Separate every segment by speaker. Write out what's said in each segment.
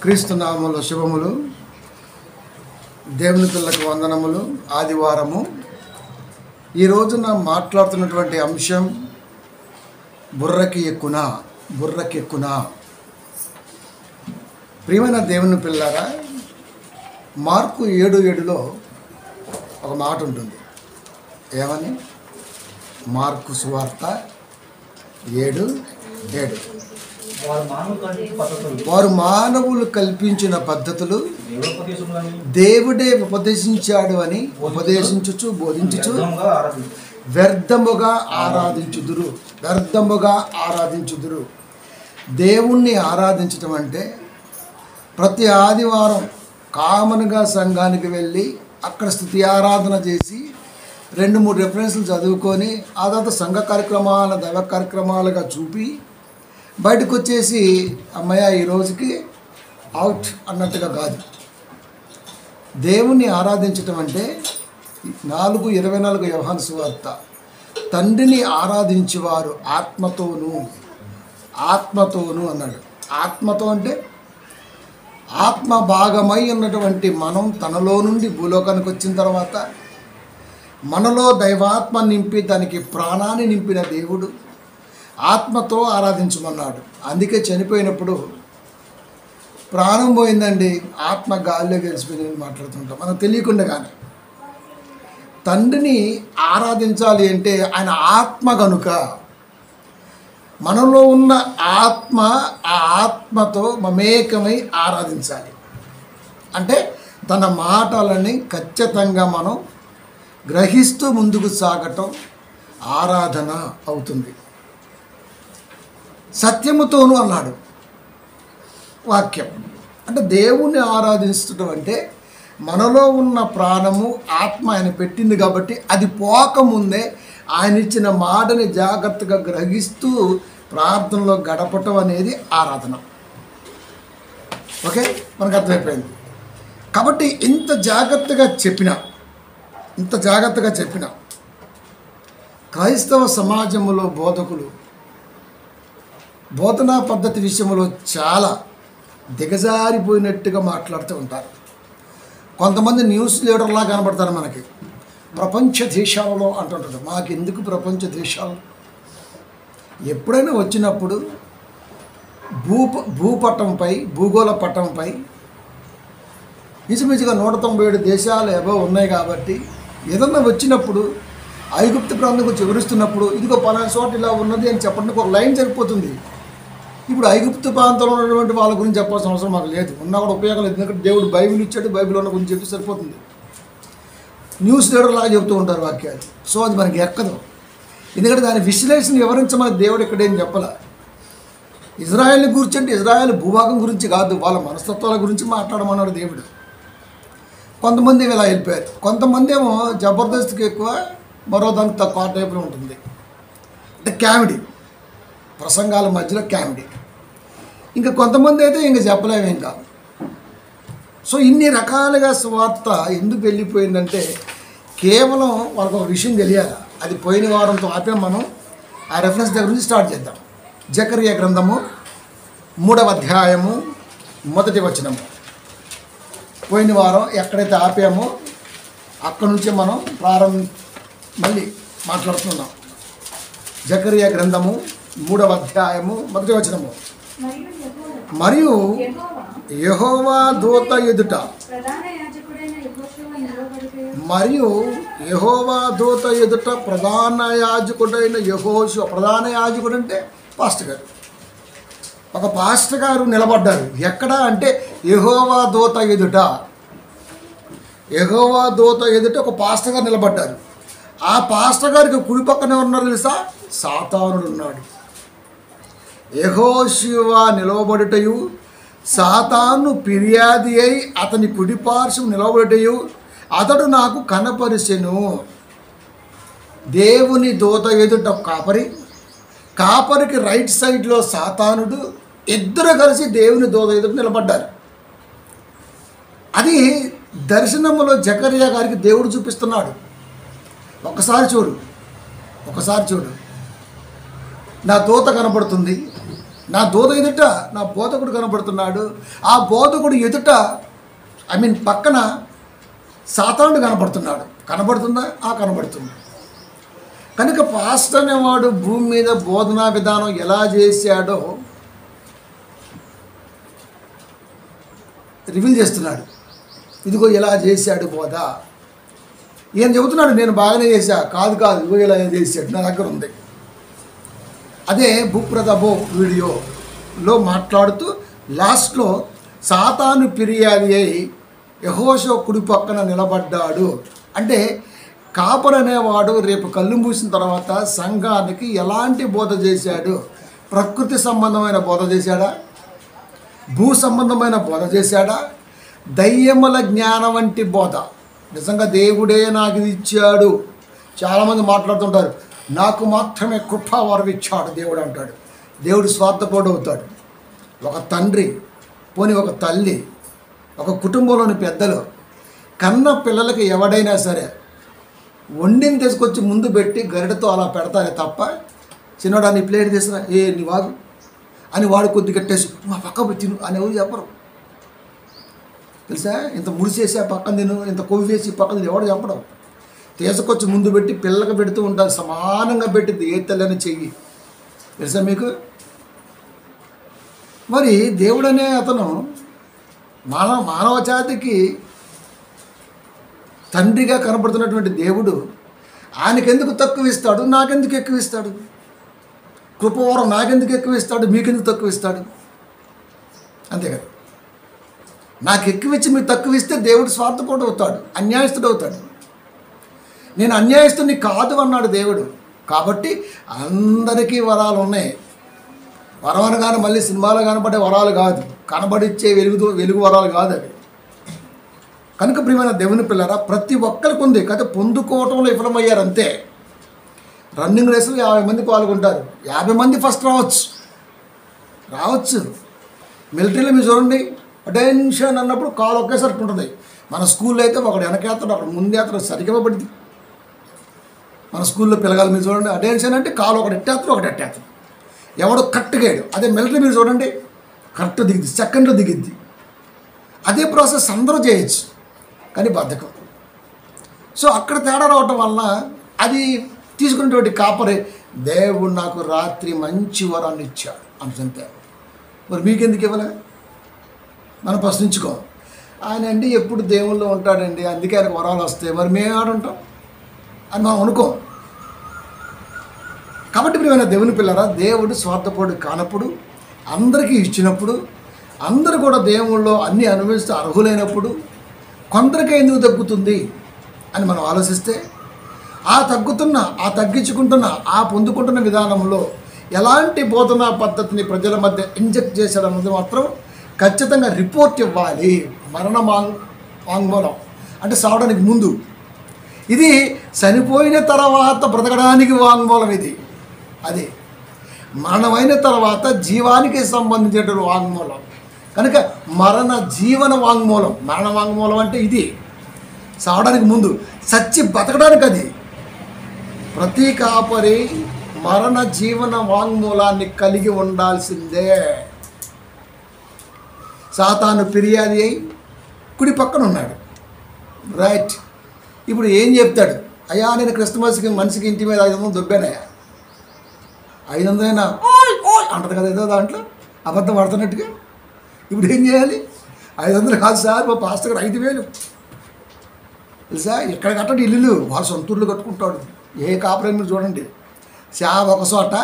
Speaker 1: క్రీస్తు నామములో శుభములు. దేవుని పిల్లలకు వందనములు. ఆదివారము. ఈ రోజున మాట్లాడుతున్నటువంటి అంశం బుర్రకి ఎక్కునా. ప్రియమైన దేవుని పిల్లారా, మార్కు 7:7లో ఒక మాట ఉంటుంది. ఏమని? మార్కు సువార్త 7:7 వారు మానవులు కల్పించిన పద్ధతులు దేవుడే ఉపదేశించాడు అని ఉపదేశించుచు బోధించుచు వ్యర్థముగా ఆరాధించుదురు. దేవుణ్ణి ఆరాధించటం అంటే ప్రతి ఆదివారం కామన్గా సంఘానికి వెళ్ళి అక్కడ స్తుతి ఆరాధన చేసి 2-3 రెఫరెన్స్లు చదువుకొని ఆ తర్వాత సంఘ కార్యక్రమాల దైవ కార్యక్రమాలుగా చూపి బయటకు వచ్చేసి అమ్మయ్య ఈ రోజుకి అవుట్ అన్నట్టుగా కాదు. దేవుణ్ణి ఆరాధించటం అంటే 4:24 యోహాను సువార్త, తండ్రిని ఆరాధించేవారు ఆత్మతోను అన్నాడు. ఆత్మతో అంటే ఆత్మ భాగమై ఉన్నటువంటి మనం తనలో నుండి భూలోకానికి వచ్చిన తర్వాత మనలో దైవాత్మ నింపి దానికి ప్రాణాన్ని నింపిన దేవుడు ఆత్మతో ఆరాధించమన్నాడు. అందుకే చనిపోయినప్పుడు ప్రాణం పోయిందండి, ఆత్మ గాల్లో గెలిచిపోయిందని మాట్లాడుతుంటాం మనం తెలియకుండానే. తండ్రిని ఆరాధించాలి అంటే ఆయన ఆత్మ కనుక మనలో ఉన్న ఆత్మ ఆ ఆత్మతో మమేకమై ఆరాధించాలి. అంటే తన మాటలని ఖచ్చితంగా మనం గ్రహిస్తూ ముందుకు సాగటం ఆరాధన అవుతుంది. సత్యముతోను అన్నాడు వాక్యం. అంటే దేవుణ్ణి ఆరాధించడం అంటే మనలో ఉన్న ప్రాణము ఆత్మ ఆయన పెట్టింది కాబట్టి అది పోకముందే ఆయన ఇచ్చిన మాటని జాగ్రత్తగా గ్రహిస్తూ ప్రార్థనలో గడపటం అనేది ఆరాధన. ఓకే, మనకు అర్థమైపోయింది. కాబట్టి ఇంత జాగ్రత్తగా చెప్పిన క్రైస్తవ సమాజంలో బోధకులు బోధనా పద్ధతి విషయంలో చాలా దిగజారిపోయినట్టుగా మాట్లాడుతూ ఉంటారు. కొంతమంది న్యూస్ లీడర్లా కనబడతారు మనకి. ప్రపంచ దేశాలలో అంటుంటారు. మాకెందుకు ప్రపంచ దేశాలు? ఎప్పుడైనా వచ్చినప్పుడు భూగోళ పటంపై ఇంచుమించుగా 197 దేశాలు ఏవో ఉన్నాయి కాబట్టి ఏదన్నా వచ్చినప్పుడు ఐగుప్తు ప్రాంతం గురించి వివరిస్తున్నప్పుడు ఇదిగో పలానా చోట ఇలా ఉన్నది అని చెప్పడానికి ఒక లైన్ సరిపోతుంది. ఇప్పుడు ఐగుప్తు ప్రాంతంలో ఉన్నటువంటి వాళ్ళ గురించి చెప్పాల్సిన అవసరం మాకు లేదు. ఉన్నా కూడా ఉపయోగం లేదు. ఎందుకంటే దేవుడు బైబిల్ ఇచ్చాడు, బైబిల్ ఉన్న గురించి చెప్పి సరిపోతుంది. న్యూస్ లీడర్ లాగా చెబుతూ ఉంటారు వాక్యాలు. సో అది మనకి ఎక్కదు. ఎందుకంటే దాని విశ్లేషణ వివరించమని దేవుడు ఇక్కడేం చెప్పాల. ఇజ్రాయెల్ని గురించి అంటే ఇజ్రాయెల్ భూభాగం గురించి కాదు, వాళ్ళ మనస్తత్వాల గురించి మాట్లాడమన్నాడు దేవుడు. కొంతమంది ఇలా వెళ్ళిపోయారు. కొంతమంది ఏమో జబర్దస్త్కి ఎక్కువ, మరో దానికి తక్కువ టైపులో ఉంటుంది. అంటే కామెడీ, ప్రసంగాల మధ్యలో కామెడీ. ఇంకా కొంతమంది అయితే ఇంకా చెప్పలేము ఇంకా. సో ఇన్ని రకాలుగా సువార్త ఎందుకు వెళ్ళిపోయిందంటే కేవలం వాళ్ళకు ఒక విషయం తెలియాలి. అది పోయిన వారంతో ఆపే మనం ఆ రెఫరెన్స్ దగ్గర నుంచి స్టార్ట్ చేద్దాం. జకరియా గ్రంథము 3వ అధ్యాయము 1వ వచనము. పోయిన వారం ఎక్కడైతే ఆపామో అక్కడ నుంచి మనం మళ్ళీ మాట్లాడుతున్నాం. జకరియా గ్రంథము 3వ అధ్యాయము 1వ వచనము. మరియు యెహోవా దూత ఎదుట ప్రధాన యాజకుడైన యెహోషువ. ప్రధాన యాజకుడు అంటే పాస్టర్ గారు. ఒక పాస్టర్ గారు నిలబడ్డారు. ఎక్కడ అంటే యెహోవా దూత ఎదుట ఒక పాస్టర్ గారు నిలబడ్డారు. ఆ పాస్టర్ గారికి కుడి పక్కనే ఉన్నారు తెలుసా? సాతానుడు ఉన్నాడు. యెహోషువ నిలవబడుటయు సాతాను ఫిర్యాది అయి అతని కుడి పార్శ్వం నిలవబడుటయు అతడు నాకు కనపరిచెను. దేవుని దూత ఎదుట కాపరికి రైట్ సైడ్లో సాతానుడు, ఇద్దరు కలిసి దేవుని దూత ఎదుట నిలబడ్డారు. అది దర్శనములో జకరియా గారికి దేవుడు చూపిస్తున్నాడు. ఒకసారి చూడు, నా దూత కనబడుతుంది, నా దూత ఎదుట నా బోధకుడు కనబడుతున్నాడు. ఆ బోధకుడు ఎదుట పక్కన సాతానుడు కనబడుతున్నాడు. కనబడుతుందా? కనబడుతుంది. కనుక పాస్టర్ అనేవాడు భూమి మీద బోధనా విధానం ఎలా చేశాడో రివీల్ చేస్తున్నాడు. ఇదిగో ఇలా చేశాడు బోధ. ఈయన చెబుతున్నాడు నేను బాగానే చేశా. కాదు ఇదిగో ఇలా చేశాడు, నా దగ్గర ఉంది. అదే భూప్రదభో వీడియోలో మాట్లాడుతూ లాస్ట్లో సాతాను ఫిర్యాది అయి యెహోషువ కుడి పక్కన నిలబడ్డాడు. అంటే కాపరి అనేవాడు రేపు కళ్ళు మూసిన తర్వాత సంఘానికి ఎలాంటి బోధ చేశాడు? ప్రకృతి సంబంధమైన బోధ చేశాడా? భూ సంబంధమైన బోధ చేశాడా? దయ్యముల జ్ఞానం వంటి బోధ. నిజంగా దేవుడే నాకు ఇది ఇచ్చాడు. చాలామంది మాట్లాడుతుంటారు, నాకు మాత్రమే కృపావరం ఇచ్చాడు దేవుడు అంటాడు. దేవుడు స్వార్థపరుడు అవుతాడు. ఒక తండ్రి, పోని ఒక తల్లి, ఒక కుటుంబంలోని పెద్దలు కన్న పిల్లలకి ఎవడైనా సరే వండిని తీసుకొచ్చి ముందు పెట్టి గరిటతో అలా పెడతారే తప్ప, చిన్నవాడు నీ ప్లేట్ తీసినా నీ వాగు అని వాడు కొద్ది కట్టేసి మా పక్క తిను అని ఎవరు చెప్పరు. తెలుసా? ఇంత ముడిసేసి ఆ పక్కన తిను, ఇంత కొవ్వు వేసి పక్కన తిను ఎవడు చెప్పడం. తీసుకొచ్చి ముందు పెట్టి పిల్లలకు పెడుతూ ఉంటారు. సమానంగా పెట్టింది ఏ తెల్లని చెయ్యి. తెలుసా మీకు? మరి దేవుడనే అతను మానవ జాతికి తండ్రిగా కనబడుతున్నటువంటి దేవుడు ఆయనకెందుకు తక్కువ ఇస్తాడు? నాకెందుకు ఎక్కువ ఇస్తాడు? కృపవరం నాకెందుకు ఎక్కువ ఇస్తాడు? మీకెందుకు తక్కువ ఇస్తాడు? అంతే కదా. నాకు ఎక్కువ ఇచ్చి మీరు తక్కువ ఇస్తే దేవుడు స్వార్థపరుడు అవుతాడు, అన్యాయస్తుడు అవుతాడు. నేను అన్యాయస్తుని కాదు అన్నాడు దేవుడు. కాబట్టి అందరికీ వరాలు ఉన్నాయి. వరం అనగానే మళ్ళీ సినిమాలో కనబడే వరాలు కాదు, కనబడిచ్చే వెలుగు వరాలు కాదు అవి. కనుక ప్రియమైన దేవుని పిల్లరా, ప్రతి ఒక్కరికి ఉంది. కదా పొందుకోవటంలో విఫలమయ్యారు అంతే. రన్నింగ్ రేసులు 50 మంది పాల్గొంటారు, 50 మంది ఫస్ట్ రావచ్చు. మిలిటరీలో మీరు చూడండి, అటెన్షన్ అన్నప్పుడు కాలు ఒకేసారి ఉంటుంది. మన స్కూల్లో అయితే ఒకడు వెనకేస్తాడు, అక్కడ ముందేస్తాడు, సరిగ్గా పడింది. మన స్కూల్లో పిల్లగాలు మీరు చూడండి, అటెన్షన్ అంటే కాలు ఒకటి ఎట్టేస్తాడు, ఒకటి ఎట్టేస్తాడు, ఎవడో కరెక్ట్గాడు. అదే మిలిటరీ మీరు చూడండి, కరెక్ట్ దిగిద్ది, సెకండ్లో దిగిద్ది. అదే ప్రాసెస్ అందరూ చేయొచ్చు, కానీ బద్ధకం. సో అక్కడ తేడా రావటం వలన అది తీసుకునేటువంటి కాపరే దేవుడు నాకు రాత్రి మంచి వరాన్ని ఇచ్చాడు అంతే. మరి మీకెందుకు ఇవ్వలే? మనం ప్రశ్నించుకో. ఆయన అండి ఎప్పుడు దేవుల్లో ఉంటాడండి, అందుకే ఆయనకు వరాలు వస్తాయి, మరి మేము ఆడుంటాం అని మనం అనుకో. కాబట్టి ప్రియమైన దేవుని పిల్లరా, దేవుడు స్వార్థపరుడు కానప్పుడు, అందరికీ ఇచ్చినప్పుడు, అందరూ కూడా దేవుళ్ళలో అన్నీ అనుభవిస్తూ అర్హులైనప్పుడు కొందరికే ఎందుకు తగ్గుతుంది అని మనం ఆలోచిస్తే, ఆ తగ్గించుకుంటున్న, ఆ పొందుకుంటున్న విధానంలో ఎలాంటి బోధనా పద్ధతిని ప్రజల మధ్య ఇంజెక్ట్ చేశాడన్నది మాత్రం ఖచ్చితంగా రిపోర్ట్ ఇవ్వాలి. మరణ వాంగ్మూలం అంటే సావడానికి ముందు, ఇది చనిపోయిన తర్వాత బ్రతకడానికి వాంగ్మూలం. ఇది అది మరణమైన తర్వాత జీవానికి సంబంధించినటువంటి వాంగ్మూలం. కనుక మరణ జీవన వాంగ్మూలం, మరణ వాంగ్మూలం అంటే ఇది సావడానికి ముందు, సచ్చి బతకడానికి అది. ప్రతి కాపరి మరణ జీవన వాంగ్మూలాన్ని కలిగి ఉండాల్సిందే. సాతాను ఫిర్యాది అయి కుడి పక్కన ఉన్నాడు, రైట్. ఇప్పుడు ఏం చెప్తాడు? అయ్యా నేను క్రిస్మస్కి మనిషికి ఇంటి మీద 500 దొబ్బానయ్యా, 500 ఓయ్ అంటది కదా ఏదో దాంట్లో అబద్ధం పడుతున్నట్టుగా. ఇప్పుడు ఏం చేయాలి? 500 కాదు సార్, మా పాస్టర్ గారు 5,000. తెలుసా? ఎక్కడ కట్టండి ఇల్లు, వాళ్ళ సొంతూరులు కట్టుకుంటాడు. ఏ కాపురం మీరు చూడండి, ఒక చోట.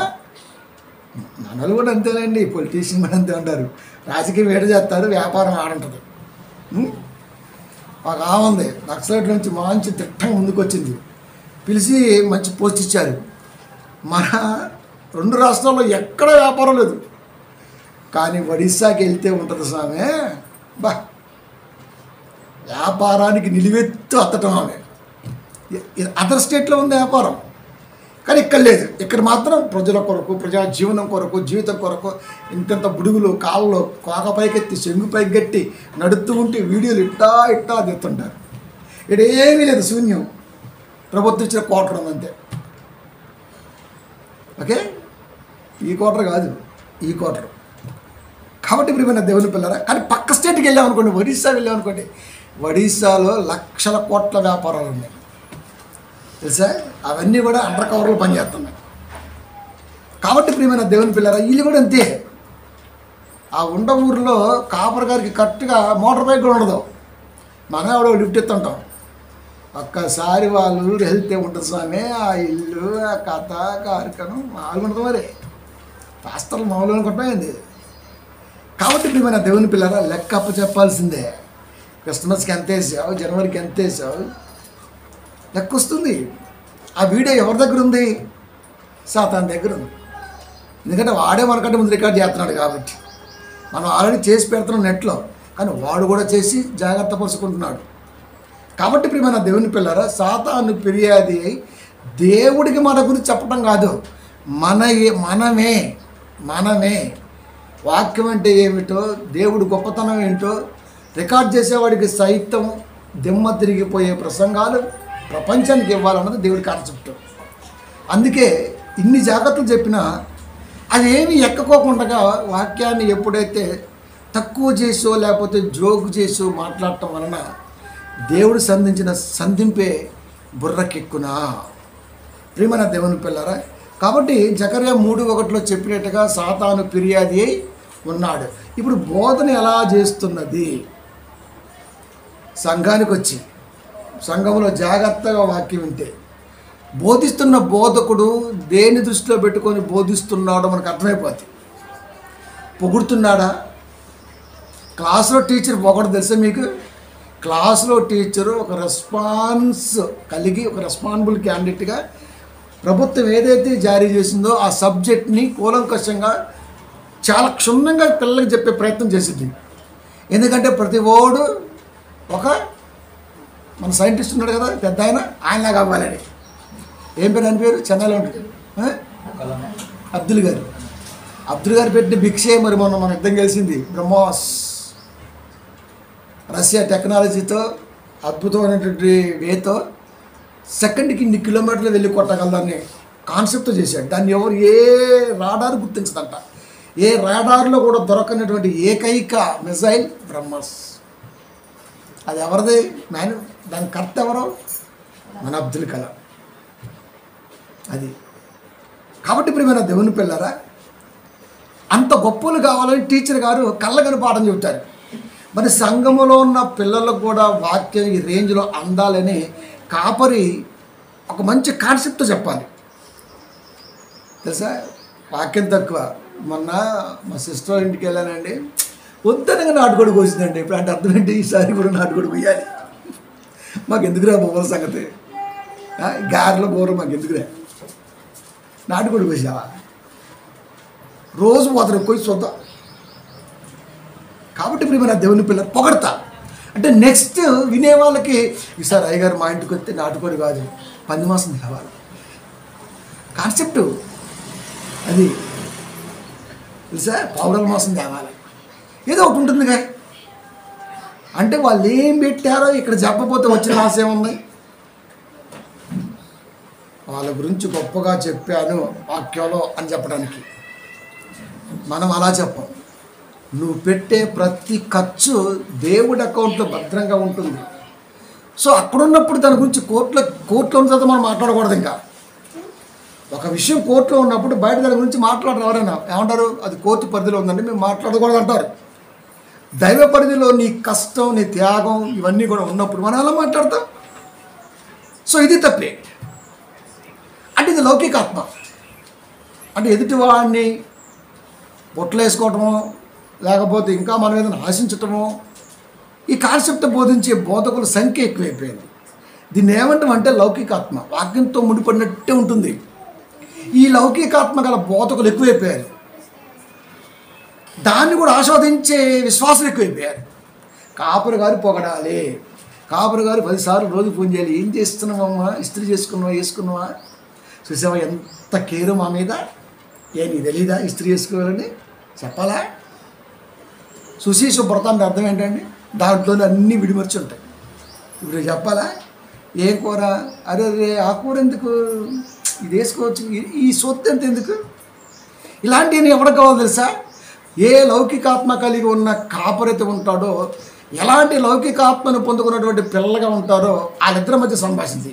Speaker 1: మనలు కూడా అంతేనండి, పొలిటీషియన్ కూడా అంతే ఉంటారు. రాజకీయం వేడి చేస్తారు, వ్యాపారం ఆడుంటుంది. ఒక ఉంది నక్సలైట్ నుంచి మంచి తిట్టంగా ముందుకు వచ్చింది, పిలిచి మంచి పోస్ట్ ఇచ్చారు. మన 2 రాష్ట్రాల్లో ఎక్కడ వ్యాపారం లేదు, కానీ ఒడిస్సాకి వెళ్తే ఉంటుంది స్వామి, బా వ్యాపారానికి నిలువెత్తు అత్తటం. ఆమె అదర్ స్టేట్లో ఉంది వ్యాపారం, కానీ ఇక్కడ లేదు. ఇక్కడ మాత్రం ప్రజల కొరకు, ప్రజా జీవనం కొరకు, జీవితం కొరకు ఇంతంత బుడుగులు కాళ్ళలో కోకపైకెత్తి చెంగు పైకెట్టి నడుస్తూ ఉంటే వీడియోలు ఇట్టా తీస్తుంటారు. ఇక్కడేమీ లేదు, శూన్యం. ప్రభుత్వం ఇచ్చిన క్వార్టర్ అంతే. ఓకే, ఈ క్వార్టర్ కాదు, ఈ క్వార్టర్. కాబట్టి ప్రియమైన దేవుని పిల్లరా, కానీ పక్క స్టేట్కి వెళ్ళామనుకోండి, ఒడిస్సా వెళ్ళామనుకోండి, ఒడిస్సాలో లక్షల కోట్ల వ్యాపారాలు ఉన్నాయి తెలుసా. అవన్నీ కూడా అండర్ కవర్లో పనిచేస్తున్నాయి. కాబట్టి ప్రియమైన దేవుని పిల్లరా, వీళ్ళు కూడా అంతే. ఆ ఉండ ఊరిలో కాపర్ గారికి కరెక్ట్గా మోటార్ బైక్ కూడా ఉండదు. మనం ఎవడో లిఫ్ట్ ఎత్తుంటాం. ఒక్కసారి వాళ్ళు వెళ్తే ఉంటుంది స్వామి, ఆ ఇల్లు, ఆ కథ కార్యక్రమం మామూలుగా ఉంటుంది. మరి పాస్తలు మామూలు అనుకుంటామైంది. కాబట్టి ప్రియమైన దేవుని పిల్లరా, లెక్క అప్పు చెప్పాల్సిందే. క్రిస్మస్కి ఎంత వేసావు, జనవరికి ఎంత వేసావు, లెక్క వస్తుంది. ఆ వీడియో ఎవరి దగ్గర ఉంది? సాతాన్ దగ్గర ఉంది. ఎందుకంటే వాడే మనకంటే ముందు రికార్డ్ చేస్తున్నాడు కాబట్టి. మనం ఆల్రెడీ చేసి పెడుతున్నాం నెట్లో, కానీ వాడు కూడా చేసి జాగ్రత్త పరుచుకుంటున్నాడు. కాబట్టి ప్రియమైన దేవుని పిల్లరా, సాతాను ఫిర్యాది అయి దేవుడికి మన గురించి చెప్పడం కాదు, మనమే వాక్యం అంటే ఏమిటో, దేవుడు గొప్పతనం ఏంటో రికార్డ్ చేసేవాడికి సైతం దిమ్మ తిరిగిపోయే ప్రసంగాలు ప్రపంచానికి ఇవ్వాలన్నది దేవుడి కాన్సెప్ట్. అందుకే ఇన్ని జాగ్రత్తలు చెప్పినా అదేమి ఎక్కకోకుండా వాక్యాన్ని ఎప్పుడైతే తక్కువ చేసో లేకపోతే జోకు చేసో మాట్లాడటం వలన దేవుడు సంధించిన సంధింపే బుర్రకెక్కునా. ప్రియమైన దేవుని పిల్లరా, కాబట్టి జకర్యా 3:1 చెప్పినట్టుగా సాతాను ఫిర్యాది అయి ఉన్నాడు. ఇప్పుడు బోధన ఎలా చేస్తున్నది? సంఘానికి వచ్చి సంఘంలో జాగ్రత్తగా వాక్యం వింటే బోధిస్తున్న బోధకుడు దేని దృష్టిలో పెట్టుకొని బోధిస్తున్నాడో మనకు అర్థమైపోతుంది. పొగుడుతున్నాడా? క్లాసులో టీచర్ పొగడు తెలుసా మీకు? క్లాసులో టీచరు ఒక రెస్పాన్స్ కలిగి, ఒక రెస్పాన్సిబుల్ క్యాండిడేట్గా ప్రభుత్వం ఏదైతే జారీ చేసిందో ఆ సబ్జెక్ట్ని కూలంకషంగా చాలా క్షుణ్ణంగా పిల్లలకి చెప్పే ప్రయత్నం చేసింది. ఎందుకంటే ప్రతి ఓడు ఒక మన సైంటిస్ట్ ఉన్నాడు కదా పెద్ద ఆయనలాగా అవ్వాలని. ఏం పేరు అని పేరు? చెన్నైలో ఉంటుంది అబ్దుల్ గారు పెట్టిన భిక్షే మరి మన యుద్ధం కలిసింది. బ్రహ్మోస్ రష్యా టెక్నాలజీతో అద్భుతమైనటువంటి వేతో సెకండ్కి ఇన్ని కిలోమీటర్లు వెళ్ళి కొట్టగలదాన్ని కాన్సెప్ట్ చేశాడు. దాన్ని ఎవరు ఏ రాడార్ గుర్తించదంట. ఏ రాడార్లో కూడా దొరకనటువంటి ఏకైక మిజైల్ బ్రహ్మోస్. అది ఎవరిది? దాని కర్త ఎవరో? మన అబ్దుల్ కలాం. అది కాబట్టి ప్రియమైన దేవుని పిల్లరా, అంత గొప్పలు కావాలని టీచర్ గారు కళ్ళగని పాఠం చెబుతారు. మరి సంఘములో ఉన్న పిల్లలకు కూడా వాక్యం ఈ రేంజ్లో అందాలని కాపరి ఒక మంచి కాన్సెప్ట్ చెప్పాలి తెలుసా. వాక్యం తక్కువ. మొన్న మా సిస్టర్ ఇంటికి వెళ్ళానండి, వద్దనగా నాటుకోడి కోసిందండి. ఇప్పుడు అంటే అర్థం ఏంటి? ఈసారి కూడా నాటుకోడి కొయ్యాలి. మాకు ఎందుకురా బొమ్మల సంగతి, గారెలో బోర మాకు ఎందుకురా, నాటుకోడి కోసావా? రోజు పోతారు కొయ్యి చూద్దాం. కాబట్టి ప్రియమైన దేవుని పిల్లలు పొగడతా అంటే నెక్స్ట్ వినే వాళ్ళకి, ఈసారి అయ్యగారు మా ఇంటికి వస్తే నాటుకోడి కాదు పంది మాసం తేవాలి కాన్సెప్టు. అది తెలుసా, పావుడల మాసం తేవాలి, ఏదో ఒకటి ఉంటుందిగా. అంటే వాళ్ళు ఏం పెట్టారో ఇక్కడ చెప్పకపోతే వచ్చిన ఆశయం ఉంది. వాళ్ళ గురించి గొప్పగా చెప్పాను వాక్యంలో అని చెప్పడానికి. మనం అలా చెప్పం. నువ్వు పెట్టే ప్రతి ఖర్చు దేవుడి అకౌంట్లో భద్రంగా ఉంటుంది. సో అక్కడున్నప్పుడు దాని గురించి కోర్టులో ఉన్న తర్వాత మనం మాట్లాడకూడదు. ఇంకా ఒక విషయం కోర్టులో ఉన్నప్పుడు బయట దాని గురించి మాట్లాడరు. ఎవరైనా ఏమంటారు? అది కోర్టు పరిధిలో ఉందండి, మేము మాట్లాడకూడదు అంటారు. దైవ పరిధిలో నీ కష్టం, నీ త్యాగం ఇవన్నీ కూడా ఉన్నప్పుడు మనం ఎలా మాట్లాడతాం? సో ఇది తప్పే. అంటే ఇది లౌకికాత్మ. అంటే ఎదుటివాడిని బొట్లు వేసుకోవటమో లేకపోతే ఇంకా మనం ఏదైనా ఆశించటమో, ఈ కాన్సెప్ట్ బోధించే బోధకుల సంఖ్య ఎక్కువైపోయింది. దీన్ని ఏమంటామంటే లౌకికాత్మ. వాక్యంతో ముడిపడినట్టే ఉంటుంది. ఈ లౌకికాత్మ గల బోధకులు ఎక్కువైపోయారు. దాన్ని కూడా ఆస్వాదించే విశ్వాసులు ఎక్కువైపోయారు. కాపురు గారు పొగడాలి, కాపురు గారు 10 సార్లు రోజు ఫోన్ చేయాలి. ఏం చేస్తున్నావమ్మా, ఇస్త్రీ వేసుకున్నావా, చూసావా ఎంత కేరు మా మీద, నీకు తెలీదా ఇస్త్రీ చేసుకోవాలని చెప్పాలా? శుచి శుభ్రత అంటే అర్థం ఏంటండి? దాంట్లోనే అన్నీ విడిమర్చి ఉంటాయి. ఇప్పుడు చెప్పాలా? ఏం కూర, అరే ఆ కూర ఎందుకు, ఇది వేసుకోవచ్చు, ఈ సొత్తు ఎంత ఎందుకు, ఇలాంటివి ఎవరికి కావాలి తెలుసా? ఏ లౌకికాత్మ కలిగి ఉన్న కాపరైతే ఉంటాడో, ఎలాంటి లౌకికాత్మను పొందుకున్నటువంటి పిల్లగా ఉంటారో వాళ్ళిద్దరి మధ్య సంభాషించి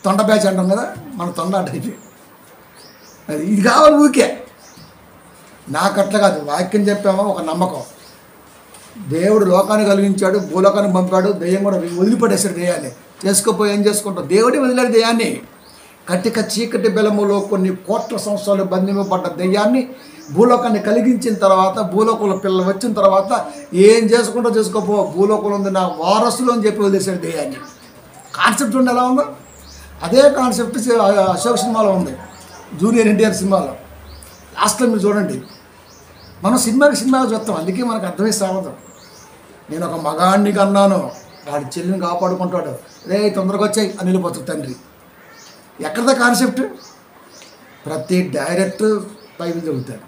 Speaker 1: తొండ బ్యాచ్ అంటాం కదా, మన తొండ అంటే అది ఇది కావాలి ఊరికే. నాకు అట్లా కాదు, వాక్యం చెప్పామో ఒక నమ్మకం. దేవుడు లోకాన్ని కలిగించాడు, భూలోకాన్ని పంపాడు, దెయ్యం కూడా వదిలిపడేశాడు. దెయ్యాన్ని చేసుకోపోయి ఏం చేసుకుంటావు, దేవుడే వదిలేడు దెయ్యాన్ని. కటిక చీకటి బెలములో కొన్ని కోట్ల సంవత్సరాలు బంధింపబడ్డ దెయ్యాన్ని భూలోకాన్ని కలిగించిన తర్వాత, భూలోకంలో పిల్లలు వచ్చిన తర్వాత ఏం చేసుకుంటూ చేసుకోపో, భూలోకంలో ఉంది నా వారసులు అని చెప్పి వదిలేశాడు దెయ్యాన్ని. కాన్సెప్ట్ ఉండి ఎలా ఉందో అదే కాన్సెప్ట్ అశోక్ సినిమాలో ఉంది, జూనియర్ ఎన్టీఆర్ సినిమాలో. లాస్ట్లో మీరు చూడండి, మనం సినిమాగా చూస్తాం, అందుకే మనకు అర్థమై సాగదు. నేను ఒక మగాడిని కన్నాను, వాడి చెల్లిని కాపాడుకుంటాడు, రే తొందరగా వచ్చాయి అని వెళ్ళిపోతుంది తండ్రి. ఎక్కడదా కాన్సెప్ట్? ప్రతి డైరెక్టర్ పైకి జరుగుతాడు,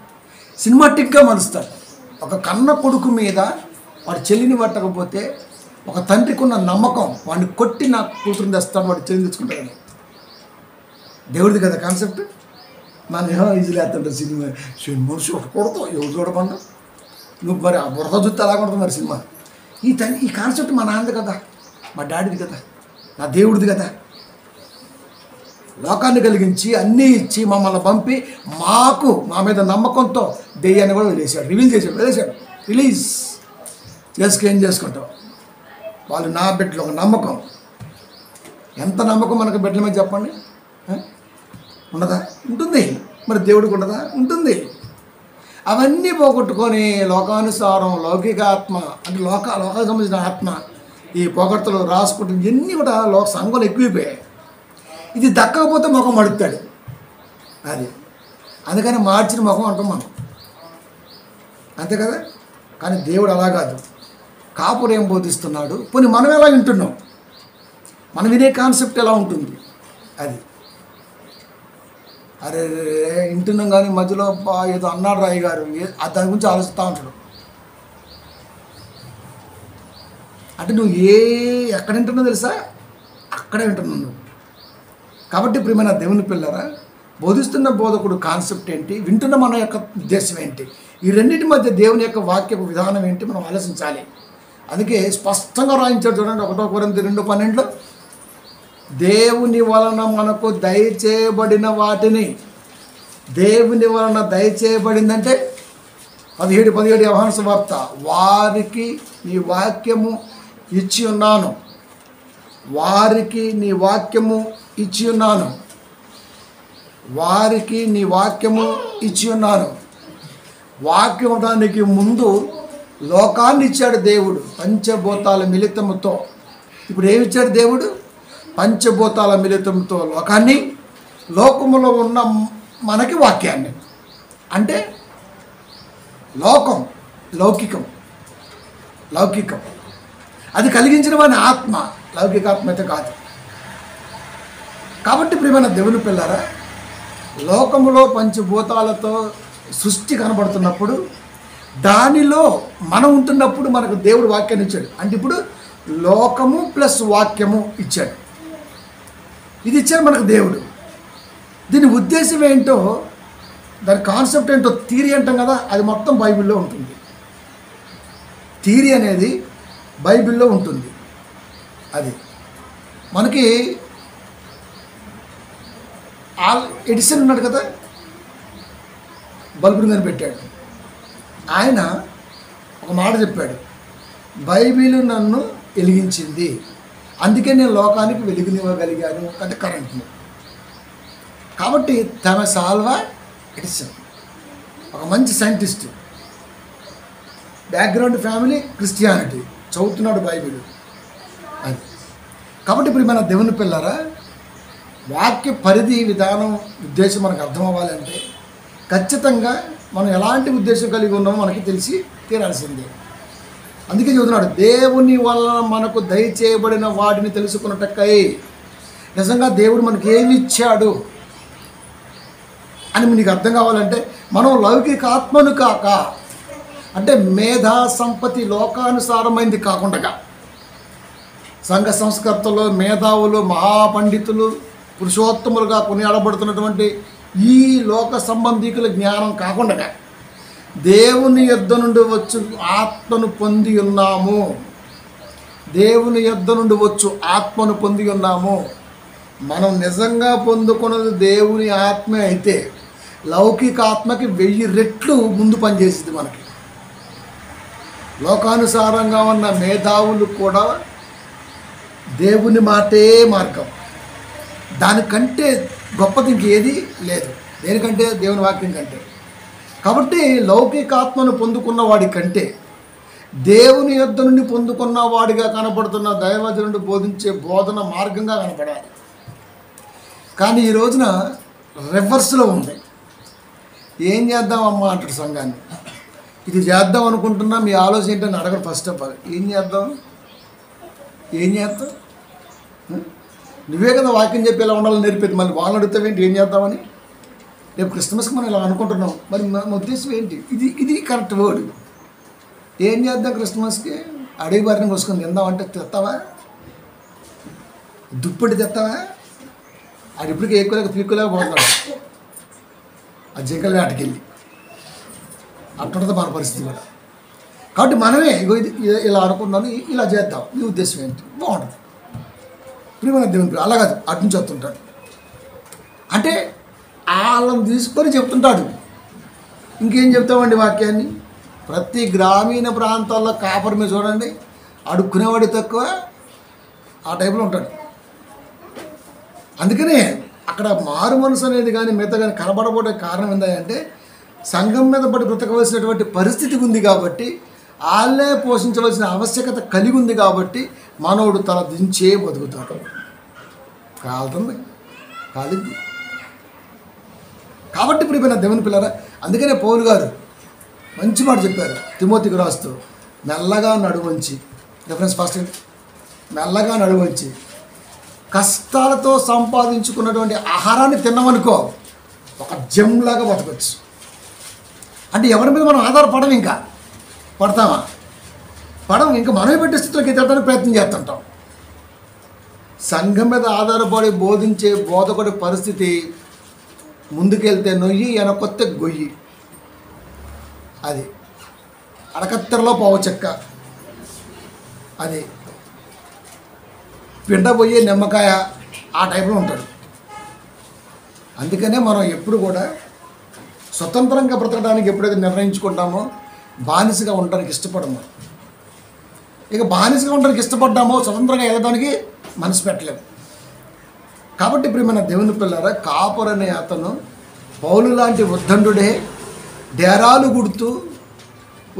Speaker 1: సినిమాటిక్గా మలుస్తాడు. ఒక కన్న కొడుకు మీద వాడి చెల్లిని పట్టకపోతే ఒక తండ్రికి ఉన్న నమ్మకం, వాడిని కొట్టి నా కూతురుని తెస్తాడు, వాడి చెల్లిని తెచ్చుకుంటాడని. దేవుడిది కదా కాన్సెప్ట్. మన ఏమో ఈజీ లేస్తుంటారు సినిమా మనిషి ఒక కొడతావు ఎవరు చూడకుండా, నువ్వు మరి ఆ బురద చూస్తే అలా కొడతావు మరి సినిమా. ఈ కాన్సెప్ట్ మా నాన్నది కదా, మా డాడీది కదా, నా దేవుడిది కదా. లోకాన్ని కలిగించి అన్నీ ఇచ్చి మమ్మల్ని పంపి మా మీద నమ్మకంతో దెయ్యాన్ని కూడా వదిలేశాడు, వదిలేశాడు. రిలీజ్ ఏం చేసుకుంటావు. వాళ్ళు నా బిడ్డలు ఒక నమ్మకం. ఎంత నమ్మకం మనకు బిడ్డల మీద చెప్పండి, ఉండదా? ఉంటుంది. మరి దేవుడికి ఉండదా? ఉంటుంది. అవన్నీ పోగొట్టుకొని లోకానుసారం లౌకికాత్మ అంటే లోకానికి సంబంధించిన ఆత్మ ఈ పొగడ్తలు రాసుకుంటూ ఇవన్నీ కూడా సంఘంలో ఎక్కువైపోయాయి. ఇది దక్కకపోతే ముఖం మడుపుతాడు, అది అందుకని మార్చిన ముఖం అంటాం మనం, అంతే కదా. కానీ దేవుడు అలా కాదు. కాపురు ఏం బోధిస్తున్నాడు, పోనీ మనం ఎలా వింటున్నాం, మనం వినే కాన్సెప్ట్ ఎలా ఉంటుంది అది. అరే వింటున్నాం కానీ మధ్యలో ఏదో అన్నాడు రాయి గారు, దాని గురించి ఆలోచిస్తూ ఉంటాడు. అంటే నువ్వు ఎక్కడ వింటున్నావు తెలుసా, అక్కడే వింటున్నావు నువ్వు. కాబట్టి ప్రియమైన దేవుని పిల్లరా, బోధిస్తున్న బోధకుడు కాన్సెప్ట్ ఏంటి, వింటున్న మన యొక్క ఉద్దేశం ఏంటి, ఈ రెండింటి మధ్య దేవుని యొక్క వాక్య విధానం ఏంటి మనం ఆలోచించాలి. అందుకే స్పష్టంగా రాయించాడు చూడండి, 1 కొరింథీ 2:12, దేవుని వలన మనకు దయచేయబడిన వాటిని, దేవుని వలన దయచేయబడిందంటే 17 యోహాను సువార్త, వారికి నీ వాక్యము ఇచ్చి ఉన్నాను, వారికి నీ వాక్యము ఇచ్చి ఉన్నాను, వారికి నీ వాక్యము ఇచ్చి ఉన్నాను. వాక్యం దానికి ముందు లోకాన్ని ఇచ్చాడు దేవుడు పంచభూతాల మిళితముతో. ఇప్పుడు ఏమి ఇచ్చాడు దేవుడు? పంచభూతాల మిళితంతో లోకాన్ని, లోకములో ఉన్న మనకి వాక్యాన్ని. అంటే లోకం లౌకికం, అది కలిగించిన వాని ఆత్మ, లౌకికాత్మ అయితే కాదు. కాబట్టి ప్రియమైన దేవుని పిల్లరా, లోకములో పంచభూతాలతో సృష్టి కనబడుతున్నప్పుడు దానిలో మనం ఉంటున్నప్పుడు మనకు దేవుడు వాక్యాన్ని ఇచ్చాడు. అంటే ఇప్పుడు లోకము ప్లస్ వాక్యము ఇచ్చాడు, ఇది ఇచ్చాడు మనకు దేవుడు. దీని ఉద్దేశం ఏంటో, దాని కాన్సెప్ట్ ఏంటో, థియరీ అంటాం కదా, అది మొత్తం బైబిల్లో ఉంటుంది. థియరీ అనేది బైబిల్లో ఉంటుంది. అది మనకి ఎడిసన్ ఉన్నాడు కదా, బల్బుని కనిపెట్టాడు. ఆయన ఒక మాట చెప్పాడు, బైబిల్ నన్ను వెలిగించింది, అందుకే నేను లోకానికి వెలుగునివ్వగలిగాను అంటే కరెంట్ని. కాబట్టి థామస్ ఆల్వా ఎడిసన్ ఒక మంచి సైంటిస్ట్, బ్యాక్గ్రౌండ్ ఫ్యామిలీ క్రిస్టియానిటీ, చదువుతున్నాడు బైబిల్ అది. కాబట్టి ఇప్పుడు మన దేవుని పిల్లరా, వాక్య పరిధి విధానం ఉద్దేశం మనకు అర్థం అవ్వాలంటే ఖచ్చితంగా మనం ఎలాంటి ఉద్దేశం కలిగి ఉన్నామో మనకి తెలిసి తీరాల్సిందే. అందుకే చెబుతున్నాడు, దేవుని వలన మనకు దయచేయబడిన వాటిని తెలుసుకున్నట్టకై. నిజంగా దేవుడు మనకి ఏమి ఇచ్చాడు అని మీకు అర్థం కావాలంటే మనం లౌకిక ఆత్మను కాక, అంటే మేధా సంపత్తి లోకానుసారమైంది కాకుండా, సంఘ సంస్కర్తలు, మేధావులు, మహాపండితులు, పురుషోత్తములుగా కొనియాడబడుతున్నటువంటి ఈ లోక సంబంధికుల జ్ఞానం కాకుండా దేవుని యొద్ద నుండి వచ్చు ఆత్మను పొంది ఉన్నాము. దేవుని యొద్ద నుండి వచ్చు ఆత్మను పొంది ఉన్నాము. మనం నిజంగా పొందుకున్నది దేవుని ఆత్మ అయితే లౌకిక ఆత్మకి 1000 రెట్లు ముందు పనిచేసింది. మనకి లోకానుసారంగా ఉన్న మేధావులు కూడా దేవుని మాటే మార్గం. దానికంటే గొప్పది ఇంకేది లేదు. దేనికంటే దేవుని వాక్యం కంటే. కాబట్టి లౌకిక ఆత్మను పొందుకున్న వాడి కంటే దేవుని యొద్ద నుండి పొందుకున్న వాడిగా కనపడుతున్న దైవజనుడు బోధించే బోధన మార్గంగా కనపడాలి. కానీ ఈ రోజున రివర్స్లో ఉంది. ఏం చేద్దామమ్మా అంటాడు సంఘాన్ని. ఇది చేద్దాం అనుకుంటున్నా, మీ ఆలోచన ఏంటని అడగడు. ఫస్ట్ ఆఫ్ ఆల్ ఏం చేద్దాం? నువ్వే కదా వాక్యం చెప్పి ఇలా ఉండాలని నేర్పేది. మళ్ళీ వాళ్ళని అడుగుతావేంటి ఏం చేద్దామని? రేపు క్రిస్మస్కి మనం ఇలా అనుకుంటున్నాం, మరి మన ఉద్దేశం ఏంటి? ఇది కరెక్ట్ వర్డ్. ఏం చేద్దాం క్రిస్మస్కి? అడవి బారిన కోసుకొని తిందామంటే తెస్తావా? దుప్పటి తెస్తావా? అది ఇప్పటికీ ఎక్కువలేక పీక్కులేక పోతున్నాడు ఆ జింకల వేటకెళ్ళి. అట్టుంటుంది మన పరిస్థితి కూడా. కాబట్టి మనమే ఇగో ఇది ఇలా అనుకున్నాను, ఇలా చేద్దాం, నీ ఉద్దేశం ఏంటి? బాగుంటుంది. ఇప్పుడు మన దేవుని అలా కాదు, అటు నుంచి వస్తుంటాడు. అంటే వాళ్ళని తీసుకొని చెప్తుంటాడు. ఇంకేం చెప్తామండి వాక్యాన్ని? ప్రతి గ్రామీణ ప్రాంతాల్లో కాపరి మీద చూడండి, అడుక్కునేవాడి తక్కువ, ఆ టైప్లో ఉంటాడు. అందుకనే అక్కడ మారు మనసు అనేది కానీ మిగతా కానీ కనబడబోయే కారణం ఏంటంటే సంఘం మీద పడి బ్రతకవలసినటువంటి పరిస్థితి ఉంది కాబట్టి, వాళ్ళే పోషించవలసిన ఆవశ్యకత కలిగి ఉంది కాబట్టి మనోడు తల దించే బతుకుతాడు. కాలుతుంది, కాలింది. కాబట్టి ఇప్పుడు నా దేవుని పిల్లరా, అందుకనే పౌలు గారు మంచి మాట చెప్పారు తిమోతికి రాస్తూ, మెల్లగా నడువంచి. రిఫరెన్స్ ఫస్ట్ మెల్లగా నడువంచి కష్టాలతో సంపాదించుకున్నటువంటి ఆహారాన్ని తిన్నామనుకో ఒక జమ్లాగా బతకొచ్చు. అంటే ఎవరి మీద మనం ఆధారపడము, ఇంకా పడతామా? పడము. ఇంకా మనమే పెట్టే స్థితిలోకి ఎత్తడానికి ప్రయత్నం చేస్తుంటాం. సంఘం మీద ఆధారపడి బోధించే బోధకుడి పరిస్థితి ముందుకెళ్తే నొయ్యి, వెనకొత్తే గొయ్యి. అది అడకత్తెరలో పోవచెక్క, అది పిండబోయే నిమ్మకాయ, ఆ టైప్లో ఉంటాడు. అందుకనే మనం ఎప్పుడు కూడా స్వతంత్రంగా బ్రతకడానికి ఎప్పుడైతే నిర్ణయించుకుంటామో బానిసగా ఉండడానికి ఇష్టపడము. ఇక బానిసగా ఉండడానికి ఇష్టపడ్డామో స్వతంత్రంగా ఎదగడానికి మనసు పెట్టలేము. కాబట్టి ఇప్పుడు మన దేవుని పిల్లరా, కాపర్ అనే అతను పౌలు లాంటి ఉద్దండుడే డేరాలు గుడుతూ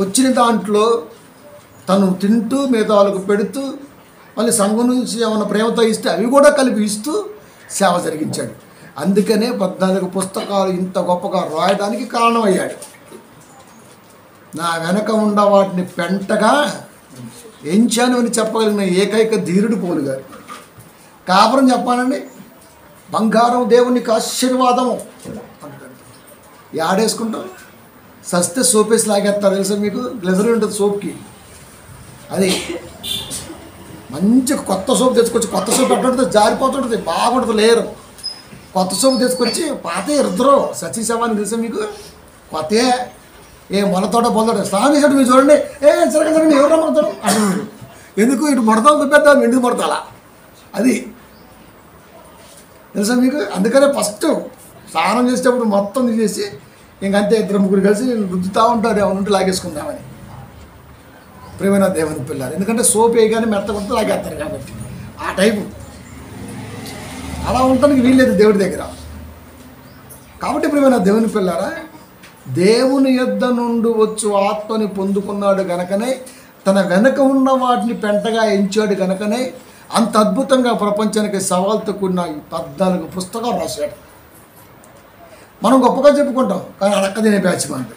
Speaker 1: వచ్చిన దాంట్లో తను తింటూ మిగతా వాళ్ళకు పెడుతూ మళ్ళీ సంఘం నుంచి ఏమైనా ప్రేమతో ఇస్తే అవి కూడా కలిపి ఇస్తూ సేవ జరిగించాడు. అందుకనే 14 పుస్తకాలు ఇంత గొప్పగా రాయడానికి కారణమయ్యాడు. నా వెనక ఉన్న వాటిని పెంటగా ఎంచాను అని చెప్పగలిగిన ఏకైక ధీరుడు పౌలు గారు. కాపురం చెప్పానండి, బంగారం దేవునికి ఆశీర్వాదము అంటాడు. యాడేసుకుంటాం, సస్తే సోపేసి లాగేస్తారు. తెలుసా మీకు? గ్లెజరీ ఉంటుంది సోప్కి. అది మంచి కొత్త సోపు తెచ్చుకొచ్చి, కొత్త సోపు ఎట్టుంటుంది, జారిపోతుంటుంది, బాగుంటుంది లేరు. కొత్త సోపు తెచ్చుకొచ్చి పాతే ఇద్దరు సతీశవాన్ని తెలుసా మీకు? కొత్తే ఏ మొలతోట పొలతోట స్నానం చేసాడు. మీరు చూడండి, జరగండి ఎవరు మొడతాడు అంటున్నాడు. ఎందుకు ఇటు మొడతాం దుబ్బేద్దాం, ఎందుకు మొడతాలా? అది తెలుసా మీకు? అందుకనే ఫస్ట్ స్నానం చేసేటప్పుడు మొత్తం తీసేసి ఇంకంతే 2-3 కలిసి రుద్దుతూ ఉంటారు, ఏమన్నా లాగేసుకుందామని. ప్రేమైన దేవుని పిల్లలు, ఎందుకంటే సోప్ వేయగానే మెత్తకుంటే లాగేస్తారు కాబట్టి ఆ టైపు. అలా ఉండటానికి వీల్లేదు దేవుడి దగ్గర. కాబట్టి ప్రేమైన దేవుని పిల్లారా, దేవుని యొద్ద నుండి వచ్చు ఆత్మని పొందుకున్నాడు గనకనే, తన వెనక ఉన్న వాటిని పెంటగా ఎంచాడు గనకనే అంత అద్భుతంగా ప్రపంచానికి సవాల్తో కూడిన 14 పుస్తకాలు రాశాడు. మనం గొప్పగా చెప్పుకుంటాం, కానీ అడక్క తినే బ్యాచ్ అంటే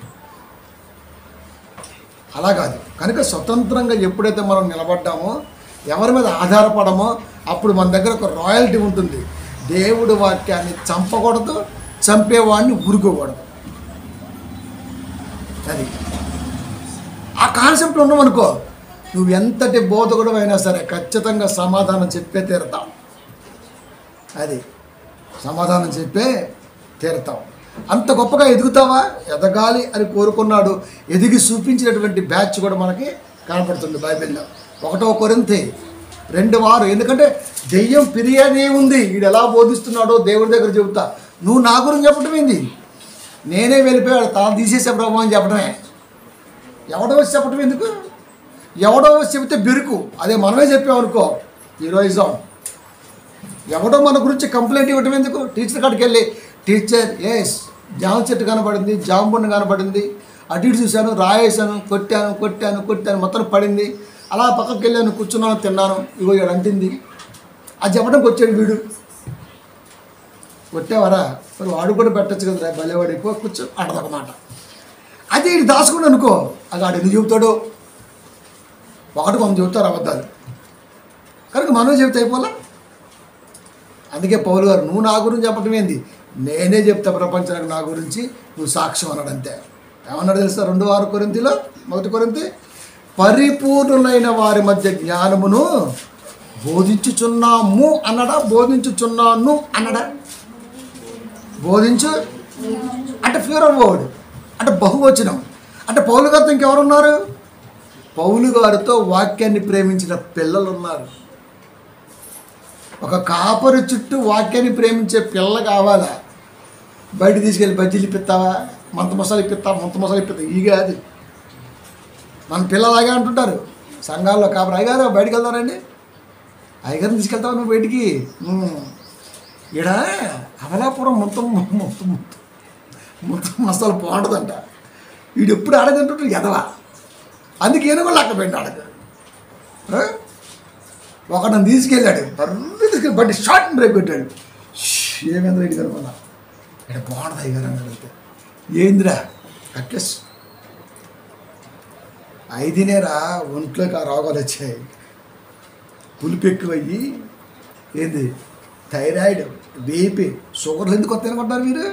Speaker 1: అలా కాదు. కనుక స్వతంత్రంగా ఎప్పుడైతే మనం నిలబడ్డామో, ఎవరి మీద ఆధారపడమో, అప్పుడు మన దగ్గర ఒక రాయల్టీ ఉంటుంది. దేవుడి వాక్యాన్ని చంపకూడదు, చంపేవాడిని ఊరుకోకూడదు. అది ఆ కాన్సెప్ట్లో ఉన్నామనుకో, నువ్వు ఎంతటి బోధకుడు అయినా సరే ఖచ్చితంగా సమాధానం చెప్పే తీరుతావు. అది సమాధానం చెప్పే తీరుతావు. అంత గొప్పగా ఎదుగుతావా? ఎదగాలి అని కోరుకున్నాడు. ఎదిగి చూపించినటువంటి బ్యాచ్ కూడా మనకి కనపడుతుంది బైబిల్లో. 1 కొరింథీ 2:6. ఎందుకంటే దెయ్యం ఫిర్యాదే ఉంది, వీడు ఎలా బోధిస్తున్నాడో దేవుడి దగ్గర చెబుతా. నువ్వు నా గురించి చెప్పడం ఏంది? నేనే వెళ్ళిపోయాడు, తాను తీసేసే ప్రభు అని చెప్పడమే. ఎవడో వచ్చి చెప్పడం ఎందుకు? ఎవడో వచ్చి చెబితే బెరుకు, అదే మనమే చెప్పామనుకో హీరోయిజం. ఎవడో మన గురించి కంప్లైంట్ ఇవ్వటం ఎందుకు? టీచర్ కాడికి వెళ్ళి, టీచర్ జామ చెట్టు కనపడింది, జామ పండు కనపడింది, అటు ఇటు చూశాను, రాయేసాను, కొట్టాను, మొత్తం పడింది, అలా పక్కకి వెళ్ళాను, కూర్చున్నాను, తిన్నాను, ఇగో ఇక్కడ అంటింది. అది చెప్పడానికి వచ్చాడు వీడు. కొట్టేవారా? మరి వాడు కూడా పెట్టచ్చు కదా, భలేవాడు ఎక్కువ కూర్చో అంటదన్నమాట. అదే ఇది దాచుకుని అనుకో, అది ఆడు ఎందుకు చెబుతాడో. ఒకటి కొంత చెబుతారు అబద్ధాలు, కనుక మనం చెబితే అయిపోలా. అందుకే పౌలు గారు, నువ్వు నా గురించి చెప్పటం ఏంది, నేనే చెప్తా ప్రపంచానికి నా గురించి, నువ్వు సాక్ష్యం అన్నాడు. అంతే. ఏమన్నాడు తెలుసా? 2 కొరింథీలో 1 కొరింథీ, పరిపూర్ణులైన వారి మధ్య జ్ఞానమును బోధించుచున్నాము అన్నడా, బోధించుచున్నాను అన్నడా? బోధించు అంటే ప్యూరల్ వర్డ్, అంటే బహువచనం. అంటే పౌలు గారితో ఇంకెవరున్నారు? పౌలు గారితో వాక్యాన్ని ప్రేమించిన పిల్లలు ఉన్నారు. ఒక కాపరి చుట్టూ వాక్యాన్ని ప్రేమించే పిల్ల కావాలా? బయట తీసుకెళ్ళి బజ్జీలు ఇప్పిస్తావా, మంత మసాలా ఇప్పిస్తావు, ఈ కాదు. మన పిల్లలాగే అంటుంటారు సంఘాల్లో, కాపరి అయ్యగారు బయటికి వెళ్తారండి, అయ్యగారిని తీసుకెళ్తావు నువ్వు బయటికి. ఈడ అమలాపురం మొత్తం మసాలా బాగుంటుందంట, వీడు ఎప్పుడు ఆడదంటుంటాడు ఎదవా. అందుకే ఏదో కూడా లెక్కపోయింది ఆడదు. ఒకడు తీసుకెళ్ళాడు, తీసుకెళ్ళి బండి షార్ట్ బ్రేక్ పెట్టాడు. ఏమేంద్ర ఇంటికి అనుకున్నా, ఇక్కడ బాగుంటుంది అయ్యారు అని అడిగితే, ఏందిరా అట్లెస్ 5 ఒంట్లోకి ఆ రోగాలు వచ్చాయి, పులుపు ఎక్కువయ్యి, ఏంది థైరాయిడ్, బీపీ, షుగర్లు ఎందుకు వస్తాయి అనుకుంటున్నారు మీరు?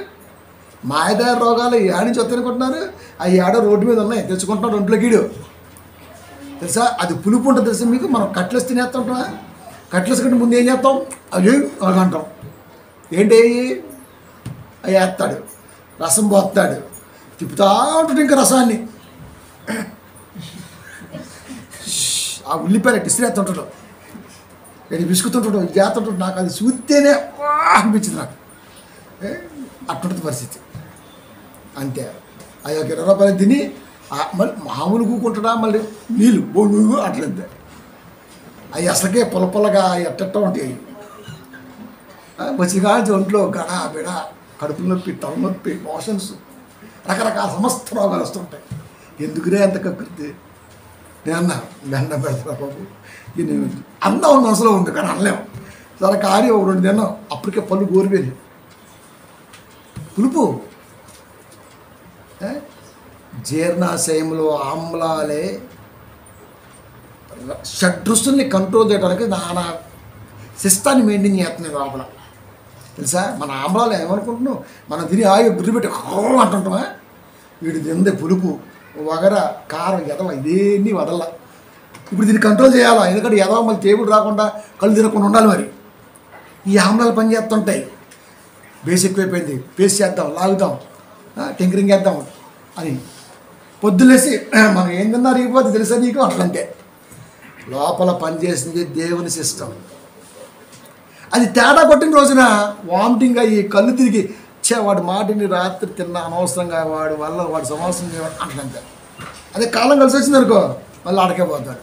Speaker 1: మాయదారి రోగాలు ఏడ నుంచి వస్తాయి అనుకుంటున్నారు? అవి ఏడో రోడ్డు మీద ఉన్నాయి, తెచ్చుకుంటున్నాడు ఒంట్లోకి గీడు. తెలుసా? అది పులుపు ఉంటుంది తెలుసా మీకు? మనం కట్లెస్ తినేస్తుంటామా? కట్లెస్ కంటే ముందు ఏం చేస్తాం? అవి అంటాం. ఏంటి అవి వేస్తాడు, రసం పోస్తాడు, తిప్పుతా ఉంటుంది ఇంకా రసాన్ని. ఆ ఉల్లిపాయలు ఇసిరేస్తుంటాడు, నేను విసుకుతుంటాడు, చేస్తుంటాడు. నాకు అది చూస్తేనే అనిపించింది నాకు. అటువంటి పరిస్థితి. అంతే. ఆ యొక్క 20 రూపాయలు తిని మళ్ళీ మామూలు కూకుంటాడా, మళ్ళీ నీళ్ళు బొంగు అట్లంతే. అవి అసలుకే పొలగా ఎట్ట ఉంటాయి. వచ్చిగా ఒంట్లో గడ బిడ, కడుపు నొప్పి, తలనొప్పి, మోషన్స్, రకరకాల సమస్త రోగాలు వస్తుంటాయి. ఎందుకురే అంత కకృతి? నేను అన్నా దండం పెడతా బాబు, అన్నం మనసులో ఉంది కానీ అనలేము. సరే కానీ 2 తిన్నాం, అప్పటికే పళ్ళు గోరిపోయింది. పులుపు జీర్ణాశయంలో ఆమ్లాలే షడ్రుస్తుల్ని కంట్రోల్ చేయడానికి నానా సిస్టాన్ని మెయింటైన్ చేస్తున్నాయి లోపల. తెలుసా? మన ఆమ్లాలు ఏమనుకుంటున్నాం, మనం తిని గుర్తు పెట్టి అంటుంటామా? వీడు తిందే పులుపు, వగర, కారం, ఎదవ ఇదేన్నీ వదల. ఇప్పుడు దీన్ని కంట్రోల్ చేయాలా, ఎందుకంటే ఎదవ మళ్ళీ టేబుల్ రాకుండా కళ్ళు తినకుండా ఉండాలి. మరి ఈ ఆమ్లాలు పని చేస్తుంటాయి. బేస్ ఎక్కువైపోయింది, పేస్ట్ చేద్దాం, లాగుదాం, టింకరింగ్ చేద్దాం అని పొద్దులేసి మనం ఏం తిన్నా రీపోతే తెలుసా నీకు? అట్లంటే లోపల పనిచేసింది దేవుని సిస్టమ్. అది తేడా కొట్టిన రోజున వామిటింగ్ అయ్యి కళ్ళు తిరిగి వాడి మాటిని రాత్రి తిన్న అనవసరంగా వాడి వల్ల వాడి సమస్య అట్లంటే. అదే కాలం కలిసి వచ్చింది అనుకో, మళ్ళీ ఆడకే పోతాడు.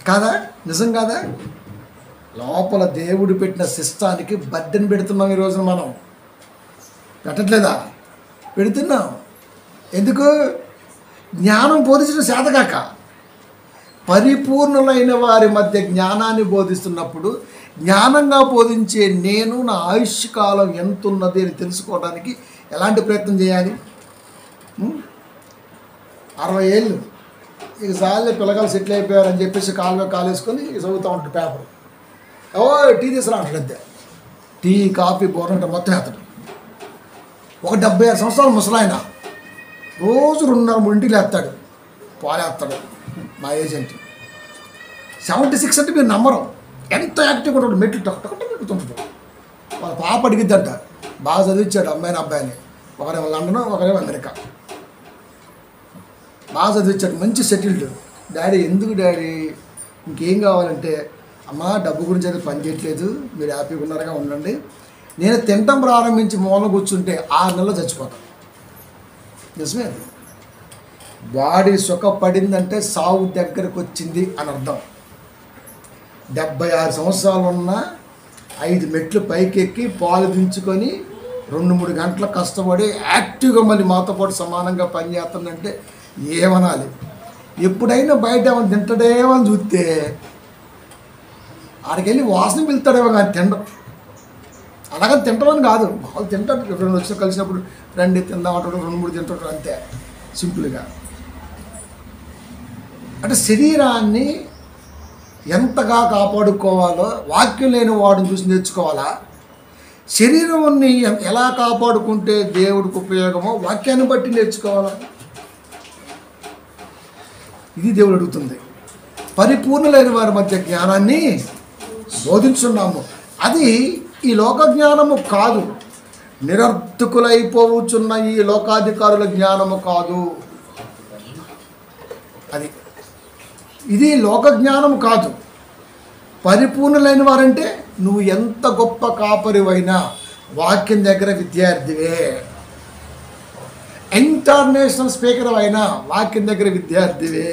Speaker 1: కాదా? నిజం కాదా? లోపల దేవుడు పెట్టిన సిస్టానికి బద్దెని పెడుతున్నాం ఈ రోజున. మనం పెట్టట్లేదా? పెడుతున్నాం. ఎందుకు? జ్ఞానం బోధించడం చేతగాక. పరిపూర్ణులైన వారి మధ్య జ్ఞానాన్ని బోధిస్తున్నప్పుడు జ్ఞానంగా బోధించే నేను నా ఆయుష్ కాలం ఎంత ఉన్నది అని తెలుసుకోవడానికి ఎలాంటి ప్రయత్నం చేయాలి? 60 ఏళ్ళు ఇక సార్లే పిల్లగాలు సెటిల్ అయిపోయారని చెప్పేసి కాలేసుకొని చదువుతూ ఉంటాడు పేపర్. టీ తీసుకురా అంటాడు. అంతే. టీ, కాఫీ, బోర్నంట మొత్తం వేస్తాడు. ఒక 76 సంవత్సరాల ముసలాయన రోజు 2:30-3 లేస్తాడు, పాలేస్తాడు. మా ఏజెంట్ 76 అంటే మీరు నమ్మరు, ఎంత యాక్టివ్గా ఉంటాడు. మెట్లు టొక్కటొక్కటుంటాడు. వాళ్ళ పాప అడిగిద్దంట, బాగా చదివించాడు అమ్మాయిని అబ్బాయిని, ఒకరేమో లండన్ ఒకరేమో అమెరికా. బాగా చదివించాడు, మంచి సెటిల్డ్. డాడీ ఎందుకు డాడీ ఇంకేం కావాలంటే, అమ్మ డబ్బు గురించి అయితే పని చేయట్లేదు, మీరు హ్యాపీగా ఉన్నారుగా ఉండండి, నేను తినటం ప్రారంభించి మూల కూర్చుంటే 6 నెలలు చచ్చిపోతాను. నిజమే, అది బాడీ సుఖపడిందంటే సావు దగ్గరకు వచ్చింది అని అర్థం. 76 సంవత్సరాలు ఉన్న 5 మెట్లు పైకెక్కి పాలు దించుకొని 2-3 గంటల కష్టపడి యాక్టివ్గా మళ్ళీ మాతో పాటు సమానంగా పనిచేస్తుందంటే ఏమనాలి? ఎప్పుడైనా బయట ఏమైనా తింటాడేమో అని చూస్తే ఆడికి వెళ్ళి వాసన పిలుతాడేమో కానీ తినడం. అలాగని తింటామని కాదు, వాళ్ళు తింటాడు. ఎవరైనా వచ్చి కలిసినప్పుడు రండి తిందాం అంటాడు, 2-3 తింటాడు, అంతే సింపుల్గా. అంటే శరీరాన్ని ఎంతగా కాపాడుకోవాలో వాక్యం లేని వాడిని చూసి నేర్చుకోవాలా? శరీరాన్ని ఎలా కాపాడుకుంటే దేవుడికి ఉపయోగమో వాక్యాన్ని బట్టి నేర్చుకోవాలా? ఇది దేవుడు అడుగుతుంది. పరిపూర్ణులైన వారి మధ్య జ్ఞానాన్ని బోధించున్నాము. అది ఈ లోక జ్ఞానము కాదు, నిరర్థకులైపోవచ్చున్న ఈ లోకాధికారుల జ్ఞానము కాదు. అది ఇది లోక జ్ఞానం కాదు. పరిపూర్ణులైన వారంటే నువ్వు ఎంత గొప్ప కాపరివైనా వాక్యం దగ్గర విద్యార్థివే. ఇంటర్నేషనల్ స్పీకర్ అయినా వాక్యం దగ్గర విద్యార్థివే.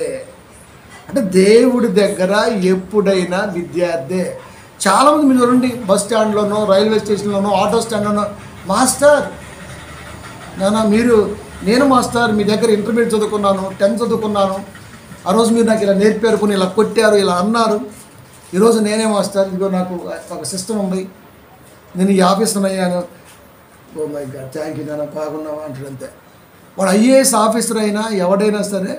Speaker 1: అంటే దేవుడి దగ్గర ఎప్పుడైనా విద్యార్థే. చాలామంది మీరు చూడండి, బస్ స్టాండ్లోనో, రైల్వే స్టేషన్లోనో, ఆటో స్టాండ్లోనో, మాస్టర్ నేను మాస్టర్ మీ దగ్గర ఇంటర్మీడియట్ చదువుకున్నాను, 10th చదువుకున్నాను, ఆ రోజు మీరు నాకు ఇలా నేర్పారు, కొన్ని ఇలా కొట్టారు, ఇలా అన్నారు, ఈరోజు నేనే మాస్టర్, ఇదిగో నాకు ఒక సిస్టమ్ ఉంది, నేను ఈ ఆఫీసర్ అయ్యాను. Oh my God, thank you నాన్న, బాగున్నావా అంటాడు. అంతే. వాడు ఐఏఎస్ ఆఫీసర్ అయినా ఎవడైనా సరే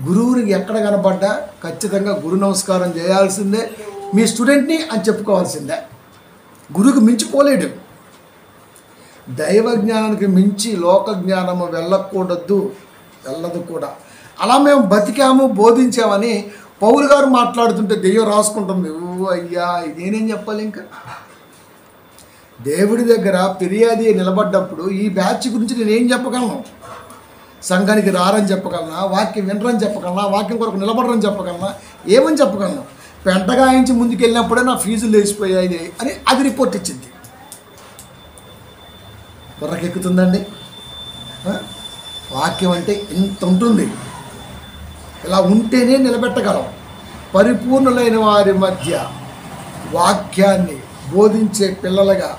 Speaker 1: గురువునికి ఎక్కడ కనపడ్డా ఖచ్చితంగా గురు నమస్కారం చేయాల్సిందే, మీ స్టూడెంట్ని అని చెప్పుకోవాల్సిందే. గురువుకి మించిపోలేడు. దైవ జ్ఞానానికి మించి లోక జ్ఞానము వెళ్ళదు కూడా. అలా మేము బతికాము, బోధించామని పౌలు గారు మాట్లాడుతుంటే దెయ్యం రాసుకుంటుంది. ఓ అయ్యా, నేనేం చెప్పాలి? ఇంకా దేవుడి దగ్గర ఫిర్యాది నిలబడ్డప్పుడు ఈ బ్యాచ్ గురించి నేనేం చెప్పగలను? సంఘానికి రారని చెప్పగలనా? వాక్యం వినరని చెప్పగలనా? వాక్యం కొరకు నిలబడరని చెప్పగలనా? ఏమని చెప్పగలను? పెంటగాయించి ముందుకెళ్ళినప్పుడే నా ఫీజులు లేచిపోయాయి అని అది రిపోర్ట్ ఇచ్చింది. బుర్రకెక్కుతుందండి? వాక్యం అంటే ఇంత ఉంటుంది. ఇలా ఉంటేనే నిలబెట్టగలం. పరిపూర్ణులైన వారి మధ్య వాక్యాన్ని బోధించే పిల్లలుగా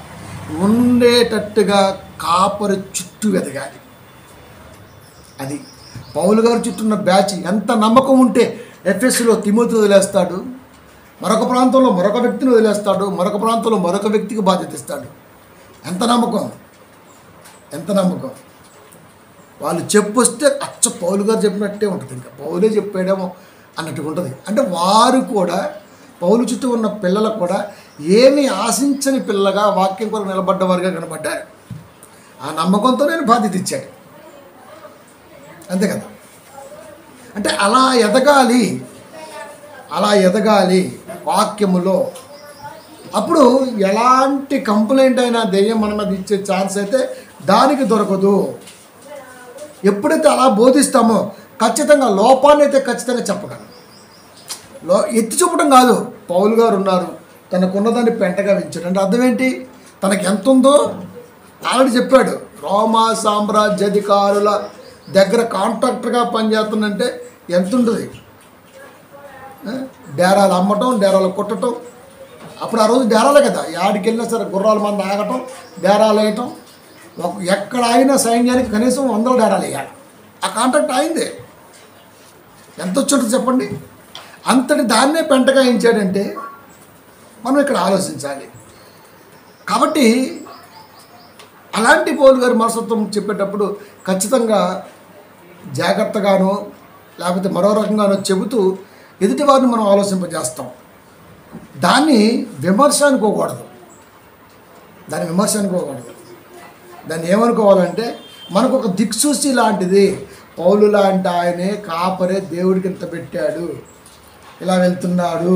Speaker 1: ఉండేటట్టుగా కాపరి చుట్టూ ఎదగాలి. అది పౌలు గారు చుట్టూన్న బ్యాచ్. ఎంత నమ్మకం ఉంటే ఎఫ్ఎస్లో తిమోతిని వదిలేస్తాడు, మరొక ప్రాంతంలో మరొక వ్యక్తిని వదిలేస్తాడు, మరొక ప్రాంతంలో మరొక వ్యక్తికి బాధ్యత ఇస్తాడు. ఎంత నమ్మకం! వాళ్ళు చెప్పొస్తే అచ్చ పౌలు గారు చెప్పినట్టే ఉంటుంది, ఇంకా పౌలే చెప్పాడేమో అన్నట్టుగా ఉంటుంది. అంటే వారు కూడా, పౌలు చుట్టూ ఉన్న పిల్లలు కూడా ఏమీ ఆశించని పిల్లగా వాక్యం కొరకు నిలబడ్డవారుగా కనబడ్డారు. ఆ నమ్మకంతో నేను బాధ్యత ఇచ్చాడు. అంతే కదా? అంటే అలా ఎదగాలి వాక్యములో. అప్పుడు ఎలాంటి కంప్లైంట్ అయినా దెయ్యం మన మీద ఇచ్చే ఛాన్స్ అయితే దానికి దొరకదు. ఎప్పుడైతే అలా బోధిస్తామో ఖచ్చితంగా లోపాన్ని అయితే ఖచ్చితంగా చెప్పగలం. ఎత్తి చూపడం కాదు. పౌలు గారు ఉన్నారు, తనకున్నదాన్ని పెంటగా పెంచాడు. అంటే అర్థం ఏంటి? తనకి ఎంత ఉందో ఆల్రెడీ చెప్పాడు. రోమా సామ్రాజ్యాధికారుల దగ్గర కాంట్రాక్టర్గా పనిచేస్తుందంటే ఎంత ఉంటుంది? డేరాలు అమ్మటం, డేరాలు కొట్టడం. అప్పుడు ఆ రోజు డేరాలే కదా, యాడికి వెళ్ళినా సరే గుర్రాల మంది ఆగటం, డేరాలు వేయటం. ఎక్కడ అయినా సైన్యానికి కనీసం 100 డేరాలు వేయాలి. ఆ కాంట్రాక్ట్ అయిందే. ఎంత వచ్చుంటుంది చెప్పండి? అంతటి దాన్నే పెంటగా ఇచ్చాడంటే మనం ఇక్కడ ఆలోచించాలి. కాబట్టి అలాంటి పౌలు గారి మనస్తత్వం చెప్పేటప్పుడు ఖచ్చితంగా జాగ్రత్తగానో లేకపోతే మరో రకంగానో చెబుతూ ఎదుటివారిని మనం ఆలోచింపజేస్తాం. దాన్ని విమర్శ అనుకోకూడదు. దాన్ని ఏమనుకోవాలంటే మనకు ఒక దిక్సూచి లాంటిది. పౌలు లాంటి ఆయనే కాపరే దేవుడికి ఇంత పెట్టాడు, ఇలా వెళ్తున్నాడు,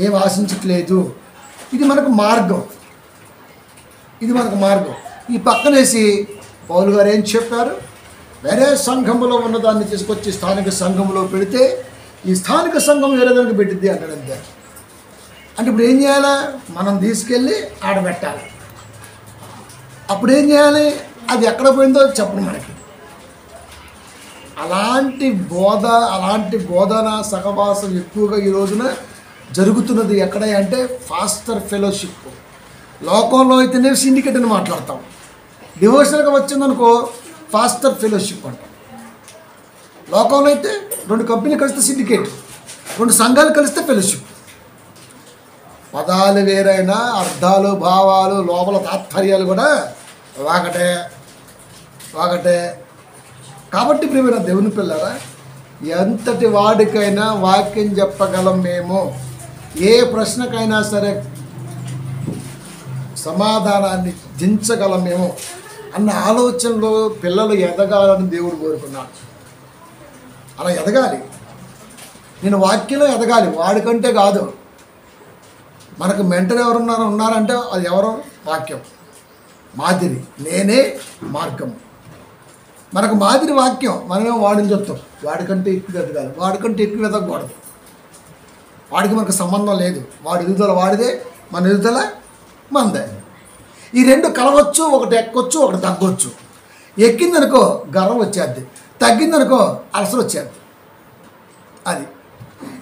Speaker 1: ఏం ఆశించట్లేదు. ఇది మనకు మార్గం. ఈ పక్కనేసి పౌలు గారు ఏం చెప్పారు, వేరే సంఘంలో ఉన్నదాన్ని తీసుకొచ్చి స్థానిక సంఘంలో పెడితే ఈ స్థానిక సంఘం వేరే దానికి పెట్టిద్ది అంటాడు. అంతే. అంటే ఇప్పుడు ఏం చేయాలి, మనం తీసుకెళ్ళి ఆడబెట్టాలి. అప్పుడు ఏం చేయాలి, అది ఎక్కడ పోయిందో చెప్పండి మనకి. అలాంటి బోధన సహవాసం ఎక్కువగా ఈ రోజున జరుగుతున్నది ఎక్కడ అంటే ఫాస్టర్ ఫెలోషిప్. లోకంలో అయితేనే సిండికేట్ అని మాట్లాడతాం, డివోషనల్గా వచ్చిందనుకో ఫాస్టర్ ఫెలోషిప్ అంటాం. లోకంలో అయితే 2 కంపెనీలు కలిస్తే సిండికేట్, 2 సంఘాలు కలిస్తే ఫెలోషిప్. పదాలు వేరైనా అర్థాలు భావాలు లోపల తాత్పర్యాలు కూడా ఒకటే. కాబట్టి ప్రియమైన దేవుని పిల్లరా, ఎంతటి వాడికైనా వాక్యం చెప్పగలం మేము, ఏ ప్రశ్నకైనా సరే సమాధానాన్ని దించగలం మేము అన్న ఆలోచనలో పిల్లలు ఎదగాలని దేవుడు కోరుకున్నాడు. అలా ఎదగాలి, నేను వాక్యంలో ఎదగాలి, వాడికంటే కాదు. మనకు మెంటర్ ఉన్నారంటే అది ఎవరో వాక్యం మాదిరి, నేనే మార్గం. మనకు మాదిరి వాక్యం, మనమే వాడిని చెప్తాం. వాడికంటే ఎక్కువ ఎదగాలి, వాడికంటే ఎక్కువ ఎదగకూడదు. వాడికి మనకు సంబంధం లేదు. వాడి ఎదుగుదల వాడిదే, మన ఎదుగుదల మనదే. ఈ 2 కలవచ్చు, ఒకటి ఎక్కొచ్చు, ఒకటి తగ్గొచ్చు. ఎక్కిందనుకో గర్వం వచ్చేద్ది, తగ్గిందనుకో అలసలు వచ్చేద్ది. అది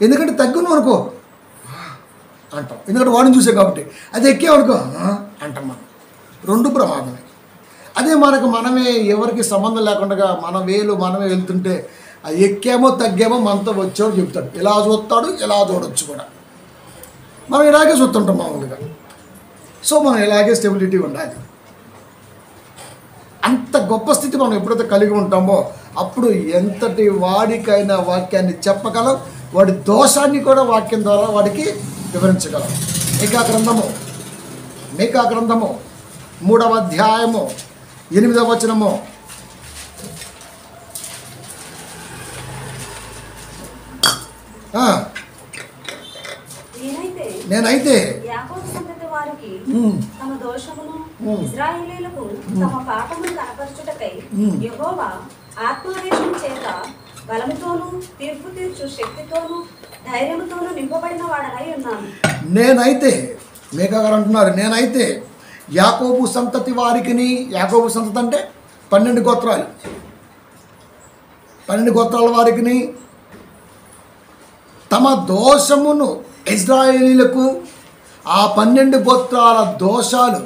Speaker 1: ఎందుకంటే తగ్గును అనుకో అంటాం, ఎందుకంటే వాడిని చూసే కాబట్టి. అది ఎక్కేవనుకో అంటాం మనం. 2 ప్రమాదమే. అదే మనమే ఎవరికి సంబంధం లేకుండా మన వేలు మనమే వెళ్తుంటే అది ఎక్కేమో తగ్గేమో మనతో వచ్చేవాడు చెప్తాడు, ఇలా చూస్తాడు, ఇలా చూడొచ్చు కూడా. మనం ఇలాగే చూస్తుంటాం మామూలుగా. సో మనం ఇలాగే స్టెబిలిటీ ఉండాలి. అంత గొప్ప స్థితి మనం ఎప్పుడైతే కలిగి ఉంటామో అప్పుడు ఎంతటి వాడికైనా వాక్యాన్ని చెప్పగలం, వాడి దోషాన్ని కూడా వాక్యం ద్వారా వాడికి వివరించగలం. మీకా గ్రంథము 3వ అధ్యాయము 8వ వచనము. నేనైతే
Speaker 2: తమ దోషమును ఇశ్రాయేలీయులకు తమ పాపమును కనపరచుటకై యెహోవా ఆత్మావేశం చేత బలముతోను తీర్పు తీర్చు శక్తితోను ధైర్యముతోను నింపబడిన వాడనై ఉన్నాను.
Speaker 1: నేనైతే మీకా గారు అంటున్నారు, నేనైతే యాకోబు సంతతి వారికిని, యాకోబు సంతతి అంటే 12 గోత్రాలు, 12 గోత్రాల వారికిని తమ దోషమును ఇశ్రాయేలీయులకు, ఆ 12 గోత్రాల దోషాలు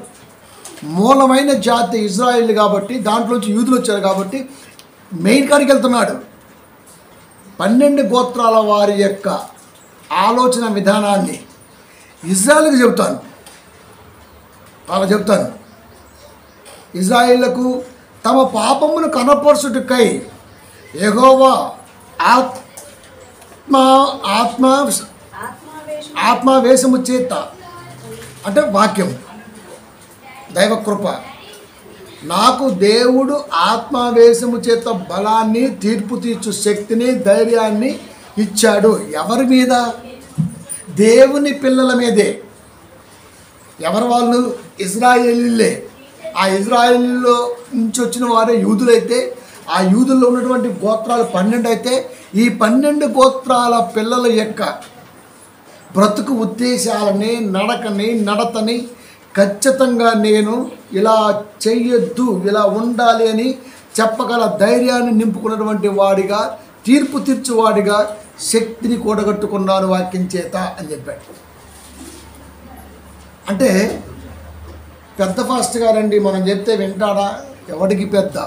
Speaker 1: మూలమైన జాతి ఇజ్రాయేల్ కాబట్టి దాంట్లోంచి యూదులు వచ్చారు కాబట్టి మెయిన్ కాడికి వెళ్తున్నాడు. 12 గోత్రాల వారి యొక్క ఆలోచన విధానాన్ని ఇజ్రాయేల్కి చెప్తాను. ఇజ్రాయేళ్లకు తమ పాపమును కనపరచుటకై యెహోవా ఆత్మావేశము చేత అంటే వాక్యం, దైవకృప, నాకు దేవుడు ఆత్మావేశము చేత బలాన్ని, తీర్పు తీర్చు శక్తిని, ధైర్యాన్ని ఇచ్చాడు. ఎవరి మీద? దేవుని పిల్లల మీదే. ఎవరు వాళ్ళు? ఇజ్రాయేలీలే. ఆ ఇజ్రాయేలీలో నుంచి వచ్చిన వారే యూదులైతే, ఆ యూదుల్లో ఉన్నటువంటి గోత్రాలు 12 అయితే ఈ 12 గోత్రాల పిల్లల యొక్క బ్రతుకు ఉద్దేశాలని, నడతని ఖచ్చితంగా నేను ఇలా చెయ్యొద్దు, ఇలా ఉండాలి అని చెప్పగల ధైర్యాన్ని నింపుకున్నటువంటి వాడిగా, తీర్పు తీర్చువాడిగా శక్తిని కూడగట్టుకున్నాను వాక్యం చేత అని చెప్పాడు. అంటే పెద్ద ఫాస్ట్ గారండి మనం చెప్తే వింటాడా? ఎవడికి పెద్ద?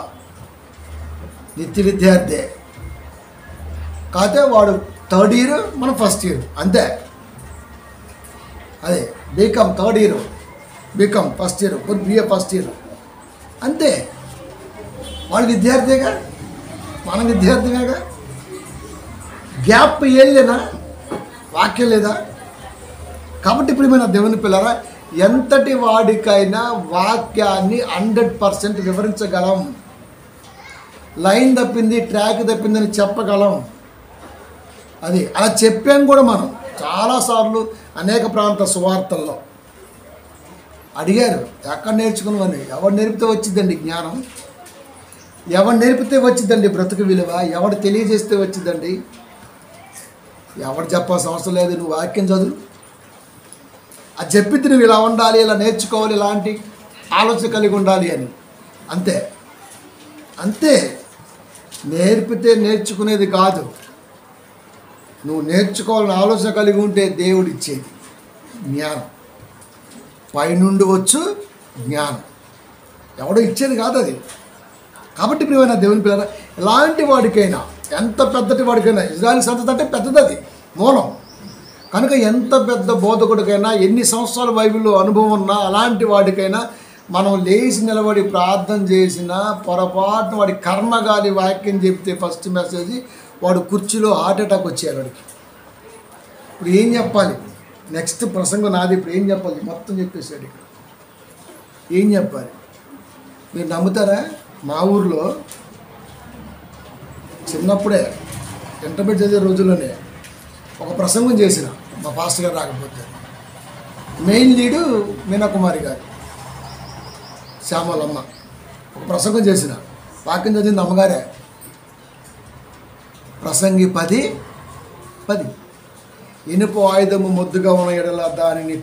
Speaker 1: నిత్య విద్యార్థి. కాకపోతే వాడు 3rd ఇయర్, మనం 1st ఇయర్ అంతే. అదే BCom 3rd year, BCom 1st year, BA 1st year అంతే. వాడు విద్యార్థిగా, మనం విద్యార్థిగా. గ్యాప్ ఏళ్ళేనా? వాక్యం లేదా? కాబట్టి ఇప్పుడు మన దేవుని పిల్లరా, ఎంతటి వాడికైనా వాక్యాన్ని 100% వివరించగలం. లైన్ తప్పింది, ట్రాక్ తప్పిందని చెప్పగలం. అది అలా చెప్పాం కూడా మనం చాలాసార్లు అనేక ప్రాంత సువార్తల్లో. అడిగారు ఎక్కడ నేర్చుకున్నామని. ఎవరు నేర్పితే వచ్చిందండి జ్ఞానం? ఎవరు నేర్పితే వచ్చిందండి బ్రతుకు విలువ? ఎవడు తెలియజేస్తే వచ్చిందండి? ఎవరు చెప్పాల్సిన అవసరం లేదు. నువ్వు వాక్యం చదువు, అది చెప్పిద్ది నువ్వు ఇలా ఉండాలి, ఇలా నేర్చుకోవాలి, ఇలాంటి ఆలోచన కలిగి ఉండాలి అని. అంతే అంతే. నేర్పితే నేర్చుకునేది కాదు, నువ్వు నేర్చుకోవాలని ఆలోచన కలిగి ఉంటే దేవుడు ఇచ్చేది జ్ఞానం. పైనుండి వచ్చు జ్ఞానం, ఎవడో ఇచ్చేది కాదు అది. కాబట్టి ప్రియమైన దేవుని పిల్లల, ఎలాంటి వాడికైనా, ఎంత పెద్దటి వాడికైనా, ఇజ్రాయెల్ సంతతి అంటే పెద్దది, అది మూలం కనుక, ఎంత పెద్ద బోధకుడికైనా, ఎన్ని సంవత్సరాల బైబిల్లో అనుభవం ఉన్నా, అలాంటి వాడికైనా మనం లేచి నిలబడి ప్రార్థన చేసినా పొరపాటున వాడి కర్మగాలి వాక్యం చెప్తే ఫస్ట్ మెసేజ్ వాడు కుర్చీలో హార్ట్ అటాక్ వచ్చేయాలి వాడికి. ఇప్పుడు ఏం చెప్పాలి? నెక్స్ట్ ప్రసంగం నాది. ఇప్పుడు ఏం చెప్పాలి? మొత్తం చెప్పేసాడు. ఇక్కడ ఏం చెప్పాలి? మీరు నమ్ముతారా? మా ఊర్లో చిన్నప్పుడే ఇంటర్మీడియట్ చదివే రోజుల్లోనే ఒక ప్రసంగం చేసిన, మా పాస్టర్ గారు రాకపోతే. మెయిన్ లీడు మీనాకుమారి గారు, శ్యామలమ్మ. ఒక ప్రసంగం చేసిన, వాక్యం చదివింది అమ్మగారే. ప్రసంగి 10 ఇనుప ఆయుధము మొద్దుగా ఉన్న ఎడల దానిని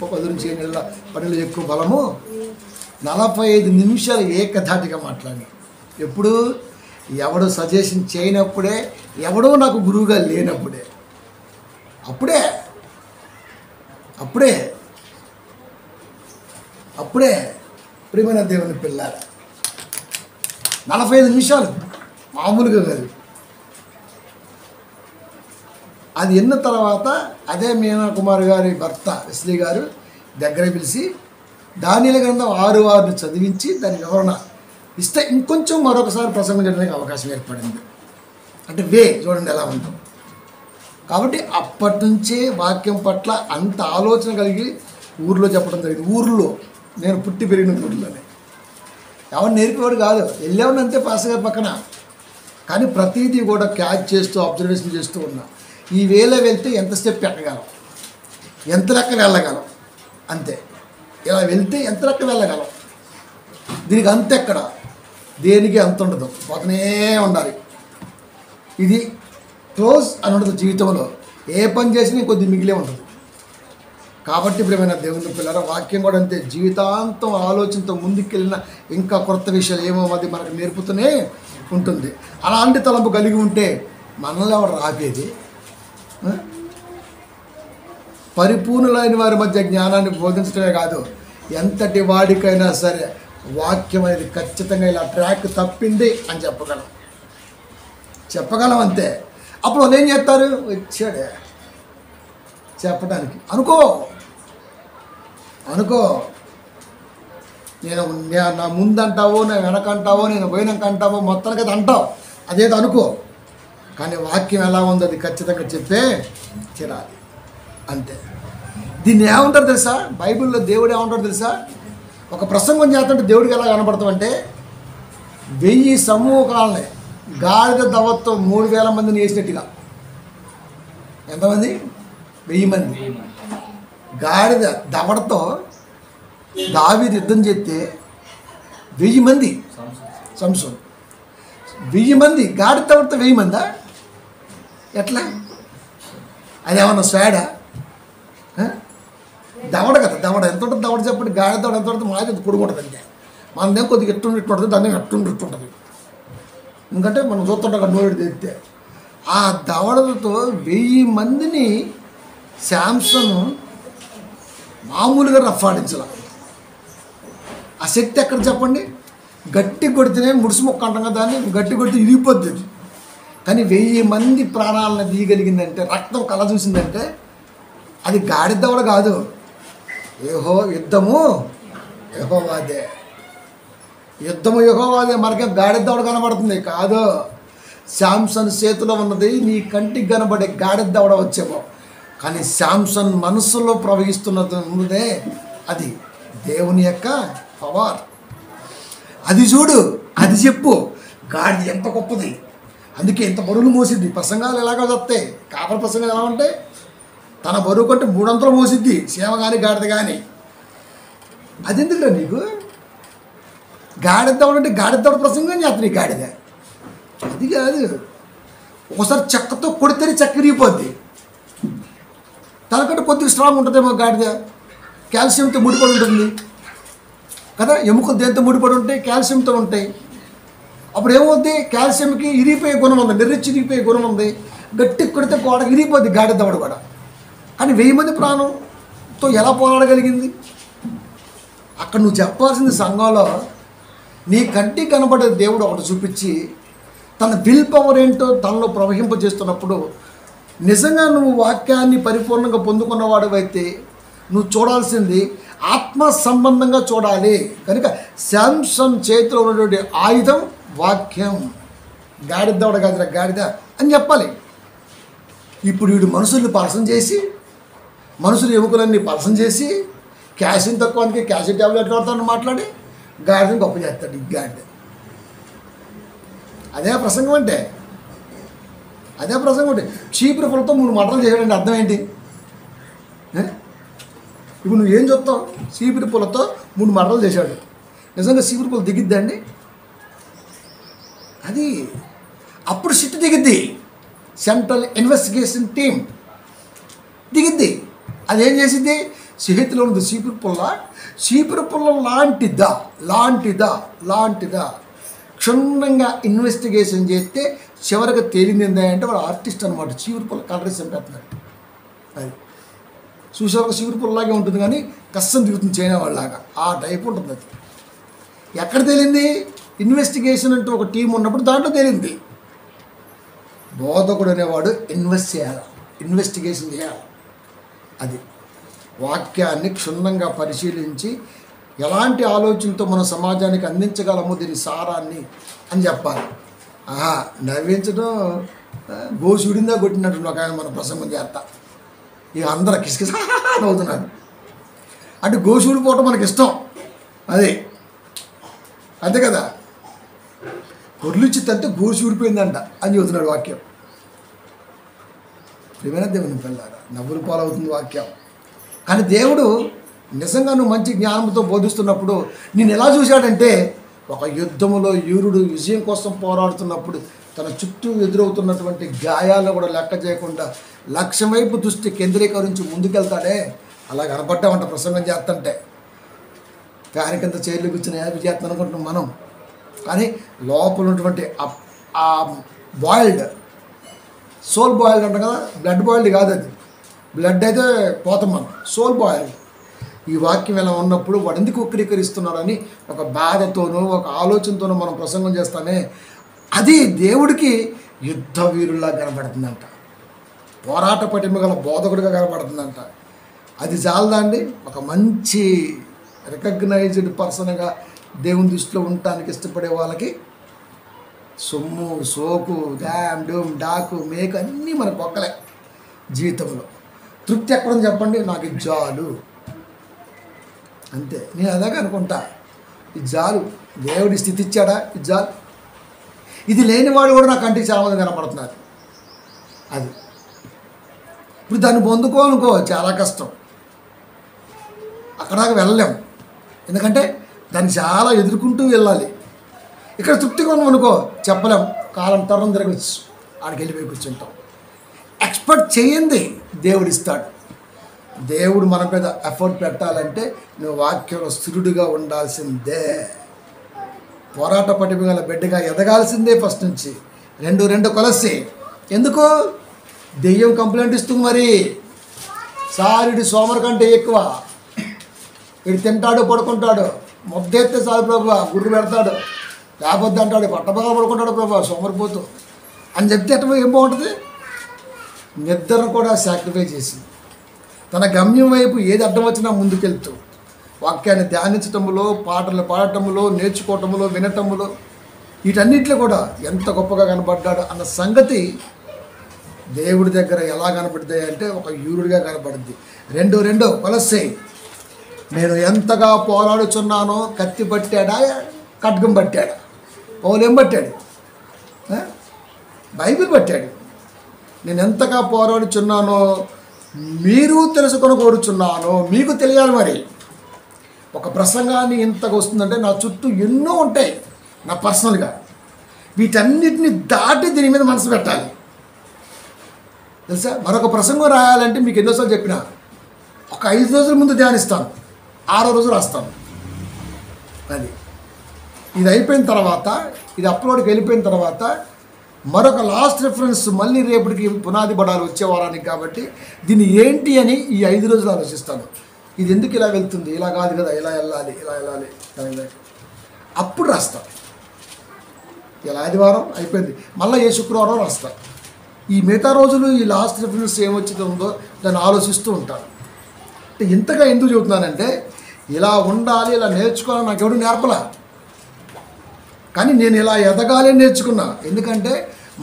Speaker 1: పదును చేయని ఎడల పనులు ఎక్కువ బలము. 45 నిమిషాలు ఏకధాటిగా మాట్లాడి. ఎప్పుడు? ఎవడు సజెషన్ చేయనప్పుడే, ఎవడో నాకు గురువుగా లేనప్పుడే. అప్పుడే అప్పుడే అప్పుడే ప్రియమైన దేవుని పిల్లారా, 45 నిమిషాలు మామూలుగా కాదు. అది విన్న తర్వాత అదే మీనాకుమారి గారి భర్త వెస్లీ గారు దగ్గర పిలిచి దానియేలు గ్రంథం 6:6 చదివించి దాని వివరణ ఇస్తే ఇంకొంచెం మరొకసారి ప్రసంగం చేయడానికి అవకాశం ఏర్పడింది. అంటే చూడండి ఎలా ఉంటాం. కాబట్టి అప్పటి నుంచే వాక్యం పట్ల అంత ఆలోచన కలిగి ఊర్లో చెప్పడం జరిగింది. ఊర్లో, నేను పుట్టి పెరిగిన ఊర్లోనే. ఎవరు నేర్పేవాడు కాదు, వెళ్ళేవాడిని అంతే పాస్టర్ గారి పక్కన. కానీ ప్రతిదీ కూడా క్యాచ్ చేస్తూ అబ్జర్వేషన్ చేస్తూ ఉన్నా. ఈ వేలో వెళ్తే ఎంత స్టెప్ ఎక్కగలం, ఎంత లెక్క వెళ్ళగలం, అంతే. ఇలా వెళ్తే ఎంత లెక్క వెళ్ళగలం, దీనికి అంత ఎక్కడ, దేనికి అంత ఉండదు, పోతనే ఉండాలి. ఇది క్లోజ్ అని ఉండదు జీవితంలో. ఏ పని చేసినా కొద్ది మిగిలే ఉంటుంది. కాబట్టి ప్రియమైన దేవుని పిల్లల, వాక్యం కూడా అంతే. జీవితాంతం ఆలోచనతో ముందుకెళ్ళిన ఇంకా కొత్త విషయాలు ఏమో అది మనకు నేర్పుతూనే ఉంటుంది. అలాంటి తలంపు కలిగి ఉంటే మనల్ని ఎవరు రాపేది? పరిపూర్ణులైన వారి మధ్య జ్ఞానాన్ని బోధించడమే కాదు, ఎంతటి వాడికైనా సరే వాక్యం అనేది ఖచ్చితంగా ఇలా ట్రాక్ తప్పింది అని చెప్పగలం అంతే. అప్పుడు వాళ్ళు ఏం చేస్తారు? వచ్చాడే చెప్పడానికి. అనుకో నేను నా ముందంటావో, నేను వెనకంటావో, నేను పోయినాక అంటావో, మొత్తానికి అది అంటావు, అదేదో అనుకో. కానీ వాక్యం ఎలా ఉందో అది ఖచ్చితంగా చెప్పే తీరాలి అంతే. దీన్ని ఏమంటారు తెలుసా? బైబిల్లో దేవుడు ఏమంటారు తెలుసా? ఒక ప్రసంగం చేస్తుంటే దేవుడికి ఎలా కనపడతామంటే 1000 సమూహాలని గాడిద దవతో 3000 మందిని వేసినట్టుగా. ఎంతమంది? 1000 మంది. గాడిద దవడతో దావీదు యుద్ధం చేస్తే 1000 మంది. సంసోను 1000 మంది. గాడిద దవడతో 1000 మందా? ఎట్లా? అది ఏమన్నా స్వాడా? దవడ కదా, దవడ ఎంత ఉంటుంది? దవడ చెప్పండి. గాడిద దవడ ఎంత ఉంటుంది? మాది పొడుగుంటుంది అంటే. మనదేం కొద్దిగా ఎట్టుంటుంది, దాన్ని ఎట్టుంటుంది. ఎందుకంటే మనం చూస్తుంటాం కదా నోరు తెస్తే. ఆ దవడలతో 1000 మందిని శాంసన్ మామూలుగా రఫాడించాల. ఆ శక్తి ఎక్కడ చెప్పండి? గట్టి కొడితేనే ముడుసు మొక్క అంటాం కదా, దాన్ని గట్టి కొడితే ఇరిగిపోద్ది. కానీ 1000 మంది ప్రాణాలను తీయగలిగిందంటే, రక్తం కళ చూసిందంటే అది గాడిద దవడ కాదు. యుద్ధము యెహోవాదే. మనకేం గాడిద దవడ కనబడుతుంది కాదు. శాంసన్ చేతిలో ఉన్నది నీ కంటికి కనబడే గాడిద దవడ వచ్చేమో, కానీ శాంసన్ మనసులో ప్రవహిస్తున్నది ఉన్నదే అది దేవుని యొక్క పవర్. అది చూడు, అది చెప్పు. గాడిద ఎంత గొప్పది, అందుకే ఎంత బరువులు మోసిద్ది. ప్రసంగాలు ఎలాగో వస్తాయి. కాపర ప్రసంగాలు ఎలా ఉంటాయి? తన బరువు కంటే 3 అంతలు మోసిద్ది సేవ కానీ గాడిద కానీ. అది ఎందుకురా నీకు? గాడిద్దామంటే గాడిద్దాడు ప్రసంగం చేస్తా నీ గాడిద. అది కాదు. ఒకసారి చెక్కతో కొడితేనే చెక్క విరిగిపోద్ది. తనకంటే కొద్దిగా స్ట్రాంగ్ ఉంటుందేమో గాడిద, కాల్షియంతో ముడిపడి ఉంటుంది కదా. ఎముకలు దేంతో ముడిపడి ఉంటాయి? కాల్షియంతో ఉంటాయి. అప్పుడు ఏమవుద్ది? కాల్షియంకి ఇరిగిపోయే గుణం ఉంది, నిర్రిచ్చి ఇరిగిపోయే గుణం ఉంది. గట్టి కొడితే గోడ ఇరిగిపోద్ది గాడిదవాడు కూడా. కానీ 1000 మంది ప్రాణంతో ఎలా పోరాడగలిగింది? అక్కడ నువ్వు చెప్పాల్సింది సంఘంలో నీ కంటికి కనబడే దేవుడు ఒకటి చూపించి తన విల్ పవర్ ఏంటో తనలో ప్రవహింపజేస్తున్నప్పుడు నిజంగా నువ్వు వాక్యాన్ని పరిపూర్ణంగా పొందుకున్నవాడు అయితే నువ్వు చూడాల్సింది ఆత్మ సంబంధంగా చూడాలి. కనుక శాంసన్ చేతిలో ఉన్నటువంటి ఆయుధం వాక్యం. గాడిద్దవాడు కాదురా గాడిద అని చెప్పాలి. ఇప్పుడు వీడు మనుషుల్ని పలసం చేసి, మనుషుల ఎముకలన్నీ పలసం చేసి, క్యాషిన్ తక్కువ అందుకే క్యాషిన్ ట్యాబ్లెట్ వాడతాను మాట్లాడి గాడిదని గొప్ప చేస్తాడు ఈ గాడిద. అదే ప్రసంగం అంటే, అదే ప్రసంగం అంటే చీపురు పుల్లతో 3 మటలు చేయడానికి అర్థం ఏంటి? ఇప్పుడు నువ్వు ఏం చెప్తావు? చీపురు పుల్లతో 3 మటలు చేశాడు. నిజంగా చీపురు పుల్ల దిగిద్దండి? అది అప్పుడు సిట్టు దిగిద్ది. సెంట్రల్ ఇన్వెస్టిగేషన్ టీమ్ దిగిద్ది. అదేం చేసింది? చేతిలో ఉంది చీపురు పుల్ల లాంటిదా క్షుణ్ణంగా ఇన్వెస్టిగేషన్ చేస్తే చివరికి తేలింది ఏంటంటే వాడు ఆర్టిస్ట్ అనమాట. చీపురు పుల్ల కలరేసి చంపేస్తున్నాడు. అది చూసేవాళ్ళకి చీపురు పుల్లలాగే ఉంటుంది కానీ కష్టం తిరుగుతుంది చైనా వాళ్ళలాగా. ఆ టైప్ ఉంటుంది అది. ఎక్కడ తేలింది? ఇన్వెస్టిగేషన్ అంటూ ఒక టీం ఉన్నప్పుడు దాంట్లో తేలింది. బోధకుడు అనేవాడు ఇన్వెస్టిగేషన్ చేయాలి. అది వాక్యాన్ని క్షుణ్ణంగా పరిశీలించి ఎలాంటి ఆలోచనతో మన సమాజానికి అందించగలము దీని సారాన్ని అని చెప్పాలి. నవ్వించడం గోసుడిందా కొట్టినట్టు ఒక ఆయన మన ప్రసంగం చేస్తా ఇక అందరూ కిసకిస నవ్వుతున్నారు. అంటే గోసుడిపోవటం మనకి ఇష్టం. అదే అంతే కదా. పొర్లిచ్చి తంటే గోసి ఊడిపోయిందంట అని చెబుతున్నాడు వాక్యం. ప్రియమైన దేవుని పిల్లారా, నవ్వులు పాలవుతుంది వాక్యం. కానీ దేవుడు నిజంగా నువ్వు మంచి జ్ఞానంతో బోధిస్తున్నప్పుడు నేను ఎలా చూశాడంటే, ఒక యుద్ధములో యూరుడు విజయం కోసం పోరాడుతున్నప్పుడు తన చుట్టూ ఎదురవుతున్నటువంటి గాయాలను కూడా లెక్క చేయకుండా లక్ష్యం వైపు దృష్టి కేంద్రీకరించి ముందుకెళ్తాడే, అలా కనపడ్డామంట ప్రసంగం చేస్తుంటే. ఫ్యాన్ కింద చైర్లు కూర్చుని హ్యాపీ చేస్తాను అనుకుంటున్నాం మనం. కానీ లోపల ఉన్నటువంటి ఆ బాయిల్డ్ సోల్ బాయిల్డ్ అంటాం కదా, బ్లడ్ బాయిల్డ్ కాదు అది. బ్లడ్ అయితే పోతాం మనం, సోల్ బాయిల్డ్. ఈ వాక్యం ఎలా ఉన్నప్పుడు వాడు ఎందుకు వక్రీకరిస్తున్నాడని ఒక బాధతోనూ ఒక ఆలోచనతోనూ మనం ప్రసంగం చేస్తానే, అది దేవుడికి యుద్ధ వీరుల్లా కనబడుతుందంట. పోరాట పటిమ గల బోధకుడిగా కనబడుతుందంట. అది చాలదండి, ఒక మంచి రికగ్నైజ్డ్ పర్సన్గా దేవుని దృష్టిలో ఉండటానికి ఇష్టపడే వాళ్ళకి సొమ్ము సోకు డ్యామ్ డూమ్ డాకు మేకు అన్నీ మన బొక్కలే. జీవితంలో తృప్తి ఎక్కడని చెప్పండి, నాకు ఇది చాలు అంతే. నేను అలాగే అనుకుంటా, ఇది చాలు, దేవుడి స్థితి ఇచ్చాడా, ఇది చాలు. ఇది లేనివాడు కూడా నా కంటికి చాలా మంది కనపడుతున్నారు. అది ఇప్పుడు దాన్ని పొందుకోనుకో చాలా కష్టం, అక్కడ దాకా వెళ్ళలేం. ఎందుకంటే దాన్ని చాలా ఎదుర్కొంటూ వెళ్ళాలి. ఇక్కడ తృప్తిగా ఉన్నాం అనుకో చెప్పలేం, కాలం తరం తిరగచ్చు, ఆడికి వెళ్ళిపోయి కూర్చుంటాం. ఎక్స్పెక్ట్ చేయండి దేవుడు ఇస్తాడు. దేవుడు మన మీద ఎఫర్ట్ పెట్టాలంటే నువ్వు వాక్యంలో స్థిరుడిగా ఉండాల్సిందే. పోరాట పటిమ గల బిడ్డగా ఎదగాల్సిందే ఫస్ట్ నుంచి. 2 కొలసి ఎందుకు? దెయ్యం కంప్లైంట్ ఇస్తుంది మరి. సారిడి సోమరు కంటే ఎక్కువ, వీడు తింటాడు పడుకుంటాడు, ముద్దెత్తే చాలు ప్రభు గుడ్డు పెడతాడు, లేకపోతే అంటాడు పట్టపగల పడుకుంటాడు ప్రభు సోమరిపోతూ అని చెప్తే ఎట్లా ఏం బాగుంటుంది? నిద్రను కూడా సాక్రిఫైస్ చేసి తన గమ్యం వైపు ఏది అడ్డం వచ్చినా ముందుకెళ్తూ వాక్యాన్ని ధ్యానించటములో, పాటలు పాడటములో, నేర్చుకోవటములో, వినటములో, వీటన్నిటిలో కూడా ఎంత గొప్పగా కనబడ్డాడు అన్న సంగతి దేవుడి దగ్గర ఎలా కనపడుతుంది అంటే ఒక యూరుడిగా కనపడుద్ది. 2 కొలస్సే. నేను ఎంతగా పోరాడుచున్నానో, కత్తి పట్టాడా ఖడ్గం పట్టాడా? పౌలేం పట్టాడు? బైబిల్ పట్టాడు. నేను ఎంతగా పోరాడుచున్నానో మీరు తెలుసుకొని కోరుచున్నాను. మీకు తెలియాలి మరి. ఒక ప్రసంగాన్ని ఇంతగా వస్తుందంటే నా చుట్టూ ఎన్నో ఉంటాయి నా పర్సనల్గా. వీటన్నిటిని దాటి దీని మీద మనసు పెట్టాలి తెలుసా. మరొక ప్రసంగం రాయాలంటే మీకు ఎన్నోసార్లు చెప్పిన ఒక 5 రోజుల ముందు ధ్యానిస్తాను, 6వ రోజు రాస్తాను. అది ఇది అయిపోయిన తర్వాత, ఇది అప్లోడ్కి వెళ్ళిపోయిన తర్వాత మరొక లాస్ట్ రిఫరెన్స్ మళ్ళీ రేపటికి పునాది పడాలి వచ్చే వారానికి. కాబట్టి దీన్ని ఏంటి అని ఈ 5 రోజులు ఆలోచిస్తాను. ఇది ఎందుకు ఇలా వెళ్తుంది, ఇలా కాదు కదా, ఇలా వెళ్ళాలి, ఇలా వెళ్ళాలి, అప్పుడు రాస్తాను. ఇలా ఆదివారం అయిపోయింది, మళ్ళీ ఏ శుక్రవారం రాస్తాను. ఈ మిగతా రోజులు ఈ లాస్ట్ రిఫరెన్స్ ఏమొచ్చిందో దాన్ని ఆలోచిస్తూ ఉంటాను. అంటే ఇంతగా ఎందుకు చెబుతున్నానంటే ఇలా ఉండాలి, ఇలా నేర్చుకోవాలని నాకు ఎవడు నేర్పలా, కానీ నేను ఇలా ఎదగాలి నేర్చుకున్నా. ఎందుకంటే